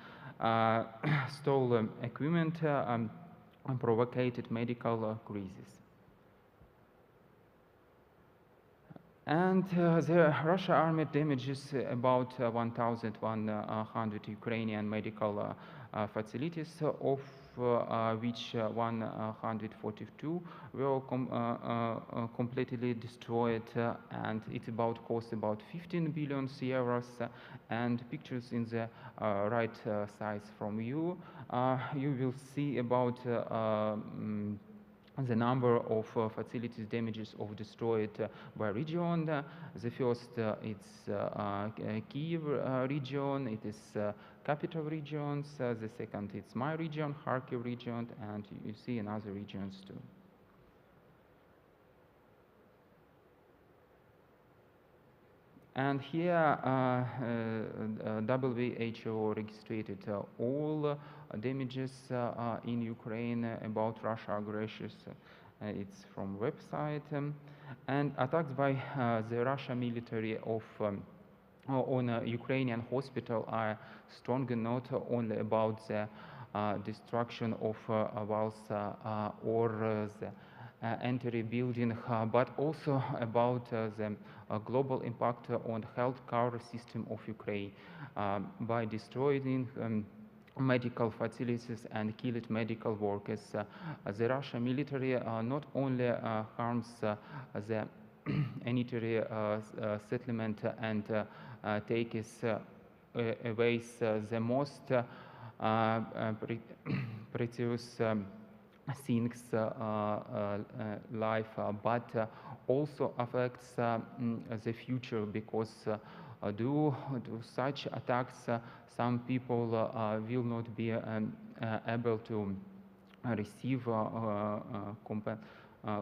stole equipment and provoked medical crisis. And the Russia army damages about 1,100 Ukrainian medical facilities, of which 142 were completely destroyed, and it cost about 15 billion euros. And pictures in the right side from you, you will see about the number of facilities damages of destroyed by region. The first it's Kiev region, it is capital regions. The second it's my region, Kharkiv region, and you see in other regions too. And here WHO registered all damages in Ukraine about Russia aggressions. It's from website, and attacks by the Russian military on a Ukrainian hospital are strong, not only about the destruction of walls or the anti-rebuilding, but also about the global impact on health care system of Ukraine by destroying medical facilities and killed medical workers. The Russian military not only harms the unitary settlement and takes away the most precious things life, but also affects the future, because due to such attacks, some people will not be able to receive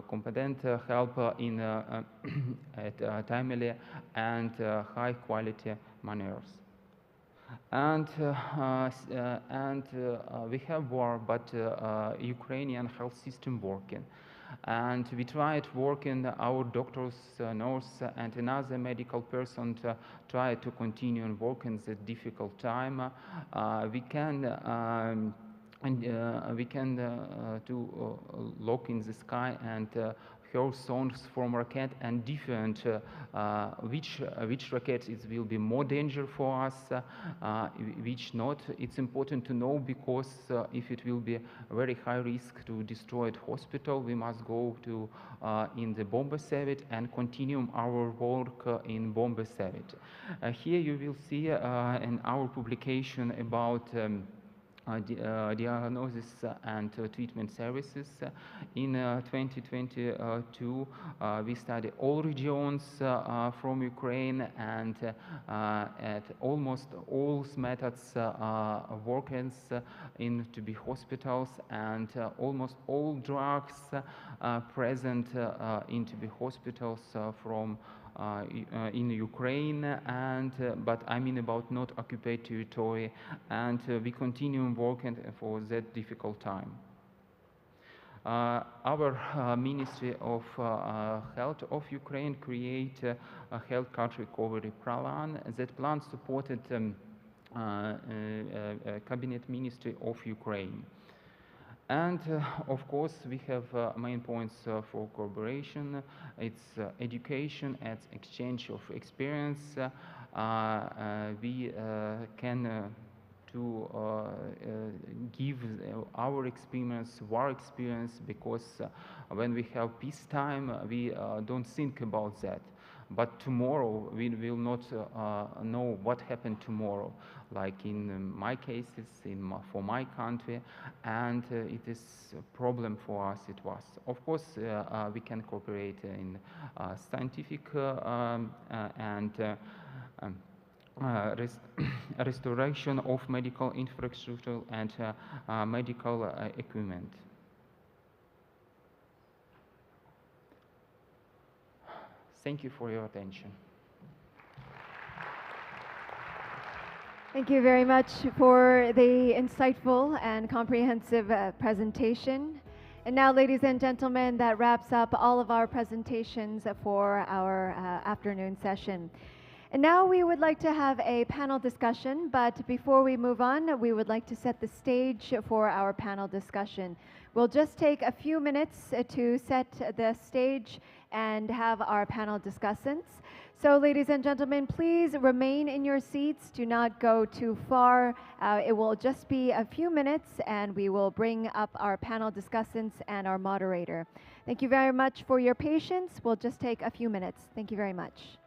competent help in at timely and high quality manners. And we have war, but Ukrainian health system working. And we tried working, our doctors, nurse, and another medical person try to continue and work in this difficult time. We can look in the sky and hear songs from rocket and different which rockets it will be more danger for us, which not. It's important to know, because if it will be very high risk to destroy the hospital, we must go to in the bomber service and continue our work in bomber service. Here you will see in our publication about diagnosis and treatment services. In 2022, we study all regions from Ukraine, and at almost all methods workers in to be hospitals, and almost all drugs present in to be hospitals from in Ukraine, and but I mean about not occupied territory, and we continue working for that difficult time. Our Ministry of Health of Ukraine create a health card recovery plan. That plan supported Cabinet Ministry of Ukraine. And of course, we have main points for cooperation. It's education, it's exchange of experience. We can give our experience, war experience, because when we have peacetime, we don't think about that. But tomorrow, we will not know what happened tomorrow, like in my cases, for my country, and it is a problem for us, it was. Of course, we can cooperate in scientific and restoration of medical infrastructure and medical equipment. Thank you for your attention. Thank you very much for the insightful and comprehensive presentation. And now, ladies and gentlemen, that wraps up all of our presentations for our afternoon session. And now we would like to have a panel discussion, but before we move on, we would like to set the stage for our panel discussion. We'll just take a few minutes to set the stage and have our panel discussants. So ladies and gentlemen, please remain in your seats. Do not go too far. It will just be a few minutes, and we will bring up our panel discussants and our moderator. Thank you very much for your patience. We'll just take a few minutes. Thank you very much.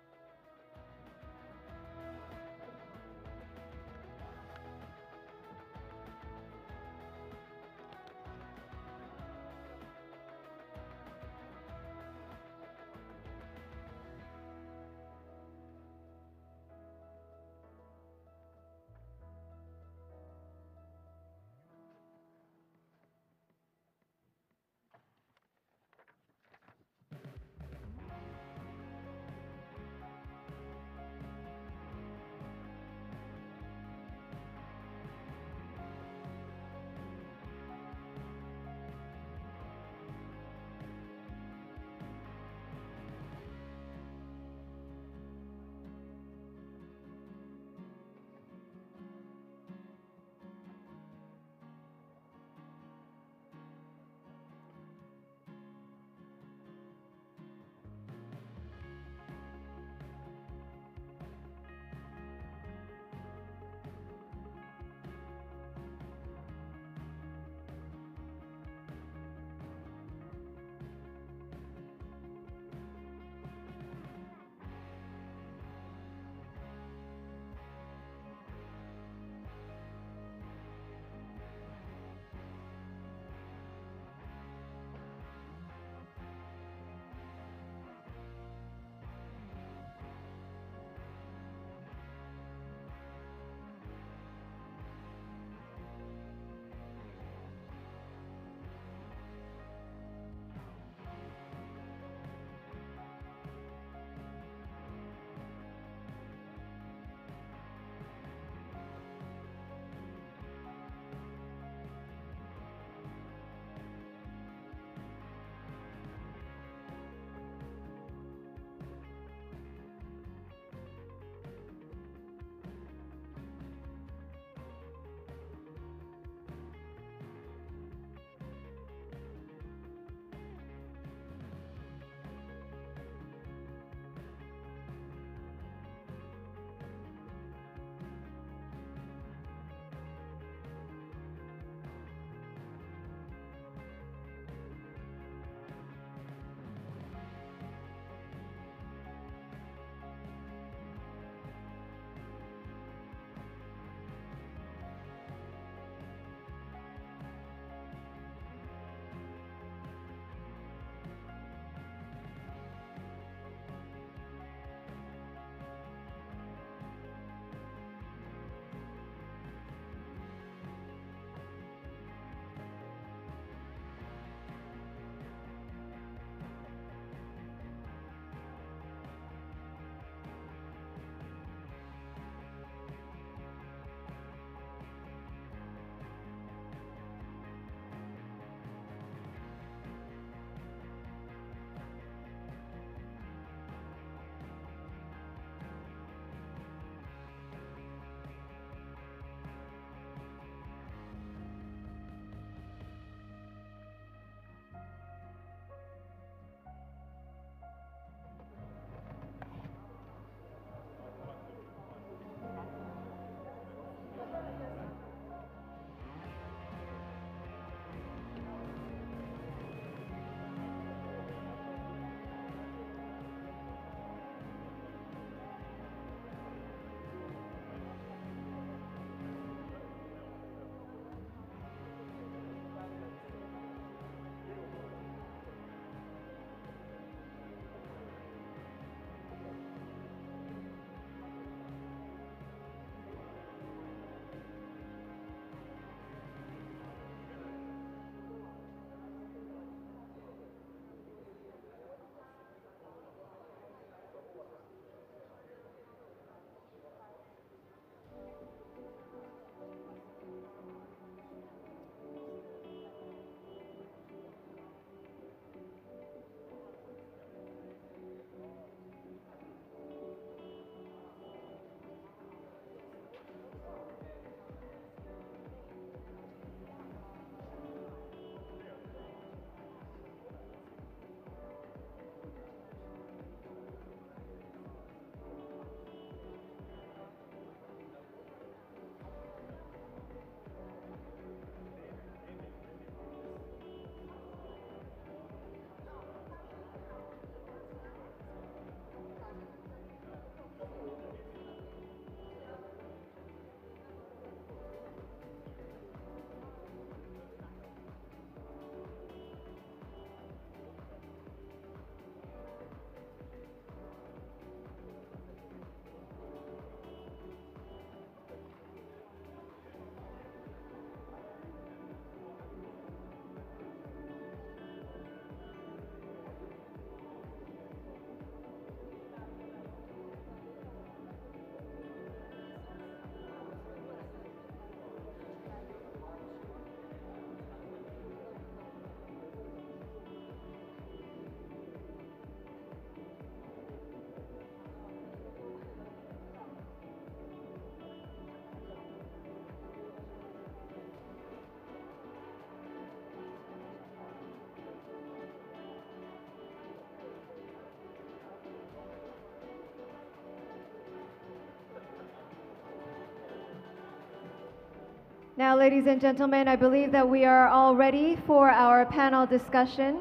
Now, ladies and gentlemen, I believe that we are all ready for our panel discussion.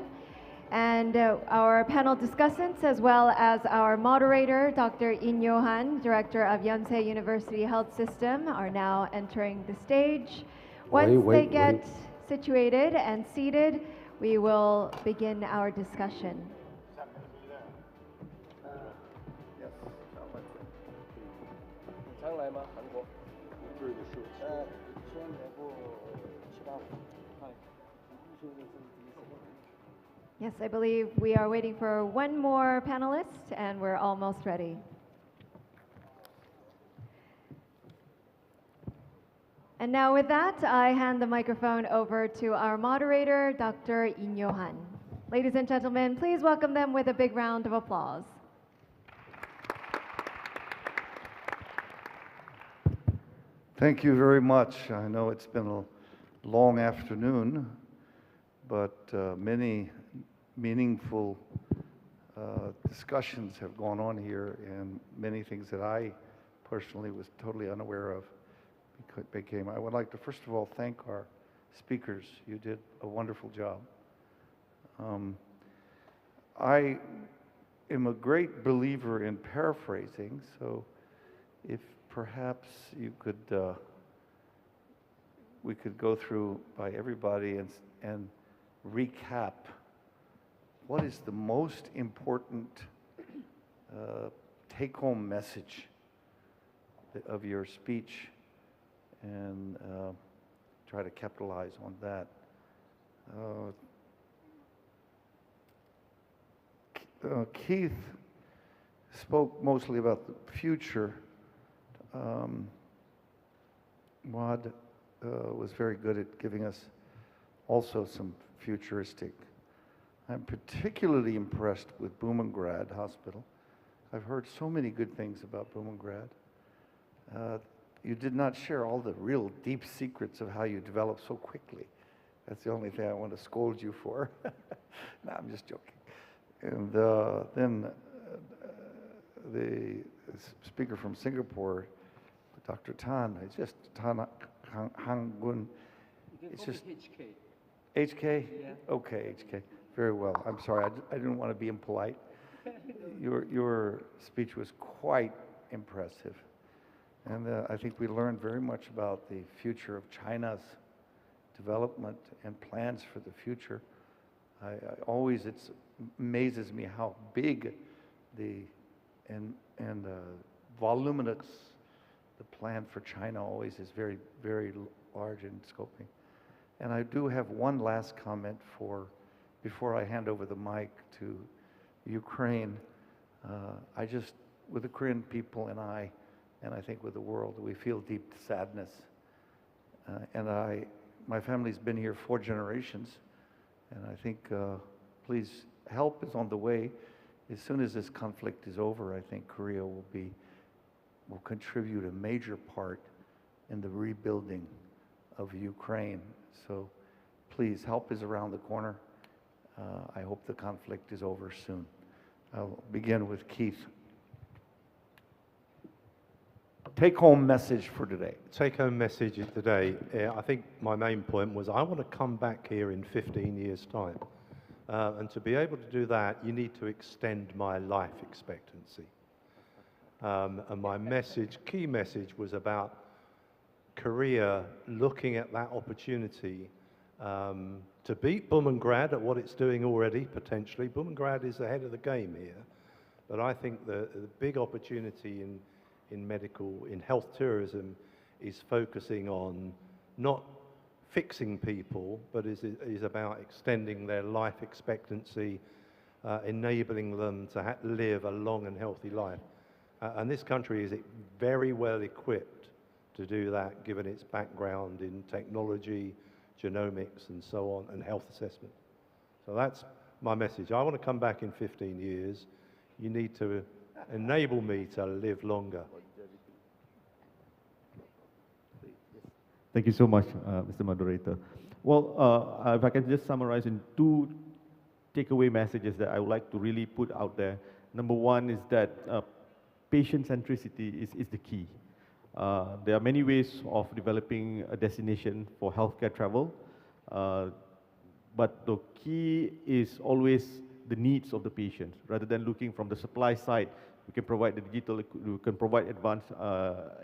And our panel discussants, as well as our moderator, Dr. In Yo-han, Director of Yonsei University Health System, are now entering the stage. Once they get situated and seated, we will begin our discussion. Yes, I believe we are waiting for one more panelist, and we're almost ready. And now with that, I hand the microphone over to our moderator, Dr. In Yo-han. Ladies and gentlemen, please welcome them with a big round of applause. Thank you very much. I know it's been a long afternoon, but many meaningful discussions have gone on here, and many things that I personally was totally unaware of became. I would like to first of all thank our speakers. You did a wonderful job. I am a great believer in paraphrasing, so if perhaps you could, we could go through by everybody and recap what is the most important take-home message of your speech, and try to capitalize on that. Keith spoke mostly about the future. Wad was very good at giving us also some futuristic. I'm particularly impressed with Bumrungrad Hospital. I've heard so many good things about Bumrungrad. You did not share all the real deep secrets of how you develop so quickly. That's the only thing I want to scold you for. No, I'm just joking. And then the speaker from Singapore, Dr. Tan, it's just Tan Hang Gun. It's just HK. HK? Yeah. Okay, HK. Very well. I'm sorry. I didn't want to be impolite. Your speech was quite impressive. And I think we learned very much about the future of China's development and plans for the future. I always, it amazes me how big and voluminous the plan for China always is, very, very large in scoping. And I do have one last comment before I hand over the mic to Ukraine. With the Korean people and I think with the world, we feel deep sadness. My family's been here 4 generations, and I think, please, help is on the way. As soon as this conflict is over, I think Korea will contribute a major part in the rebuilding of Ukraine. So please, help is around the corner. I hope the conflict is over soon. I'll begin with Keith. Take-home message for today. Take-home message today. I think my main point was I want to come back here in 15 years' time. And to be able to do that, you need to extend my life expectancy. And my key message was about Korea looking at that opportunity to beat Bumrungrad at what it's doing already, potentially. Bumrungrad is ahead of the game here. But I think the big opportunity in health tourism is focusing on not fixing people, but is about extending their life expectancy, enabling them to live a long and healthy life. And this country is very well equipped to do that, given its background in technology, genomics, and so on, and health assessment. So that's my message. I want to come back in 15 years. You need to enable me to live longer. Thank you so much, Mr. Moderator. Well, if I can just summarize in 2 takeaway messages that I would like to really put out there. Number one is that patient centricity is the key. There are many ways of developing a destination for healthcare travel, but the key is always the needs of the patients. Rather than looking from the supply side, we can provide the digital, we can provide advanced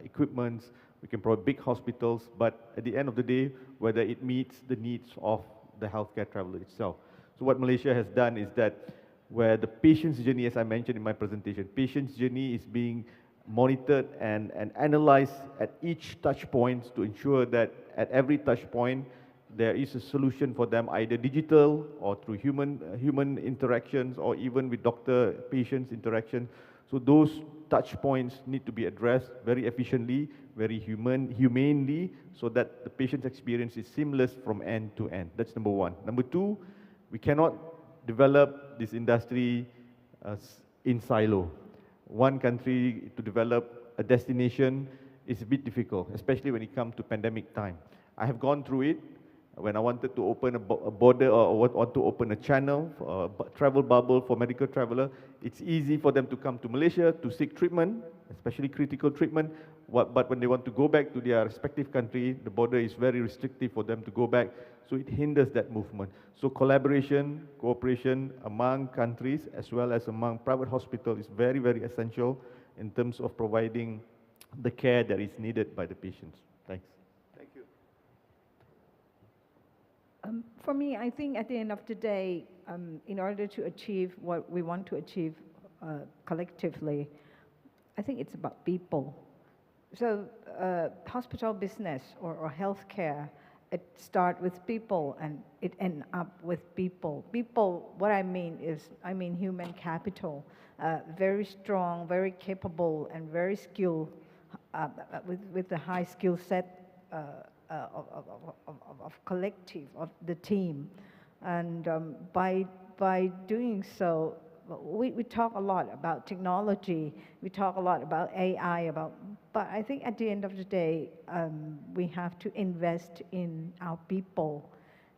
equipments, we can provide big hospitals, but at the end of the day, whether it meets the needs of the healthcare traveler itself. So what Malaysia has done is that where the patient's journey, as I mentioned in my presentation, patient's journey is being monitored and analyzed at each touch point to ensure that at every touch point, there is a solution for them, either digital or through human interactions or even with doctor-patients interaction. So those touch points need to be addressed very efficiently, very humanely, so that the patient's experience is seamless from end to end. That's number one. Number two, we cannot develop this industry in silo. One country to develop a destination is a bit difficult, especially when it comes to pandemic time. I have gone through it. When I wanted to open a border or want to open a channel, a travel bubble for medical traveler, it's easy for them to come to Malaysia to seek treatment, especially critical treatment. But when they want to go back to their respective country, the border is very restrictive for them to go back. So it hinders that movement. So collaboration, cooperation among countries as well as among private hospitals is very, very essential in terms of providing the care that is needed by the patients. Thanks. For me, I think at the end of the day, in order to achieve what we want to achieve collectively, I think it's about people. So hospital business or healthcare, it starts with people and it ends up with people. People, what I mean is, I mean human capital, very strong, very capable, and very skilled, with the high skill set of collective, of the team. And by doing so, we talk a lot about technology, we talk a lot about AI, but I think at the end of the day, we have to invest in our people,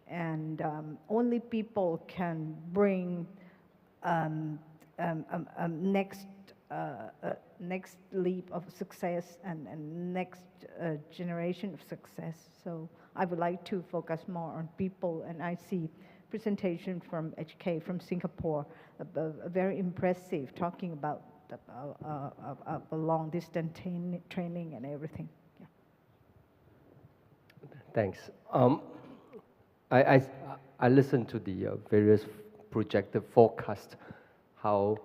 and only people can bring next leap of success and next generation of success. So I would like to focus more on people, and I see presentation from HK from Singapore, very impressive, talking about the long distance training and everything. Yeah. Thanks. I listened to the various projected forecasts, how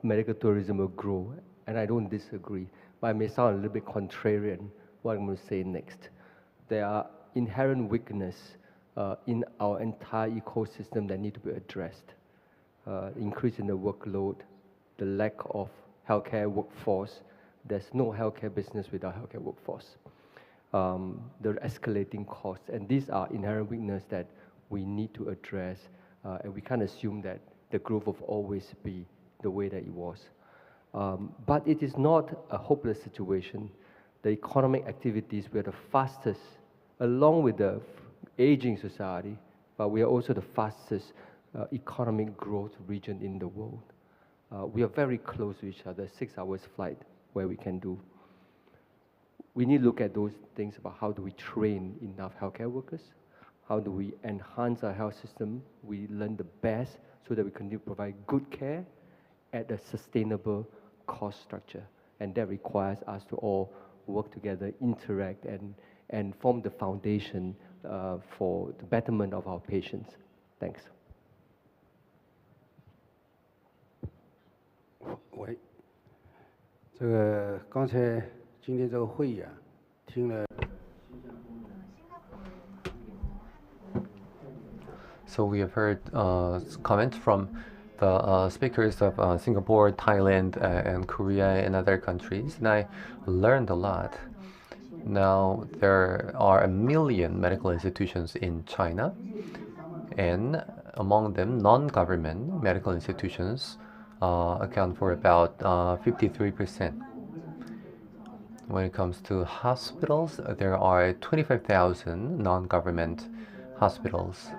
medical tourism will grow, and I don't disagree, but I may sound a little bit contrarian what I'm going to say next. There are inherent weakness in our entire ecosystem that need to be addressed. Increase in the workload, the lack of healthcare workforce. There's no healthcare business without healthcare workforce. The escalating costs, and these are inherent weaknesses that we need to address, and we can't assume that the growth will always be the way that it was. But it is not a hopeless situation. The economic activities, we are the fastest, along with the aging society, but we are also the fastest economic growth region in the world. We are very close to each other, 6 hours flight where we can do. We need to look at those things about how do we train enough healthcare workers, how do we enhance our health system, we learn the best so that we continue to provide good care at a sustainable cost structure. And that requires us to all work together, interact, and form the foundation for the betterment of our patients. Thanks. 喂，这个刚才今天这个会议啊，听了。So we have heard comments from the speakers of Singapore, Thailand, and Korea, and other countries, and I learned a lot. Now, there are 1 million medical institutions in China, and among them, non-government medical institutions account for about 53%. When it comes to hospitals, there are 25,000 non-government hospitals,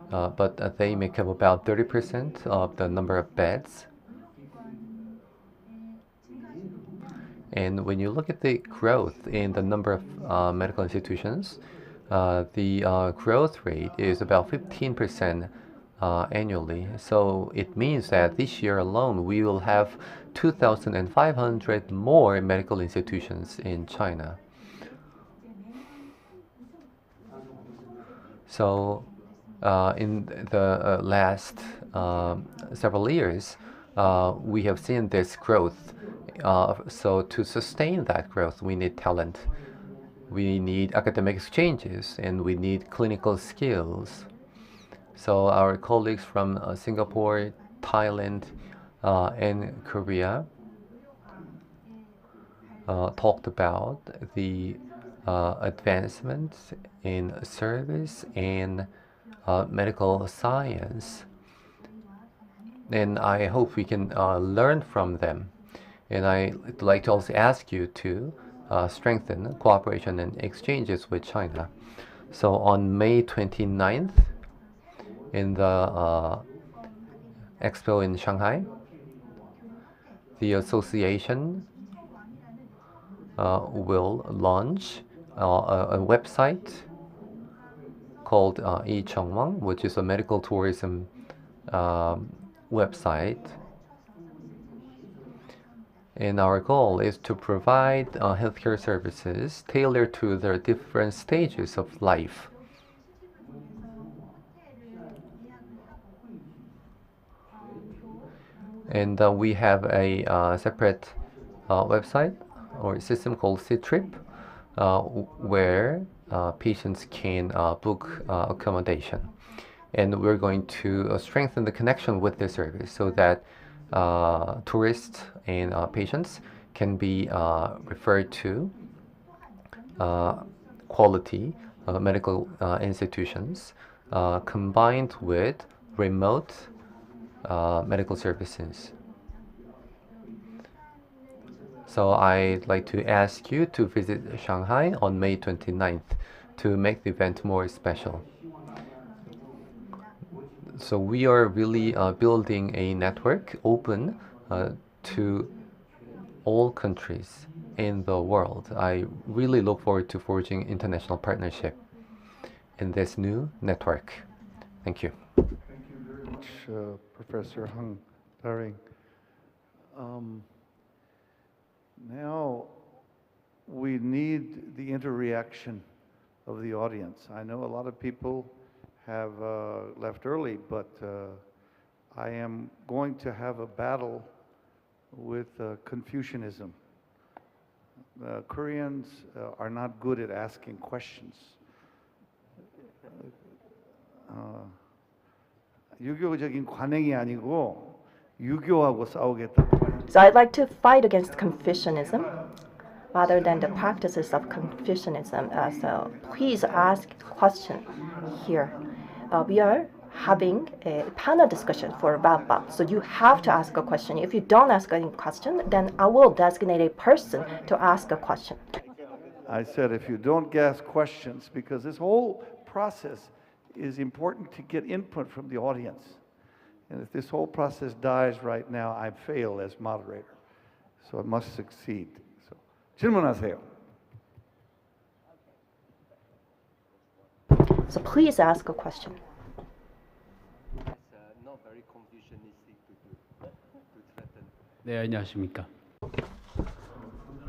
but they make up about 30% of the number of beds. And when you look at the growth in the number of medical institutions, the growth rate is about 15% annually. So it means that this year alone, we will have 2,500 more medical institutions in China. So in the last several years, we have seen this growth. So to sustain that growth, we need talent. We need academic exchanges, and we need clinical skills. So our colleagues from Singapore, Thailand, and Korea talked about the advancements in service and medical science. And I hope we can learn from them. And I'd like to also ask you to strengthen cooperation and exchanges with China. So on May 29th, in the expo in Shanghai, the association will launch a website called Yichengwang, which is a medical tourism website. And our goal is to provide healthcare services tailored to their different stages of life. And we have a separate website or system called C-Trip, where patients can book accommodation. And we're going to strengthen the connection with this service so that tourists and patients can be referred to quality medical institutions combined with remote medical services. So I'd like to ask you to visit Shanghai on May 29th to make the event more special. So we are really building a network open to all countries in the world. I really look forward to forging international partnership in this new network. Thank you. Thank you very much, Professor Hung Daring. Now we need the interreaction of the audience. I know a lot of people have left early, but I am going to have a battle with Confucianism. Koreans are not good at asking questions. 유교적인 관행이 아니고 유교하고 싸우겠다. So I'd like to fight against Confucianism rather than the practices of Confucianism. So please ask question here. We are having a panel discussion for wrap-up. So you have to ask a question. If you don't ask any question, then I will designate a person to ask a question. I said if you don't ask questions, because this whole process is important to get input from the audience. And if this whole process dies right now, I fail as moderator. So I must succeed. So, 질문하세요. So please ask a question. Not very Confucianistic to threaten. 네, 안녕하십니까.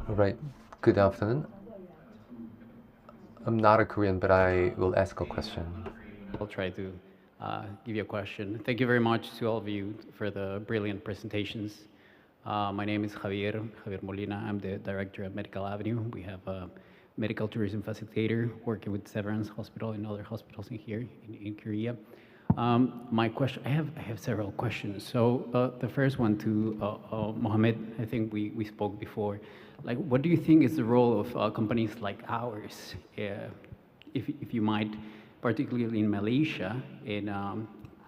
All right. Good afternoon. I'm not a Korean, but I will ask a question. I'll try to give you a question. Thank you very much to all of you for the brilliant presentations. My name is Javier Molina. I'm the director at Medical Avenue. We have a medical tourism facilitator working with Severance Hospital and other hospitals here in Korea. My question, I have several questions. So the first one to Mohammed, I think we spoke before. Like, what do you think is the role of companies like ours, if you might, particularly in Malaysia, and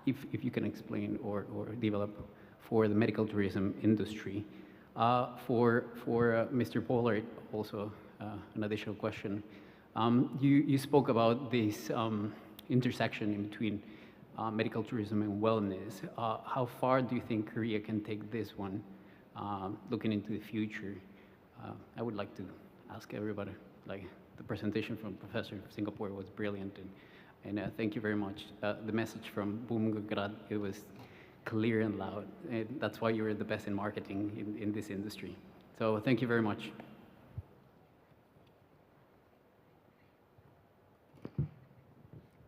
if you can explain or develop for the medical tourism industry. For Mr. Pollard, also an additional question. You spoke about this intersection in between medical tourism and wellness. How far do you think Korea can take this one, looking into the future? I would like to ask everybody, like the presentation from Professor of Singapore was brilliant, and thank you very much. The message from Bumgrad, it was clear and loud, and that's why you're the best in marketing in this industry. So thank you very much.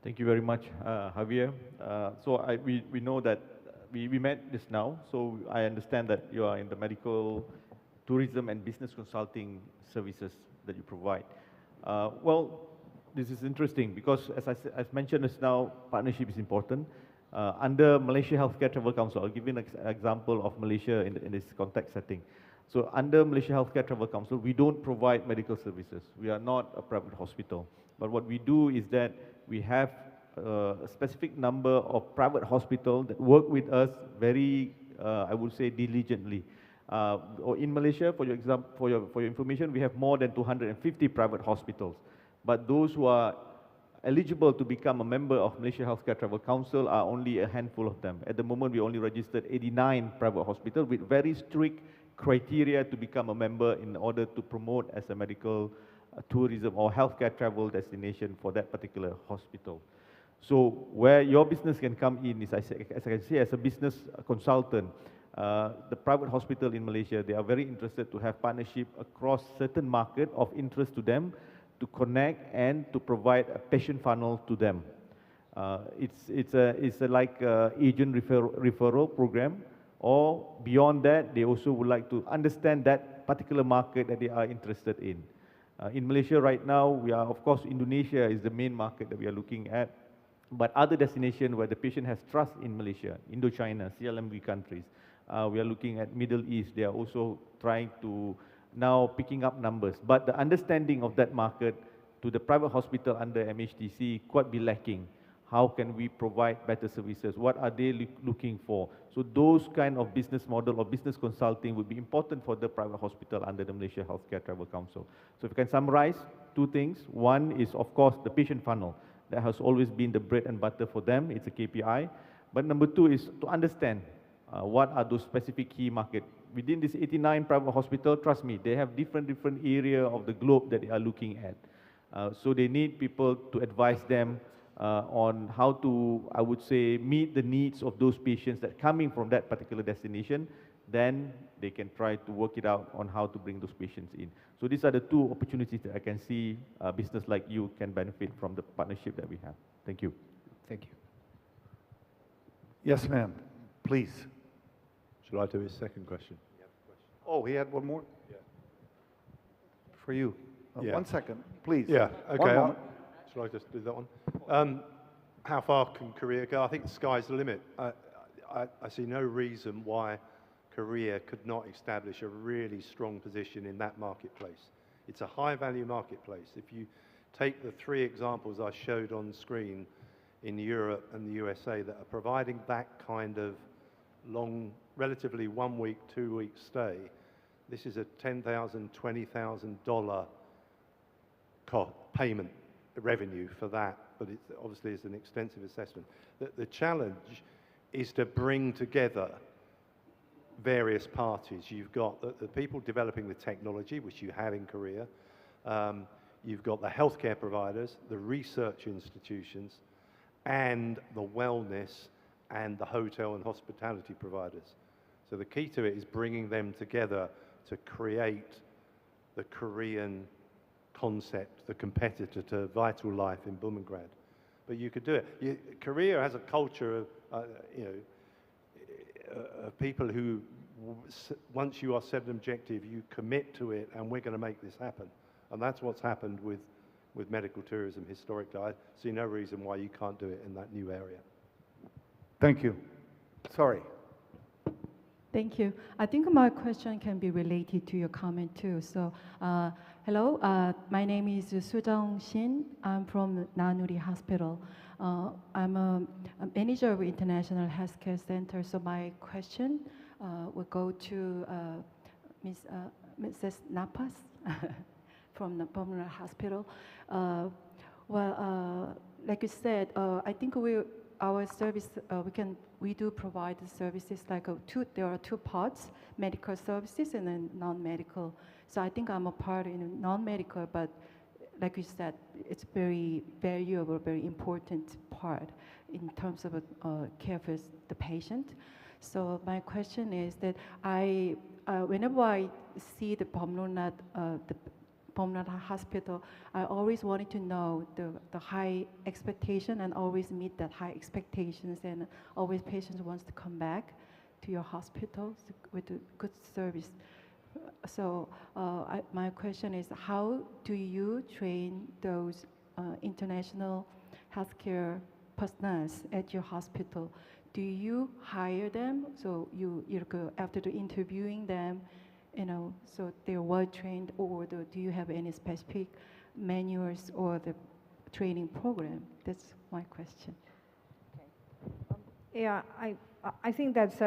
Thank you very much, Javier. We know that we met just now, so I understand that you are in the medical, tourism, and business consulting services that you provide. Well, this is interesting because, as mentioned just now, partnership is important. Under Malaysia Healthcare Travel Council, I'll give you an example of Malaysia in this context setting. So under Malaysia Healthcare Travel Council, we don't provide medical services. We are not a private hospital. But what we do is that we have a specific number of private hospitals that work with us very, I would say, diligently. In Malaysia, for your information, we have more than 250 private hospitals. But those who are eligible to become a member of Malaysia Healthcare Travel Council are only a handful of them. At the moment, we only registered 89 private hospitals with very strict criteria to become a member in order to promote as a medical tourism or healthcare travel destination for that particular hospital. So where your business can come in is, as I can say, as a business consultant, the private hospital in Malaysia, they are very interested to have partnership across certain market of interest to them, to connect and to provide a patient funnel to them. It's like a agent referral program, or beyond that, they also would like to understand that particular market that they are interested in. In Malaysia right now, we are, of course, Indonesia is the main market that we are looking at, but other destinations where the patient has trust in Malaysia, Indochina, CLMV countries, we are looking at Middle East. They are also trying to now picking up numbers, but the understanding of that market to the private hospital under MHTC quite be lacking. How can we provide better services? What are they looking for? So those kind of business model or business consulting would be important for the private hospital under the Malaysia Healthcare Travel Council. So if you can summarize two things. One is, of course, the patient funnel. That has always been the bread and butter for them. It's a KPI. But number two is to understand what are those specific key markets. Within this 89 private hospital, trust me, they have different area of the globe that they are looking at. So they need people to advise them on how to, I would say, meet the needs of those patients that coming from that particular destination. Then they can try to work it out on how to bring those patients in. So these are the two opportunities that I can see a business like you can benefit from the partnership that we have. Thank you. Thank you. Yes, ma'am. Please. Shall I do his second question? Oh, he had one more? Yeah. For you. Yeah. 1 second, please. Yeah, okay. 1 moment. Shall I just do that one? How far can Korea go? I think the sky's the limit. I see no reason why Korea could not establish a really strong position in that marketplace. It's a high-value marketplace. If you take the 3 examples I showed on screen in Europe and the USA that are providing that kind of long, relatively 1 week, 2 week stay, this is a $10,000, $20,000 payment revenue for that, but it obviously is an extensive assessment. The challenge is to bring together various parties. You've got the people developing the technology, which you have in Korea. You've got the healthcare providers, the research institutions, and the wellness and the hotel and hospitality providers. So the key to it is bringing them together to create the Korean concept, the competitor to Vital Life in Bumgrad. But you could do it. Korea has a culture of, of people who, once you are set an objective, you commit to it, and we're going to make this happen. And that's what's happened with medical tourism historically. I see no reason why you can't do it in that new area. Thank you. Sorry. Thank you. I think my question can be related to your comment too. So, hello, my name is Sujong Shin. I'm from Nanuri Hospital. I'm a manager of International Healthcare Center. So my question will go to Mrs. Napas from the Pulmonary Hospital. Like you said, I think our service, we do provide services like there are 2 parts, medical services and then non-medical So I think I'm a part in non-medical, but like you said, it's very valuable, very important part in terms of care for the patient. So my question is that whenever I see the Bumrungrad Hospital, I always wanted to know the high expectation and always meet that high expectations, and always patients wants to come back to your hospital with a good service. So my question is, how do you train those international healthcare personnel at your hospital? Do you hire them? So you go after the interviewing them, so they're well trained, or do you have any specific manuals or the training program? That's my question. Yeah, I think that's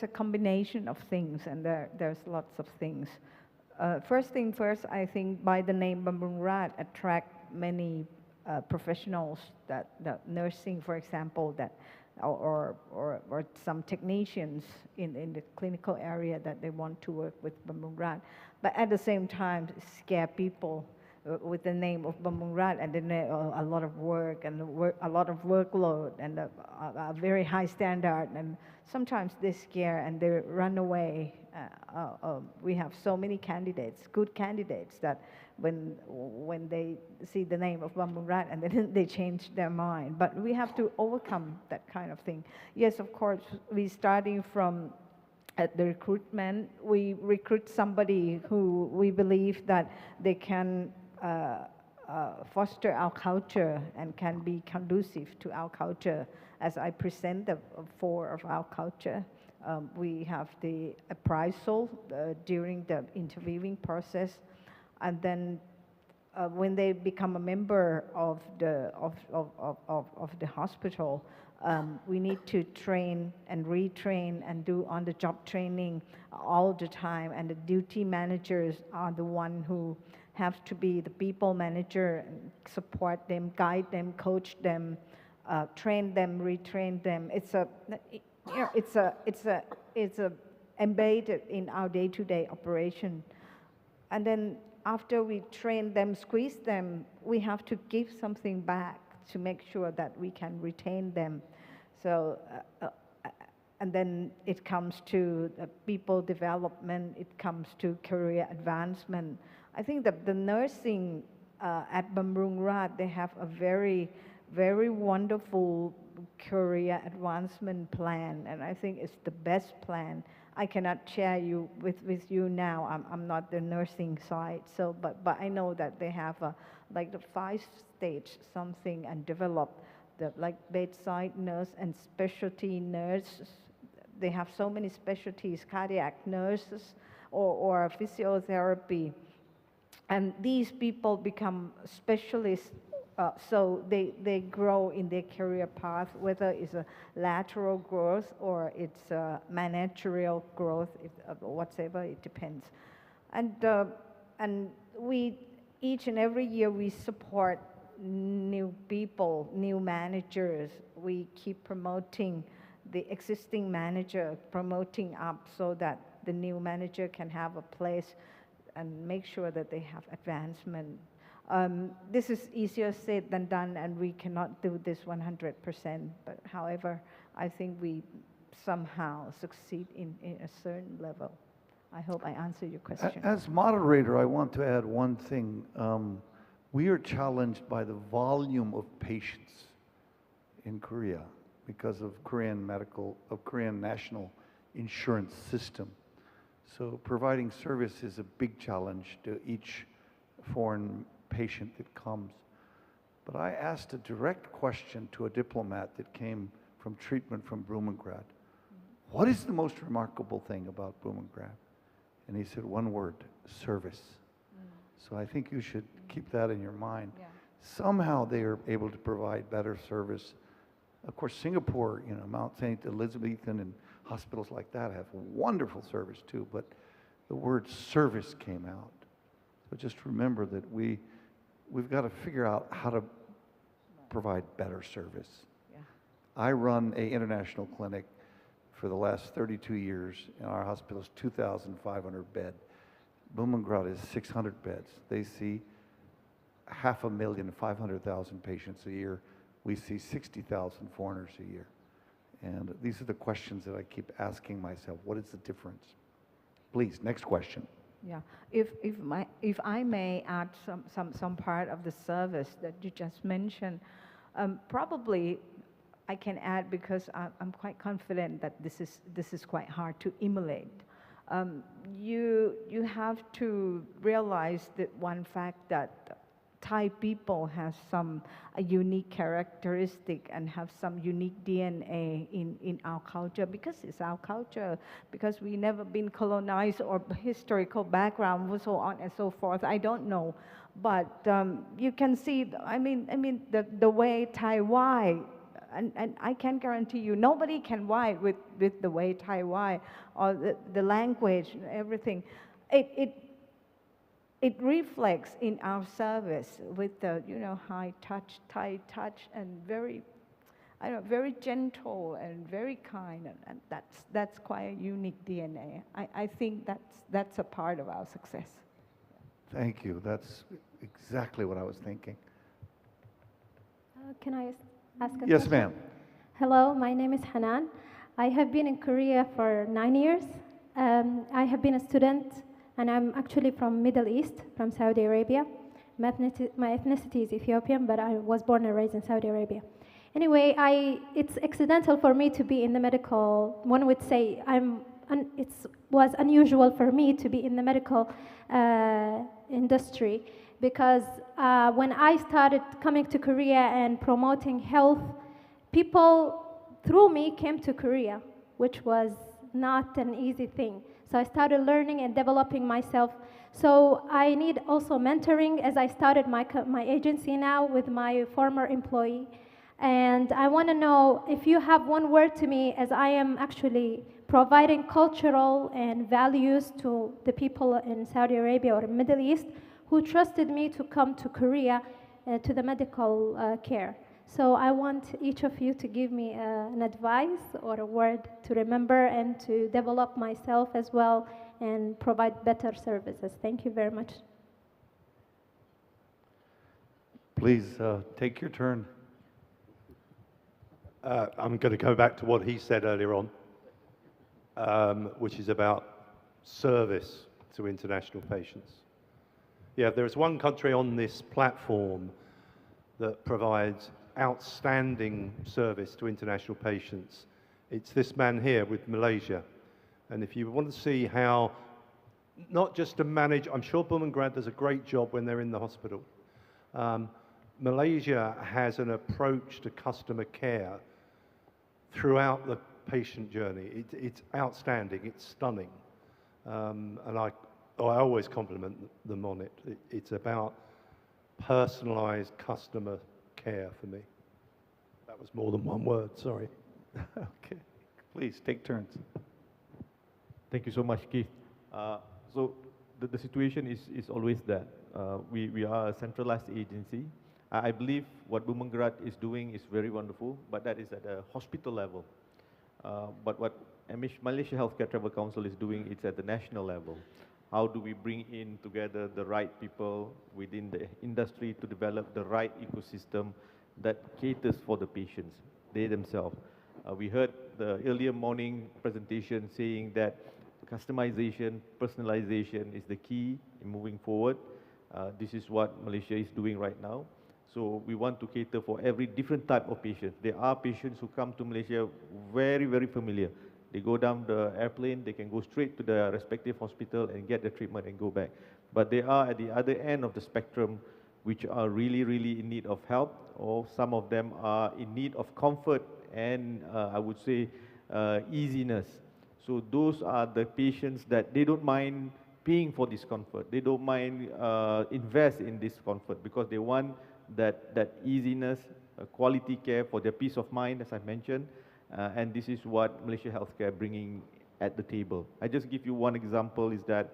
a combination of things, and there's lots of things. First thing first, I think by the name Bumrungrad attract many professionals, that nursing, for example, that or some technicians in the clinical area that they want to work with Bumrungrad. But at the same time, scare people with the name of Bumrungrad, and then a lot of work and a lot of workload and a very high standard, and sometimes they scare and they run away. We have so many candidates, good candidates, that when they see the name of Bumrungrad and then they change their mind. But we have to overcome that kind of thing. Yes, of course, we starting from at the recruitment, we recruit somebody who we believe that they can foster our culture and can be conducive to our culture. As I present the 4 of our culture, we have the appraisal during the interviewing process, and then when they become a member of the hospital, we need to train and retrain and do on-the-job training all the time, and the duty managers are the one who have to be the people manager and support them, guide them, coach them, train them, retrain them. It's embedded in our day-to-day operation. And then after we train them, squeeze them, we have to give something back to make sure that we can retain them. So, and then it comes to the people development, it comes to career advancement. I think that the nursing at Bumrungrad, they have a very, very wonderful career advancement plan, and I think it's the best plan. I cannot share with you now. I'm not the nursing side, so but I know that they have like the 5-stage something, and develop the like bedside nurse and specialty nurses. They have so many specialties, cardiac nurses or physiotherapy, and these people become specialists. So they grow in their career path, whether it's a lateral growth or it's a managerial growth, whatever, it depends. And we, each and every year, we support new people, new managers. We keep promoting the existing manager, promoting up so that the new manager can have a place and make sure that they have advancement. This is easier said than done, and we cannot do this 100%. But however, I think we somehow succeed in a certain level. I hope I answered your question. As moderator, I want to add one thing. We are challenged by the volume of patients in Korea because of Korean national insurance system. So providing service is a big challenge to each foreign patient that comes. But I asked a direct question to a diplomat that came from treatment from Bumrungrad. What is the most remarkable thing about Bumrungrad? And he said one word: service. So I think you should keep that in your mind. Yeah. Somehow they are able to provide better service. Of course, Singapore, Mount St. Elizabethan and hospitals like that have wonderful service too, but the word service came out. So just remember that we've got to figure out how to provide better service. Yeah. I run an international clinic for the last 32 years in our hospital is 2,500 bed. Bumrungrad is 600 beds. They see 500,000, 500,000 patients a year. We see 60,000 foreigners a year. And these are the questions that I keep asking myself. What is the difference? Please, next question. Yeah, if I may add some part of the service that you just mentioned, probably I can add because I'm quite confident that this is quite hard to emulate. You have to realize that one fact that Thai people have a unique characteristic and have some unique DNA in our culture, because it's our culture, because we never been colonized or historical background, so on and so forth. I don't know, but you can see. I mean the way Thai why, and I can guarantee you nobody can why with the way Thai why, or the language and everything. It reflects in our service with the high touch, Thai touch, and very gentle and very kind, and that's quite a unique DNA. I think that's a part of our success. Thank you. That's exactly what I was thinking. Can I ask a question? Yes, ma'am. Hello, my name is Hanan. I have been in Korea for 9 years. I have been a student. And I'm actually from Middle East, from Saudi Arabia. My ethnicity is Ethiopian, but I was born and raised in Saudi Arabia. Anyway, it's accidental for me to be in the medical. One would say it was unusual for me to be in the medical industry, because when I started coming to Korea and promoting health, people through me came to Korea, which was not an easy thing. So I started learning and developing myself. So I need also mentoring, as I started my agency now with my former employee. And I want to know if you have one word to me, as I am actually providing cultural and values to the people in Saudi Arabia or Middle East who trusted me to come to Korea to the medical care. So I want each of you to give me an advice or a word to remember and to develop myself as well and provide better services. Thank you very much. Please take your turn. I'm going to go back to what he said earlier on, which is about service to international patients. Yeah, there is one country on this platform that provides outstanding service to international patients. It's this man here with Malaysia. And if you want to see how, not just to manage, I'm sure Bumrungrad does a great job when they're in the hospital. Malaysia has an approach to customer care throughout the patient journey. It's outstanding, it's stunning. And I always compliment them on it. It's about personalized customer care for me. That was more than one word, sorry. Okay, please take turns. Thank you so much, Keith. So the situation is always that. We are a centralized agency. I believe what Bumrungrad is doing is very wonderful, but that is at a hospital level. But what Malaysia Healthcare Travel Council is doing, it's at the national level. How do we bring in together the right people within the industry to develop the right ecosystem that caters for the patients, they themselves. We heard the earlier morning presentation saying that customization, personalization is the key in moving forward. This is what Malaysia is doing right now. So we want to cater for every different type of patient. There are patients who come to Malaysia very, very familiar. They go down the airplane, they can go straight to the respective hospital and get the treatment and go back. But they are at the other end of the spectrum, which are really, really in need of help, or some of them are in need of comfort and I would say easiness. So those are the patients that they don't mind paying for this comfort. They don't mind invest in this comfort because they want that easiness, quality care for their peace of mind, as I mentioned. And this is what Malaysia Healthcare bringing at the table. I just give you one example is that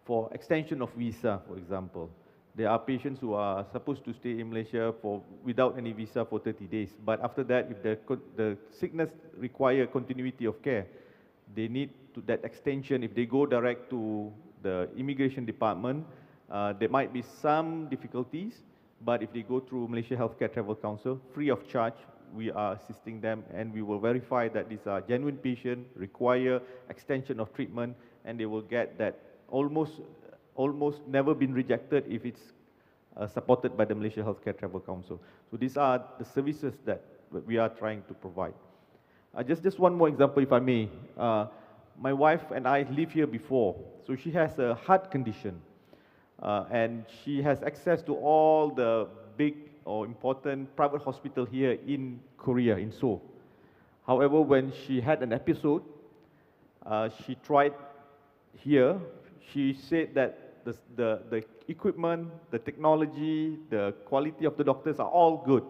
for extension of visa, for example, There are patients who are supposed to stay in Malaysia without any visa for 30 days. But after that, if the sickness require continuity of care, they need that extension. If they go direct to the immigration department, there might be some difficulties. But if they go through Malaysia Healthcare Travel Council, free of charge, we are assisting them, and we will verify that these are genuine patients, require extension of treatment, and they will get that almost never been rejected if it's supported by the Malaysia Healthcare Travel Council. So these are the services that we are trying to provide. Just one more example, if I may. My wife and I lived here before, so she has a heart condition, and she has access to all the big or important private hospital here in Korea, in Seoul. However, when she had an episode, she tried here. She said that the equipment, the technology, the quality of the doctors are all good,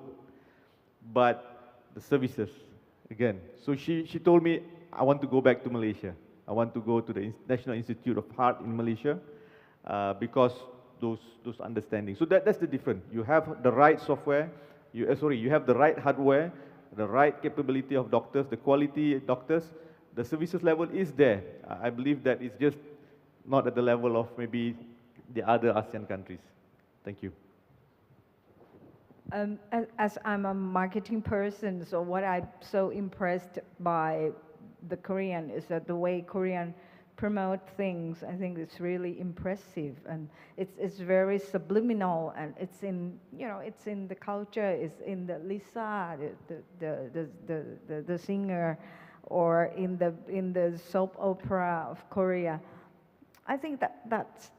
but the services, again. So she told me, I want to go back to Malaysia. I want to go to the National Institute of Heart in Malaysia because those understandings. So that's the difference. You have the right software, you have the right hardware, the right capability of doctors, the quality doctors, the services level is there. I believe that it's just not at the level of maybe the other ASEAN countries. Thank you. As I'm a marketing person, so what I'm so impressed by the Korean is that the way Korean promote things, I think it's really impressive, and it's very subliminal, and it's in, you know, it's in the culture, it's in the Lisa, the singer, or in the soap opera of Korea. I think that's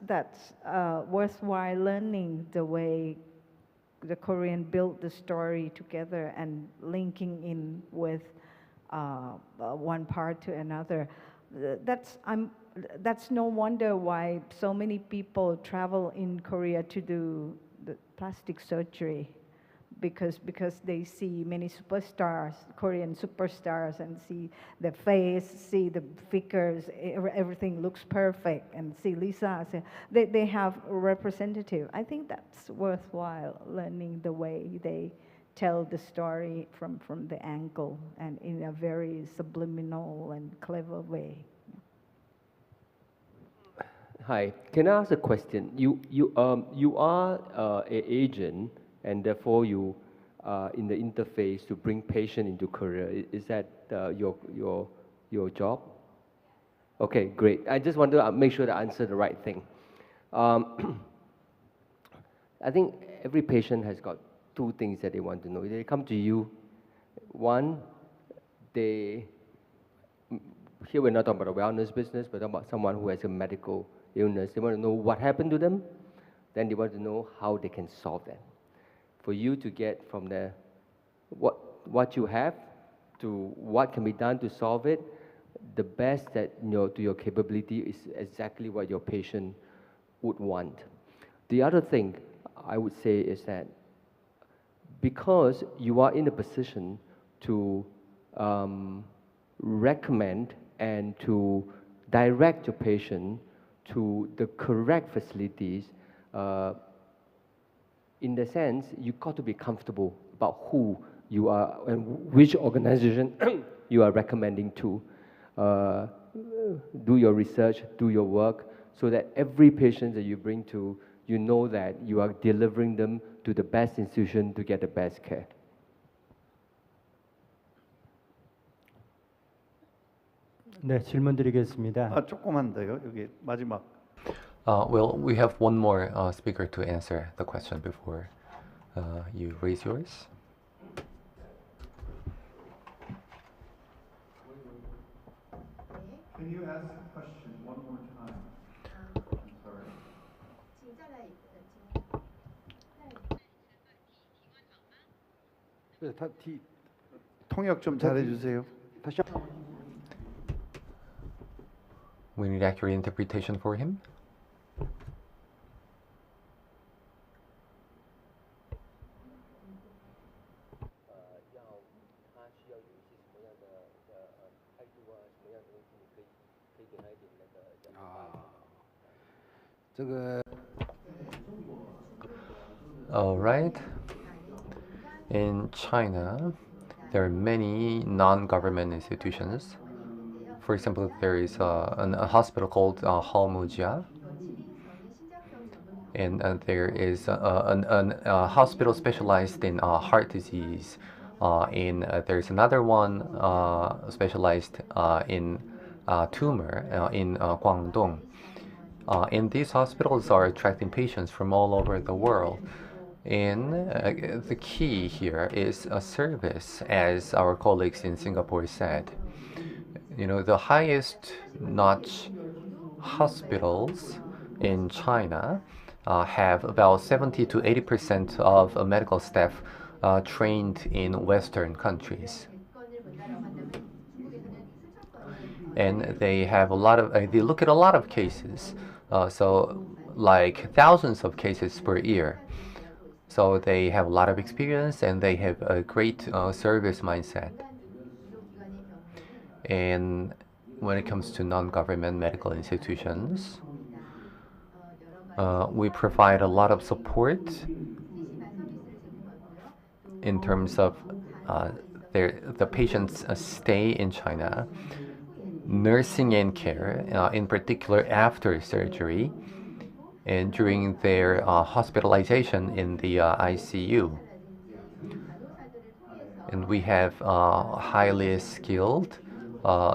worthwhile learning the way the Korean built the story together and linking in with one part to another. That's no wonder why so many people travel in Korea to do the plastic surgery, because they see many superstars, Korean superstars, and see the face, see the figures, everything looks perfect, and see Lisa. They have a representative. I think that's worthwhile, learning the way they tell the story from the angle and in a very subliminal and clever way. Hi, can I ask a question? You are an agent, and therefore you are in the interface to bring patient into Korea. Is that your job? Okay, great. I just want to make sure to answer the right thing. I think every patient has got two things that they want to know. They come to you. One, here we're not talking about a wellness business, but about someone who has a medical illness. They want to know what happened to them. Then they want to know how they can solve that. For you to get from the what you have to what can be done to solve it, the best that to your capability is exactly what your patient would want. The other thing I would say is that because you are in a position to recommend and to direct your patient to the correct facilities, in the sense, you got to be comfortable about who you are and which organization you are recommending to. Do your research, do your work, so that every patient that you bring to, you know that you are delivering them to the best institution to get the best care. 네, 질문 드리겠습니다. 조금만 더요. 여기 마지막. Well, we have one more speaker to answer the question before you raise yours. Can you ask the question one more time? I'm sorry. 통역 좀 잘해주세요. We need accurate interpretation for him. All right. In China, there are many non-government institutions. For example, there is a hospital called Haomujia, and there is a hospital specialized in heart disease. There's another one specialized in tumor in Guangdong. And these hospitals are attracting patients from all over the world. And the key here is a service, as our colleagues in Singapore said. You know, the highest notch hospitals in China have about 70 to 80% of medical staff trained in Western countries. And they have a lot of, they look at a lot of cases, so like thousands of cases per year. So they have a lot of experience and they have a great service mindset. And when it comes to non-government medical institutions, we provide a lot of support in terms of the patient's stay in China, nursing and care, in particular after surgery, and during their hospitalization in the ICU. And we have highly skilled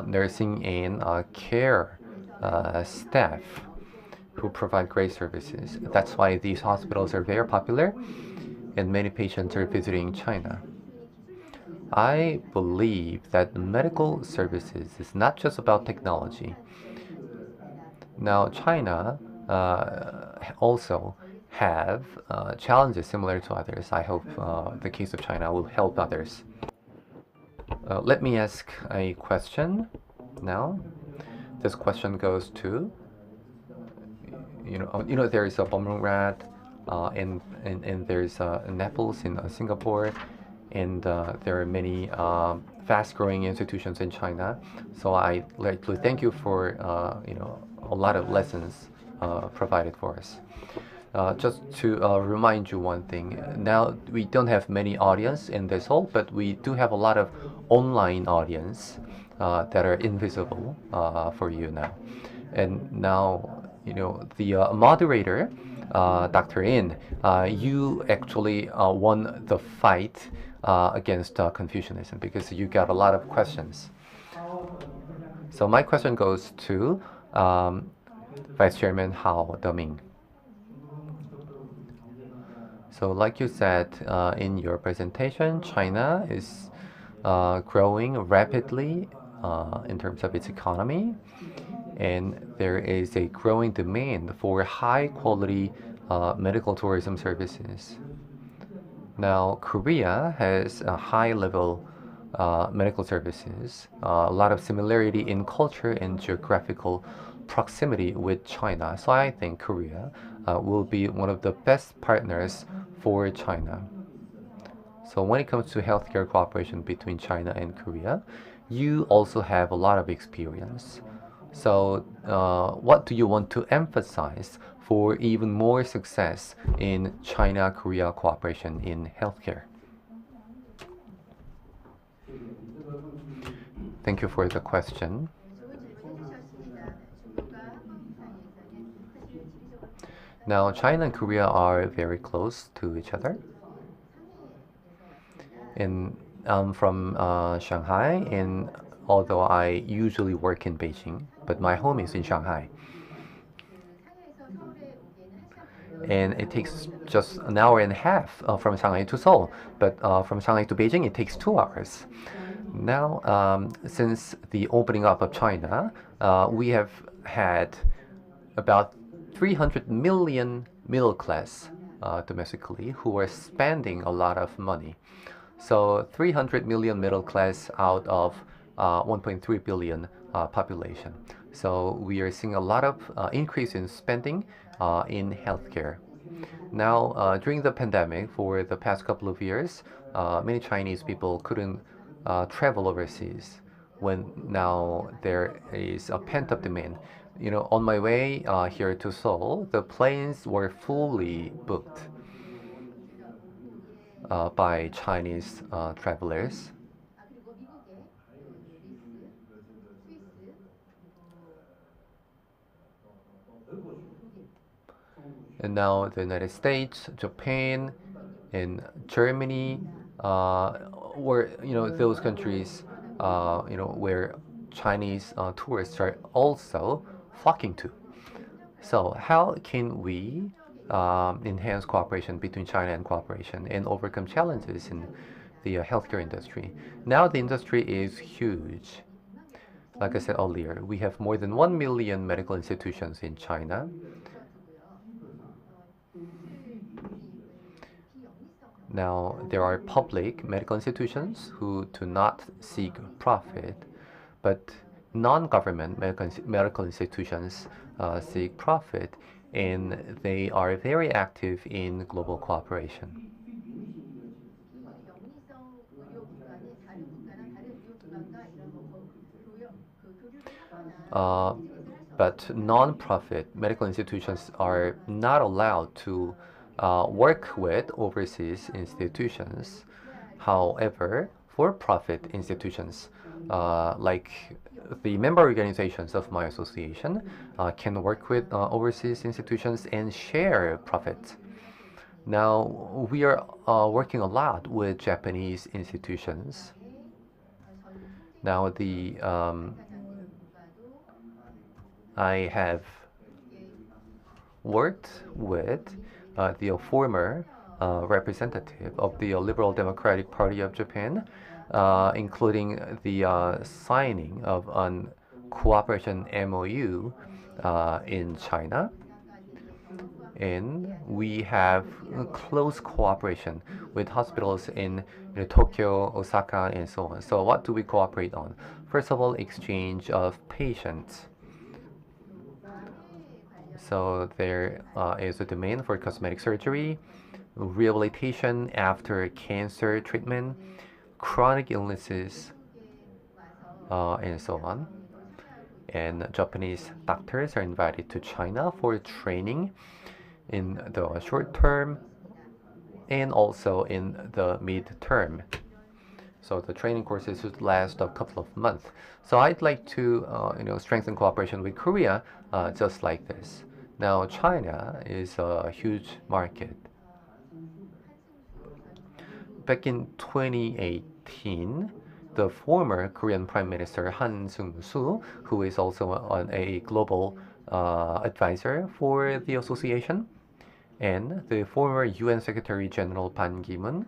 nursing and care staff who provide great services. That's why these hospitals are very popular and many patients are visiting China. I believe that medical services is not just about technology. Now, China also have challenges similar to others. I hope the case of China will help others. Let me ask a question now. This question goes to, there is a Bumrungrad, and there's Naples in Singapore, and there are many fast-growing institutions in China. So I'd like to thank you for a lot of lessons provided for us. Just to remind you one thing, now we don't have many audience in this hall, but we do have a lot of online audience that are invisible for you now. And now, the moderator, Dr. In, you actually won the fight against Confucianism because you got a lot of questions. So my question goes to Vice Chairman Hao Deming. So like you said in your presentation, China is growing rapidly in terms of its economy, and there is a growing demand for high-quality medical tourism services. Now, Korea has a high-level medical services, a lot of similarity in culture and geographical proximity with China. So I think Korea will be one of the best partners for China. So when it comes to healthcare cooperation between China and Korea, you also have a lot of experience. So what do you want to emphasize for even more success in China-Korea cooperation in healthcare? Thank you for the question. Now, China and Korea are very close to each other. And I'm from Shanghai, and although I usually work in Beijing, but my home is in Shanghai. And it takes just an hour and a half from Shanghai to Seoul, but from Shanghai to Beijing, it takes 2 hours. Now, since the opening up of China, we have had about 300 million middle class domestically who are spending a lot of money. So 300 million middle class out of 1.3 billion population. So we are seeing a lot of increase in spending in healthcare. Now, during the pandemic, for the past couple of years, many Chinese people couldn't travel overseas. When now there is a pent-up demand. On my way here to Seoul, the planes were fully booked. by Chinese travelers. And now the United States, Japan, and Germany were those countries where Chinese tourists are also flocking to. So how can we enhance cooperation between China and cooperation and overcome challenges in the healthcare industry? Now the industry is huge. Like I said earlier, we have more than 1 million medical institutions in China. Now, there are public medical institutions who do not seek profit, but non-government medical institutions seek profit, and they are very active in global cooperation. But non-profit medical institutions are not allowed to work with overseas institutions. However, for-profit institutions, like the member organizations of my association, can work with overseas institutions and share profits. Now, we are working a lot with Japanese institutions. Now, I have worked with the former representative of the Liberal Democratic Party of Japan, including the signing of a cooperation MOU in China. And we have close cooperation with hospitals in Tokyo, Osaka, and so on. So what do we cooperate on? First of all, exchange of patients. So there is a demand for cosmetic surgery, rehabilitation after cancer treatment, chronic illnesses, and so on. And Japanese doctors are invited to China for training in the short term and also in the mid-term. So the training courses should last a couple of months. So I'd like to strengthen cooperation with Korea just like this. Now China is a huge market. Back in 2018, the former Korean Prime Minister Han Seung-soo, who is also a global advisor for the association, and the former UN Secretary General Ban Ki-moon,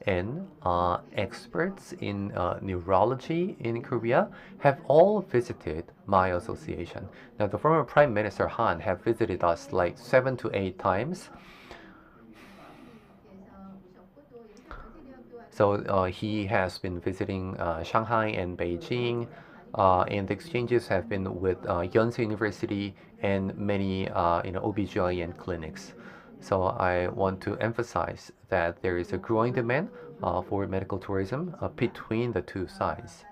and experts in neurology in Korea have all visited my association. Now, the former Prime Minister Han have visited us like 7 to 8 times. So he has been visiting Shanghai and Beijing, and the exchanges have been with Yonsei University and many OBGYN clinics. So I want to emphasize that there is a growing demand for medical tourism between the two sides.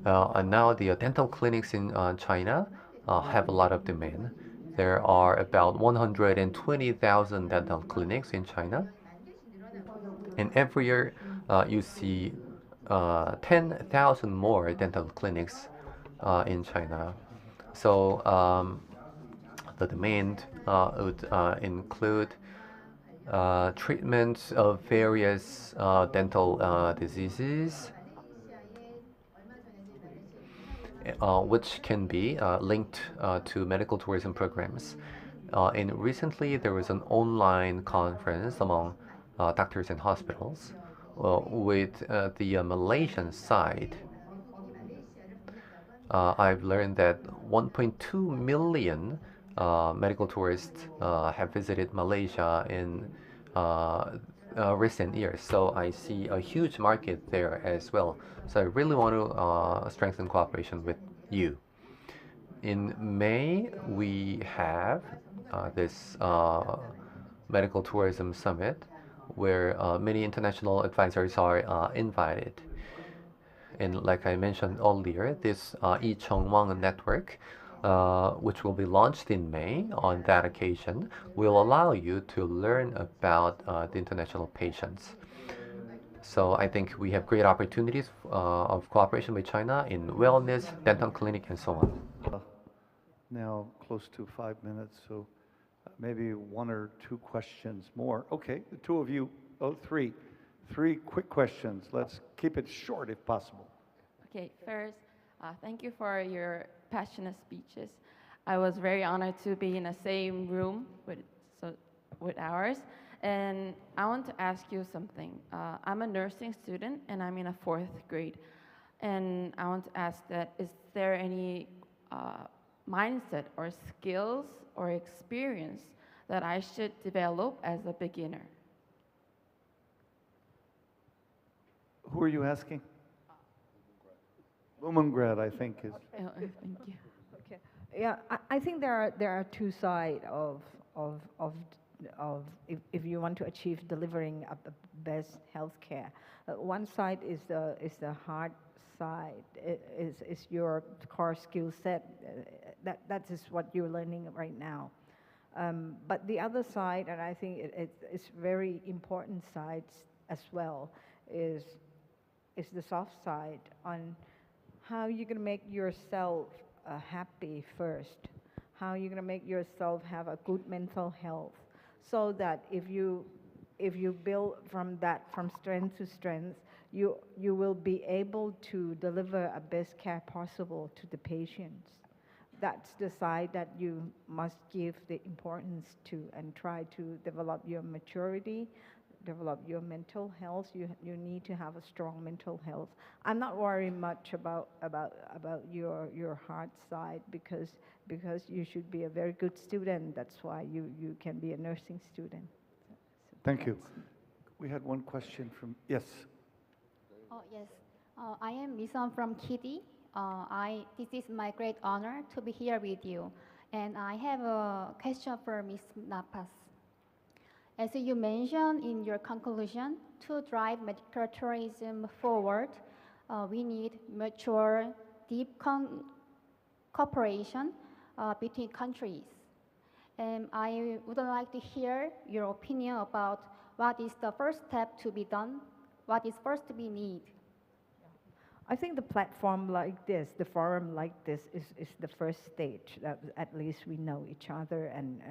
And now the dental clinics in China have a lot of demand. There are about 120,000 dental clinics in China. And every year you see 10,000 more dental clinics in China. So the demand would include treatment of various dental diseases, which can be linked to medical tourism programs. And recently there was an online conference among doctors and hospitals with the Malaysian side. I've learned that 1.2 million medical tourists have visited Malaysia in recent years. So I see a huge market there as well. So I really want to strengthen cooperation with you. In May, we have this medical tourism summit where many international advisors are invited. And like I mentioned earlier, this Lee Chong-wang network which will be launched in May on that occasion, will allow you to learn about the international patients. So I think we have great opportunities of cooperation with China in wellness, dental clinic, and so on. Now close to 5 minutes, so maybe one or two questions more. Okay, the two of you, three. Three quick questions. Let's keep it short if possible. Okay, first, thank you for your passionate speeches. I was very honored to be in the same room with ours. And I want to ask you something. I'm a nursing student and I'm in a 4th grade. And I want to ask that, is there any mindset or skills or experience that I should develop as a beginner? Who are you asking? Blumengrad, I think is. Thank you. Okay. Yeah, I think there are two sides of if you want to achieve delivering the best healthcare. One side is the hard side. Is your core skill set. That is what you're learning right now. But the other side, and I think it's very important sides as well, is the soft side on how you're going to make yourself happy first, how you're going to make yourself have a good mental health, so that if you build from strength to strength, you will be able to deliver a best care possible to the patients. That's the side that you must give the importance to and try to develop your maturity, develop your mental health. You need to have a strong mental health. I'm not worried much about your hard side because you should be a very good student. That's why you can be a nursing student. Thank you. We had one question from, yes. Oh, yes. I am Misan from Kitty. This is my great honor to be here with you. And I have a question for Ms. Napas. As you mentioned in your conclusion, to drive medical tourism forward, we need mature, deep cooperation between countries. And I would like to hear your opinion about what is the first step to be done, what is first to be needed. I think the platform like this, the forum like this is the first stage that at least we know each other and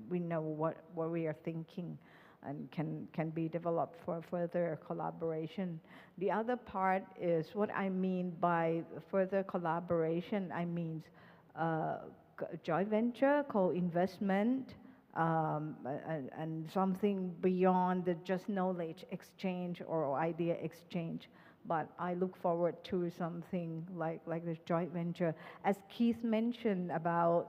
we know what we are thinking and can be developed for further collaboration. The other part is what I mean by further collaboration. I mean joint venture, co-investment, and something beyond the just knowledge exchange or idea exchange. But I look forward to something like this joint venture. As Keith mentioned about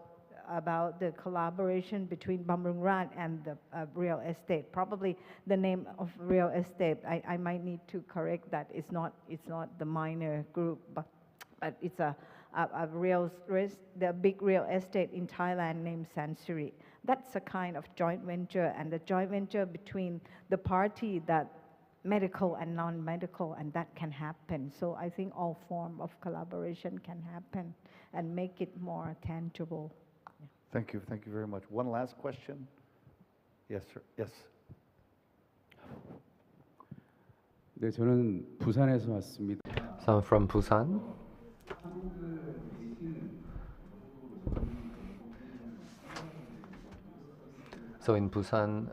the collaboration between Bumrungrad and the real estate. Probably the name of real estate, I might need to correct that. It's not the minor group, but it's the big real estate in Thailand named Sansuri. That's a kind of joint venture, and the joint venture between the party that medical and non-medical, and that can happen. So I think all form of collaboration can happen and make it more tangible. Yeah. Thank you very much. One last question. Yes, sir. Yes. 네, 저는 부산에서 왔습니다. So I'm from Busan. So in Busan,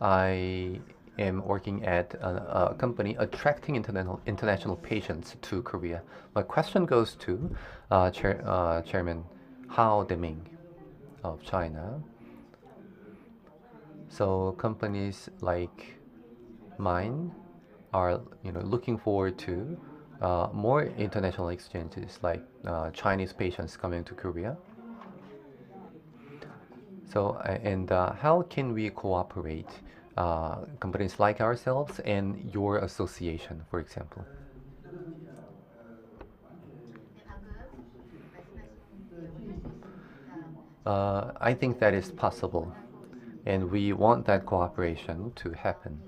I am working at a company attracting international patients to Korea. My question goes to Chairman Hao Deming of China. So companies like mine are looking forward to more international exchanges, like Chinese patients coming to Korea. So how can we cooperate? Companies like ourselves and your association, for example. I think that is possible, and we want that cooperation to happen.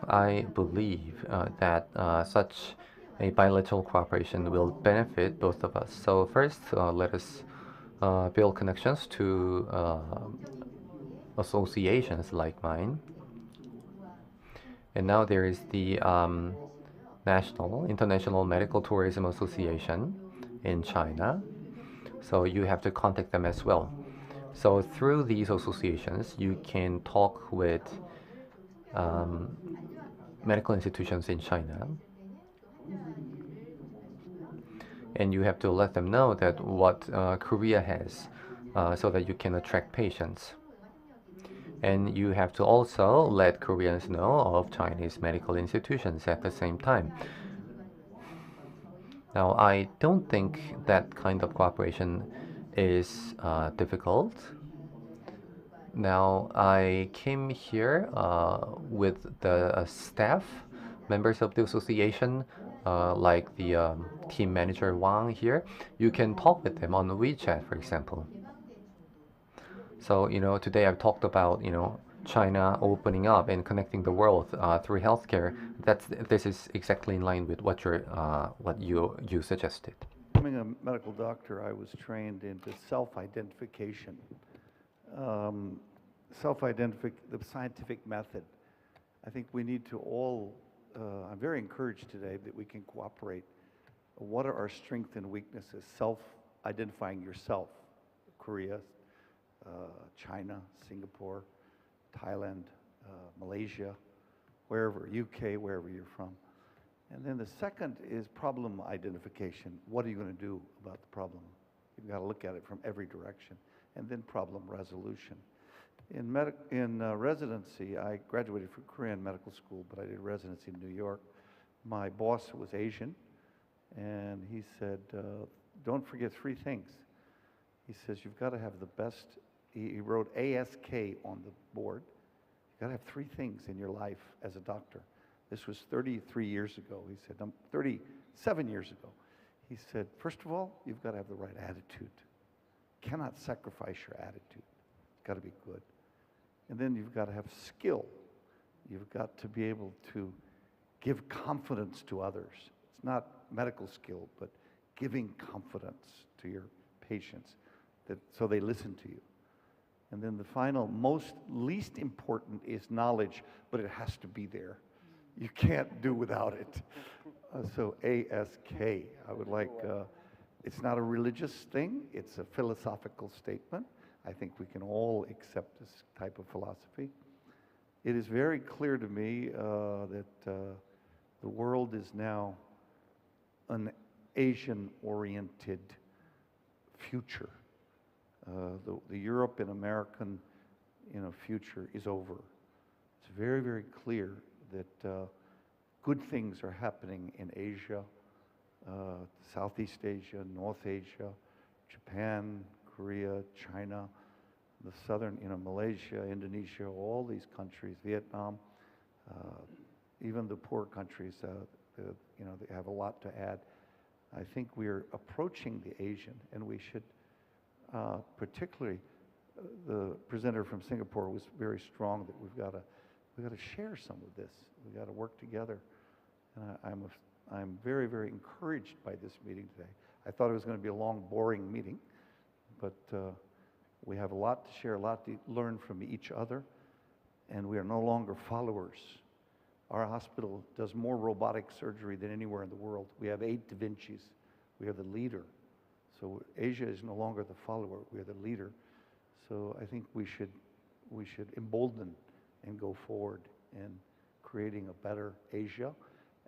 I believe that such a bilateral cooperation will benefit both of us. So first, let us build connections to associations like mine. And now there is the International Medical Tourism Association in China. So you have to contact them as well. So through these associations, you can talk with medical institutions in China. And you have to let them know that what Korea has so that you can attract patients. And you have to also let Koreans know of Chinese medical institutions at the same time. Now, I don't think that kind of cooperation is difficult. Now, I came here with the staff, members of the association, like the team manager Wang here. You can talk with them on WeChat, for example. So, today I've talked about, China opening up and connecting the world through healthcare. This is exactly in line with what you suggested. Becoming a medical doctor, I was trained into self-identification. The scientific method. I think we need to all, I'm very encouraged today that we can cooperate. What are our strengths and weaknesses? Self-identifying yourself. Korea, China, Singapore, Thailand, Malaysia, wherever, UK, wherever you're from. And then the second is problem identification. What are you going to do about the problem? You've got to look at it from every direction. And then problem resolution. In residency, I graduated from Korean medical school, but I did residency in New York. My boss was Asian, and he said, don't forget 3 things. He says, you've got to have the best. He wrote ASK on the board. You've got to have 3 things in your life as a doctor. This was 33 years ago. He said, 37 years ago. He said, first of all, you've got to have the right attitude. Cannot sacrifice your attitude. It's got to be good. And then you've got to have skill. You've got to be able to give confidence to others. It's not medical skill, but giving confidence to your patients so they listen to you. And then the final, least important is knowledge, but it has to be there. You can't do without it. So ASK, I would like, it's not a religious thing, it's a philosophical statement. I think we can all accept this type of philosophy. It is very clear to me that the world is now an Asian-oriented future. The Europe and American future is over. It's very, very clear that good things are happening in Asia, Southeast Asia, North Asia, Japan, Korea, China, the southern, Malaysia, Indonesia, all these countries, Vietnam, even the poor countries, they have a lot to add. I think we're approaching the Asian, and we should particularly, the presenter from Singapore was very strong that we've got to share some of this. We've got to work together. And I'm very, very encouraged by this meeting today. I thought it was going to be a long, boring meeting, but we have a lot to share, a lot to learn from each other, and we are no longer followers. Our hospital does more robotic surgery than anywhere in the world. We have 8 Da Vinci's. We are the leader. So Asia is no longer the follower, we are the leader. So I think we should embolden and go forward in creating a better Asia,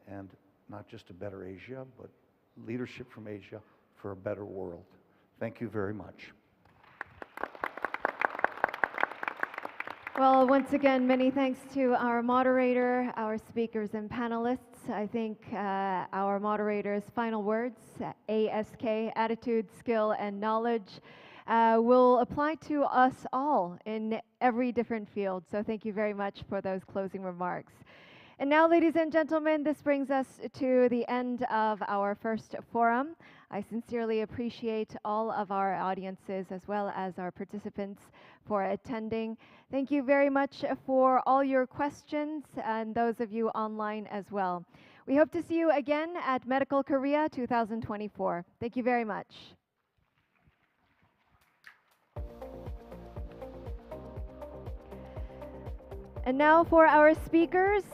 and not just a better Asia, but leadership from Asia for a better world. Thank you very much. Well, once again, many thanks to our moderator, our speakers and panelists. I think our moderator's final words, ASK, attitude, skill, and knowledge, will apply to us all in every different field. So thank you very much for those closing remarks. And now, ladies and gentlemen, this brings us to the end of our first forum. I sincerely appreciate all of our audiences as well as our participants for attending. Thank you very much for all your questions and those of you online as well. We hope to see you again at Medical Korea 2024. Thank you very much. And now for our speakers.